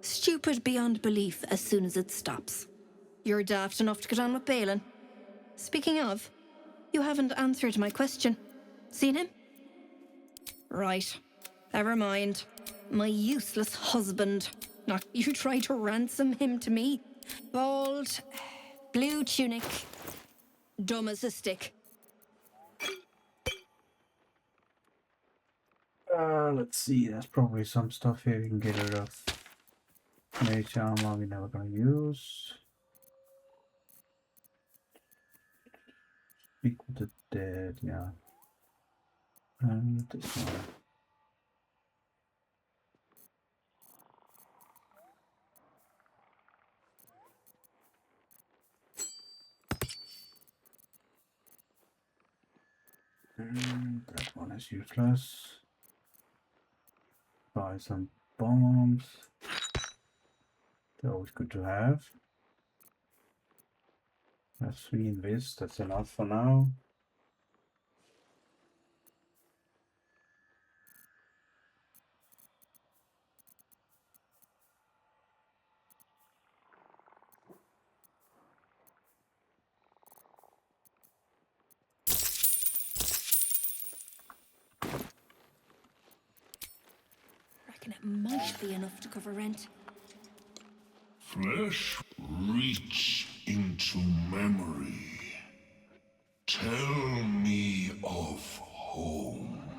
Stupid beyond belief as soon as it stops. You're daft enough to get on with Balin. Speaking of, you haven't answered my question. Seen him? Right. Never mind. My useless husband. Not you try to ransom him to me. Bald, blue tunic, dumb as a stick. Let's see, there's probably some stuff here you can get rid of. Mage armor we're never gonna use. Speak with the dead, yeah. And this one. That one is useless. Buy some bombs. They're always good to have. Have 3 in this, that's enough for now. Reckon it might be enough to cover rent. Flesh, reach into memory. Tell me of home.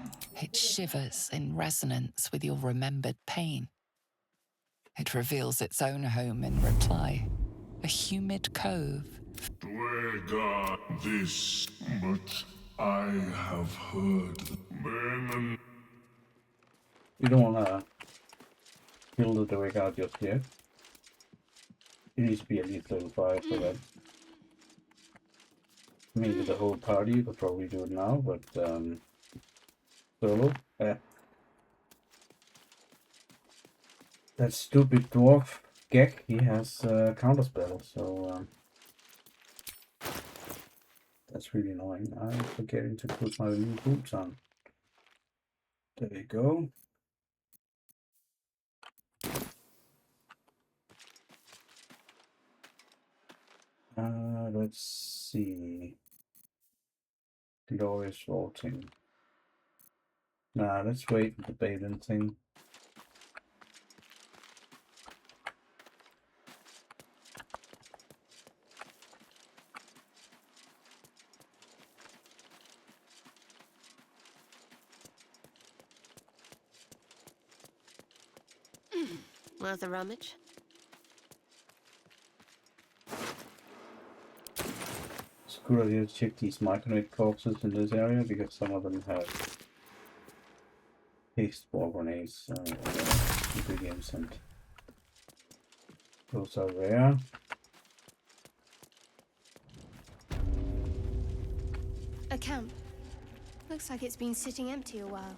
It shivers in resonance with your remembered pain. It reveals its own home in reply. A humid cove. Swear God this, but I have heard that men and... You don't wanna kill the Dwegar just yet. It needs to be at least level 5 for that. Maybe the whole party would probably do it now, but solo? That stupid dwarf Gek, he has counterspell, so that's really annoying. I'm forgetting to put my new boots on. There we go. Let's see. Glorious Rotting. Nah, let's wait for the Balin thing. Worth a rummage? It's a good idea to check these Myconid corpses in this area because some of them have haste ball grenades ingredients, and those are rare. A camp. Looks like it's been sitting empty a while.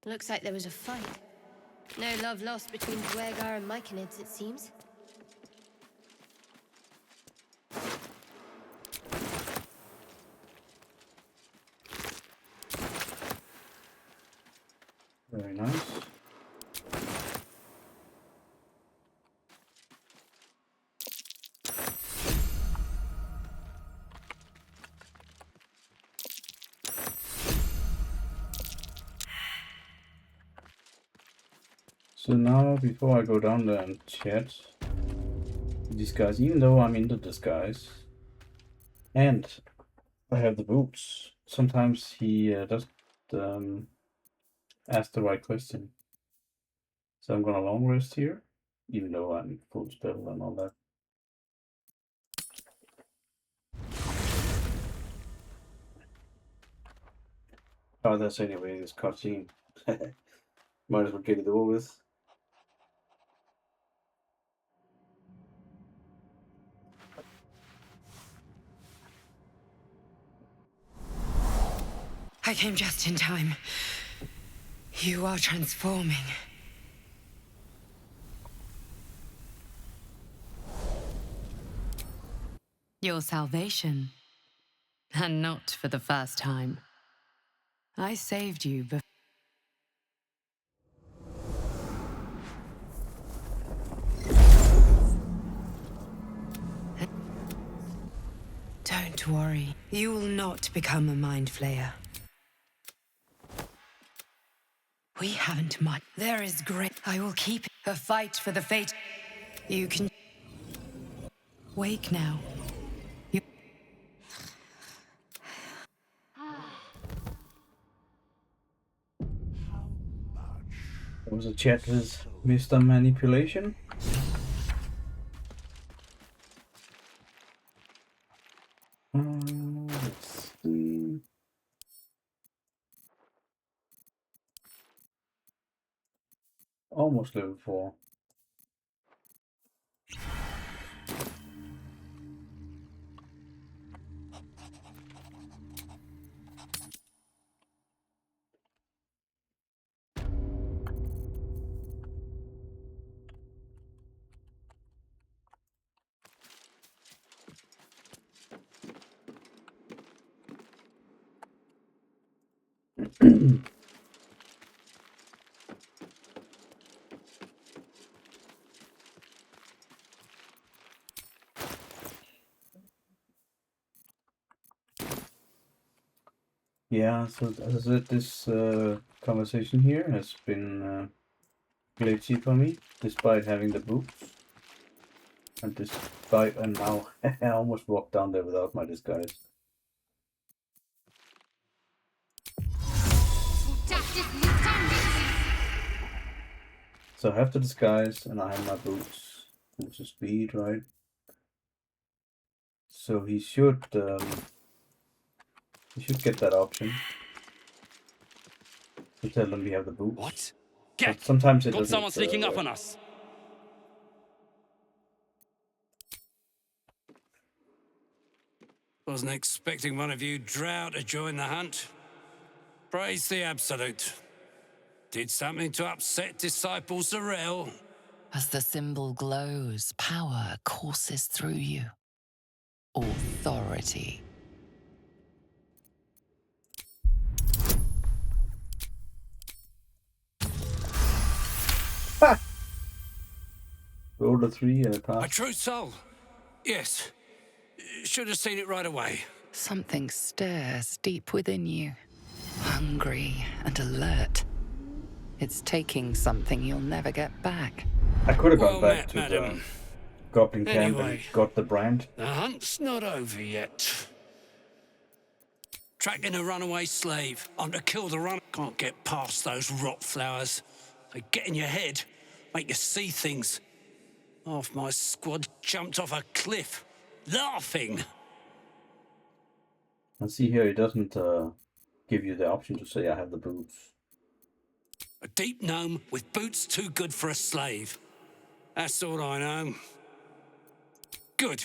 Looks like there was a fight. No love lost between Dwegar and Myconids, it seems. Very nice. So now, before I go down there and chat these guys, even though I'm in the disguise and I have the boots, sometimes he doesn't ask the right question. So I'm gonna long rest here, even though I'm full spell and all that. Oh, that's anyway this cutscene. Might as well get it over with. I came just in time. You are transforming. Your salvation. And not for the first time. I saved you before. Don't worry. You will not become a mind flayer. We haven't much. There is great. I will keep a fight for the fate. You can wake now. You... There was a chat with Mr. Manipulation. Almost level 4. Yeah, so as I said, this conversation here has been glitchy for me, despite having the boots. And despite, and now I almost walked down there without my disguise. So I have the disguise and I have my boots, which is speed, right? So he should get that option to tell them we have the boots. What? But sometimes it Got doesn't someone sneaking up work. on us. Wasn't expecting one of you drow to join the hunt. Praise the Absolute. Did something to upset Disciple Zarel? As the symbol glows, power courses through you. Authority. Rolled a 3 and a pass. A true soul. Yes. Should have seen it right away. Something stirs deep within you, hungry and alert. It's taking something you'll never get back. I could have Well gone back met, to madam. the Goblin camp Anyway, and got the brand. the hunt's not over yet. Tracking a runaway slave. I'm to kill the run. Can't get past those rot flowers. They get in your head, make you see things. Half my squad jumped off a cliff, laughing. And see here, it doesn't give you the option to say I have the boots. A deep gnome with boots too good for a slave. That's all I know. Good.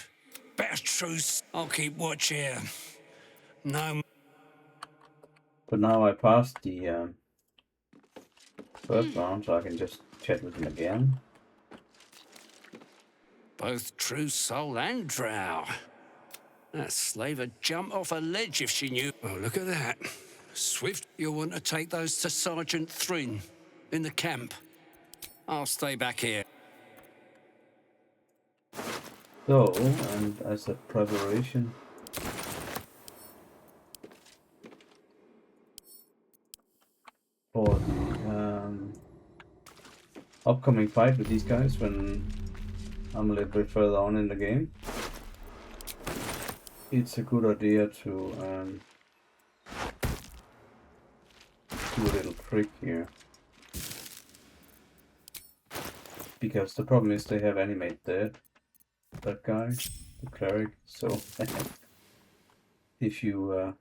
Better truce. I'll keep watch here. Gnome. But now I passed the first round, so I can just chat with him again. Both true soul and drow. That slave would jump off a ledge if she knew. Oh, look at that. Swift, you'll want to take those to Sergeant Thrin in the camp. I'll stay back here. So, and as a preparation, for the upcoming fight with these guys when I'm a little bit further on in the game, it's a good idea to do a little trick here. Because the problem is they have animate dead, that guy, the cleric, so if you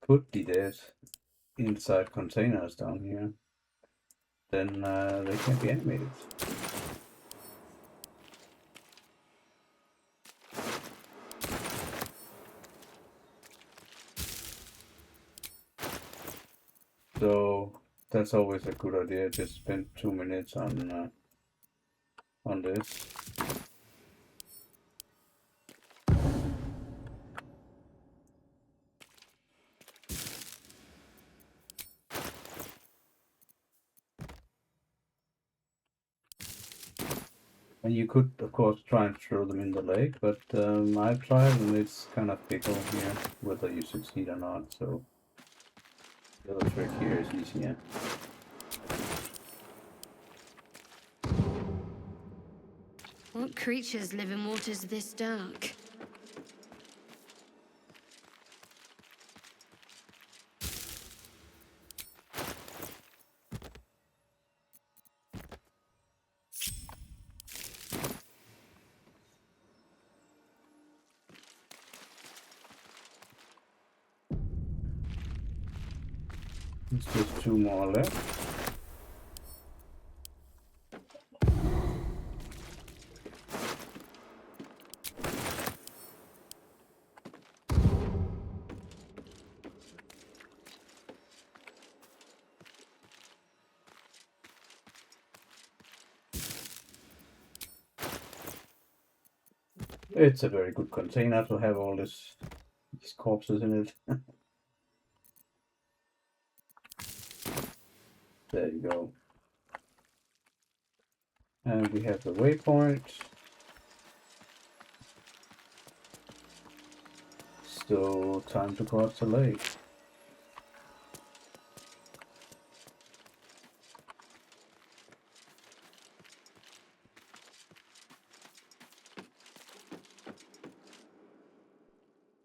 put the dead inside containers down here, then they can't be animated. So that's always a good idea. Just spend 2 minutes on this. And you could, of course, try and throw them in the lake, but I've tried and it's kind of fickle here, whether you succeed or not, so the other trick here is easier. What creatures live in waters this dark? It's just 2 more left. It's a very good container to have all these corpses in it. There you go. And we have the waypoint. So time to cross the lake.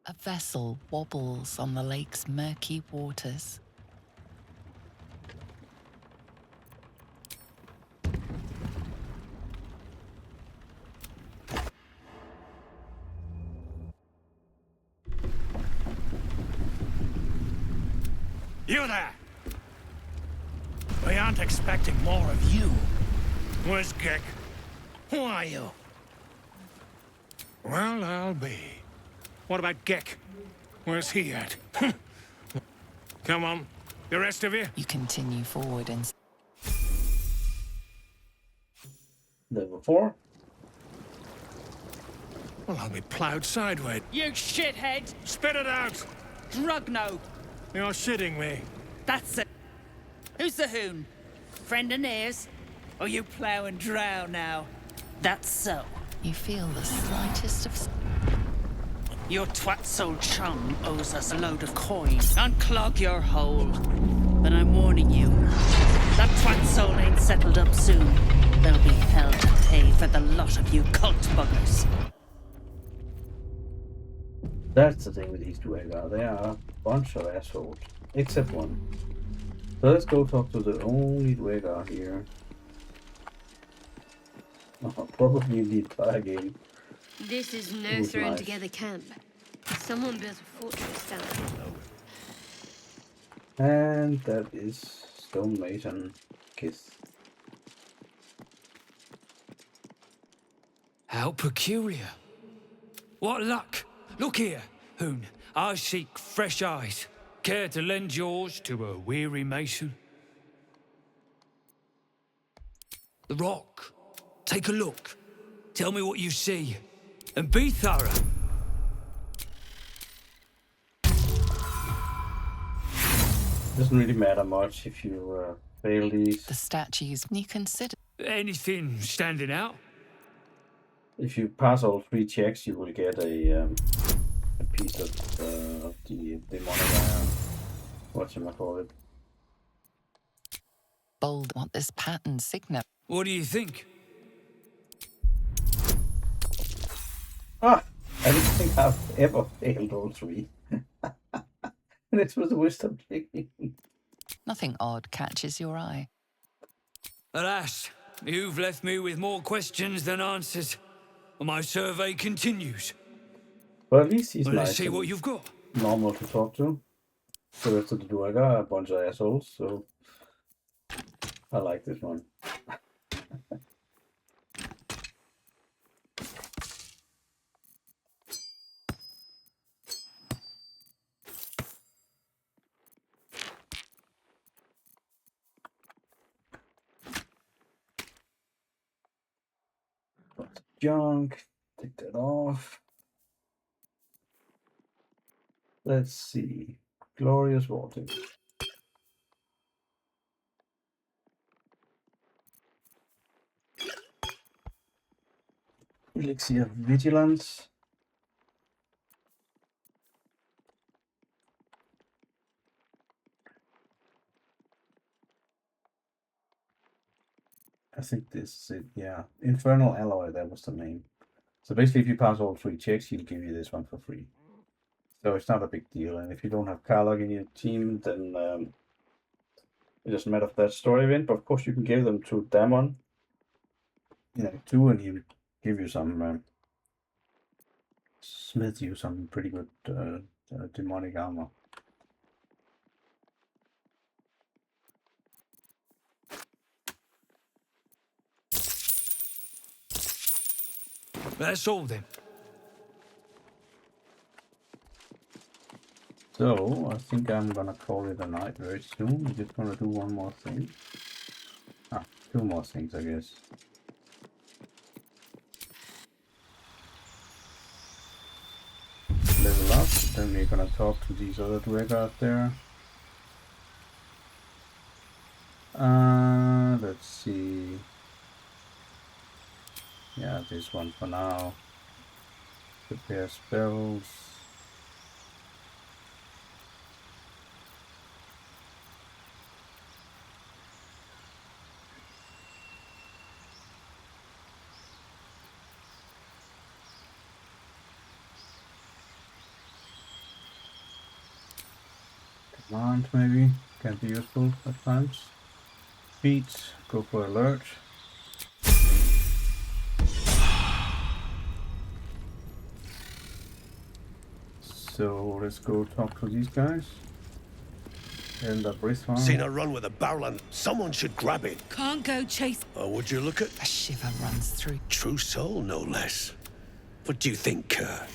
A vessel wobbles on the lake's murky waters. You there! We aren't expecting more of you. Where's Gek? Who are you? Well, I'll be. What about Gek? Where's he at? Come on, the rest of you. You continue forward and... Level 4. Well, I'll be plowed sideways. You shithead! Spit it out! Drugno! You're shitting me. That's it. Who's the hoon? Friend of Nair's? Or you plough and drow now? That's so. You feel the slightest of... Your twat-soul chum owes us a load of coin. Unclog your hole. But I'm warning you, that twat-soul ain't settled up soon. There'll be hell to pay for the lot of you cult buggers. That's the thing with these Duergar. They are a bunch of assholes. Except one. So let's go talk to the only Duergar here. Probably need fire game. This is no Who's thrown nice? together camp. Someone built a fortress down there. And that is Stonemason Kiss. How peculiar. What luck. Look here, Hoon. I seek fresh eyes. Care to lend yours to a weary mason? The rock. Take a look. Tell me what you see. And be thorough. Doesn't really matter much if you fail these. The statues you consider... Anything standing out? If you pass all 3 checks, you will get a piece of the demonic iron. Whatchamacallit. Bold want this pattern signet. What do you think? Ah! I don't think I've ever failed all 3. And it was a wisdom check. Nothing odd catches your eye. Alas, you've left me with more questions than answers. My survey continues. But at least he's Well, nice. let's see and what you've got. normal to talk to. The rest of the Duergar are a bunch of assholes, so I like this one. Lots of junk. Take that off. Let's see. Glorious water. Elixir of Vigilance. I think this is it, yeah. Infernal Alloy, that was the name. So basically, if you pass all 3 checks, he'll give you this one for free. So it's not a big deal. And if you don't have Karlach in your team, then it doesn't matter if that's story event. But of course, you can give them to Damon. Too, and he'll give you some... smith you some pretty good demonic armor. That's all then. So, I think I'm gonna call it a night very soon. I'm just gonna do one more thing. 2 more things, I guess. Then we're gonna talk to these other dweck out there. Let's see. Yeah, this one for now. Prepare spells. Command maybe can be useful at times. Beats, go for alert. So let's go talk to these guys. And the Brisbane. Seen her run with a barrel and someone should grab it. Can't go chase. Or would you look at... A shiver runs through. True soul, no less. What do you think, Kerr?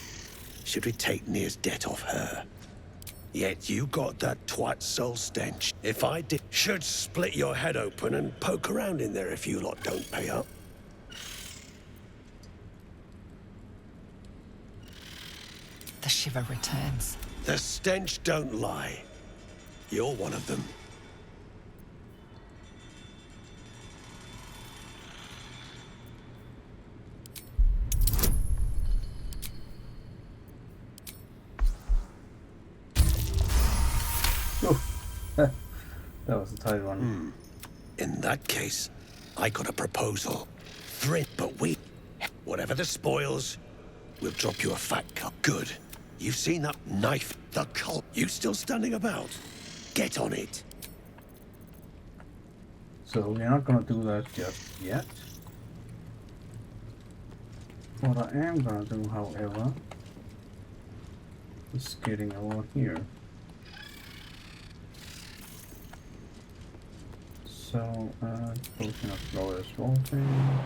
Should we take Nir's debt off her? Yet you got that twat soul stench. If I did, should split your head open and poke around in there if you lot don't pay up. The shiver returns. The stench don't lie. You're one of them. That was a tight one. In that case, I got a proposal. But whatever the spoils, we'll drop you a fat cut. Good. You've seen that knife, the cult. You still standing about? Get on it. So we're not gonna do that just yet. What I am gonna do, however, is getting over here. So, potion of glorious vaulting.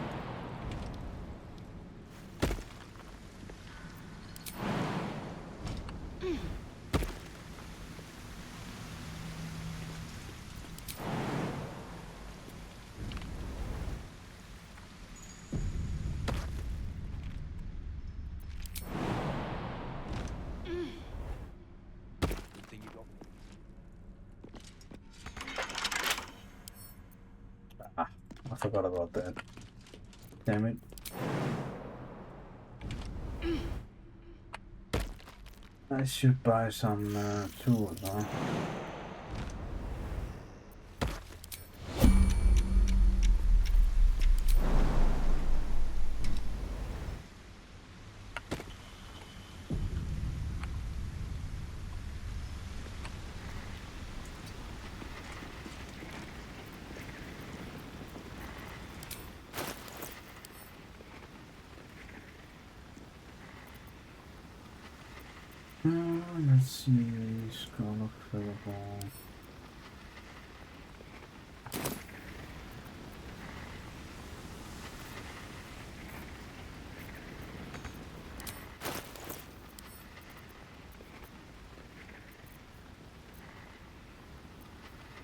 I forgot about that. Damn it. I should buy some tools, huh? Let's see, Scroll of Fireball.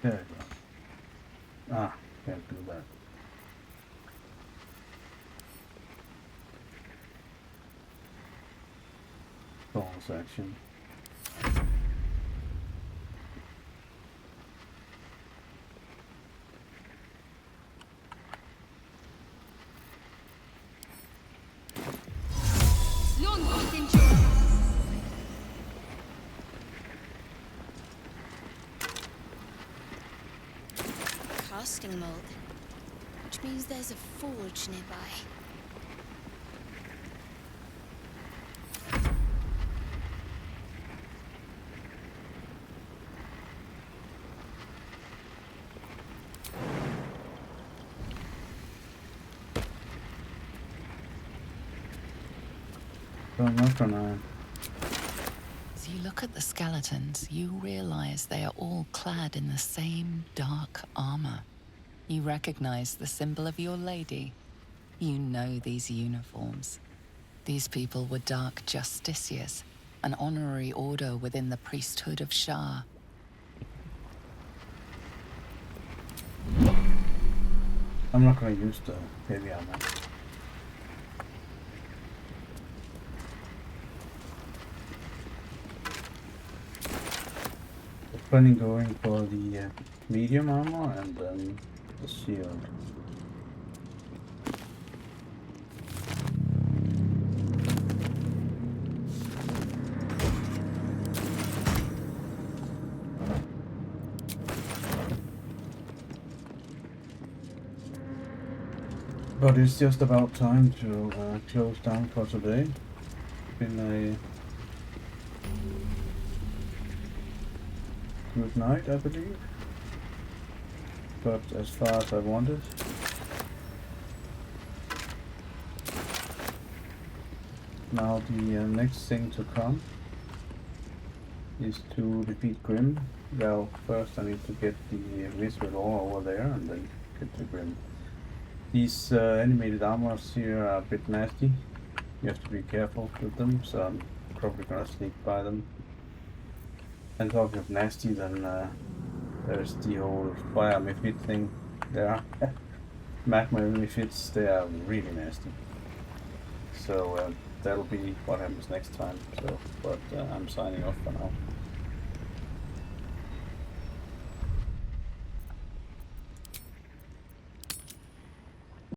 There we go. Ah, can't do that. Bonus action. Casting mold, which means there's a forge nearby. So I'm not gonna... As you look at the skeletons, you realize they are all clad in the same dark armor. You recognize the symbol of your lady. You know these uniforms. These people were Dark Justiciars, an honorary order within the priesthood of Shah. I'm not gonna use the heavy armor. planning going for the medium armor and then the shield. But it's just about time to close down for today. Been a good night, I believe. But as far as I wanted. Now the next thing to come is to defeat Grim. Well, first I need to get the Visual Ore over there and then get the Grim. These animated armors here are a bit nasty. You have to be careful with them, so I'm probably gonna sneak by them. And talking of nasty, then there's the whole fire mephit thing there. Magma mephits, they are really nasty. So that'll be what happens next time. So, but I'm signing off for now.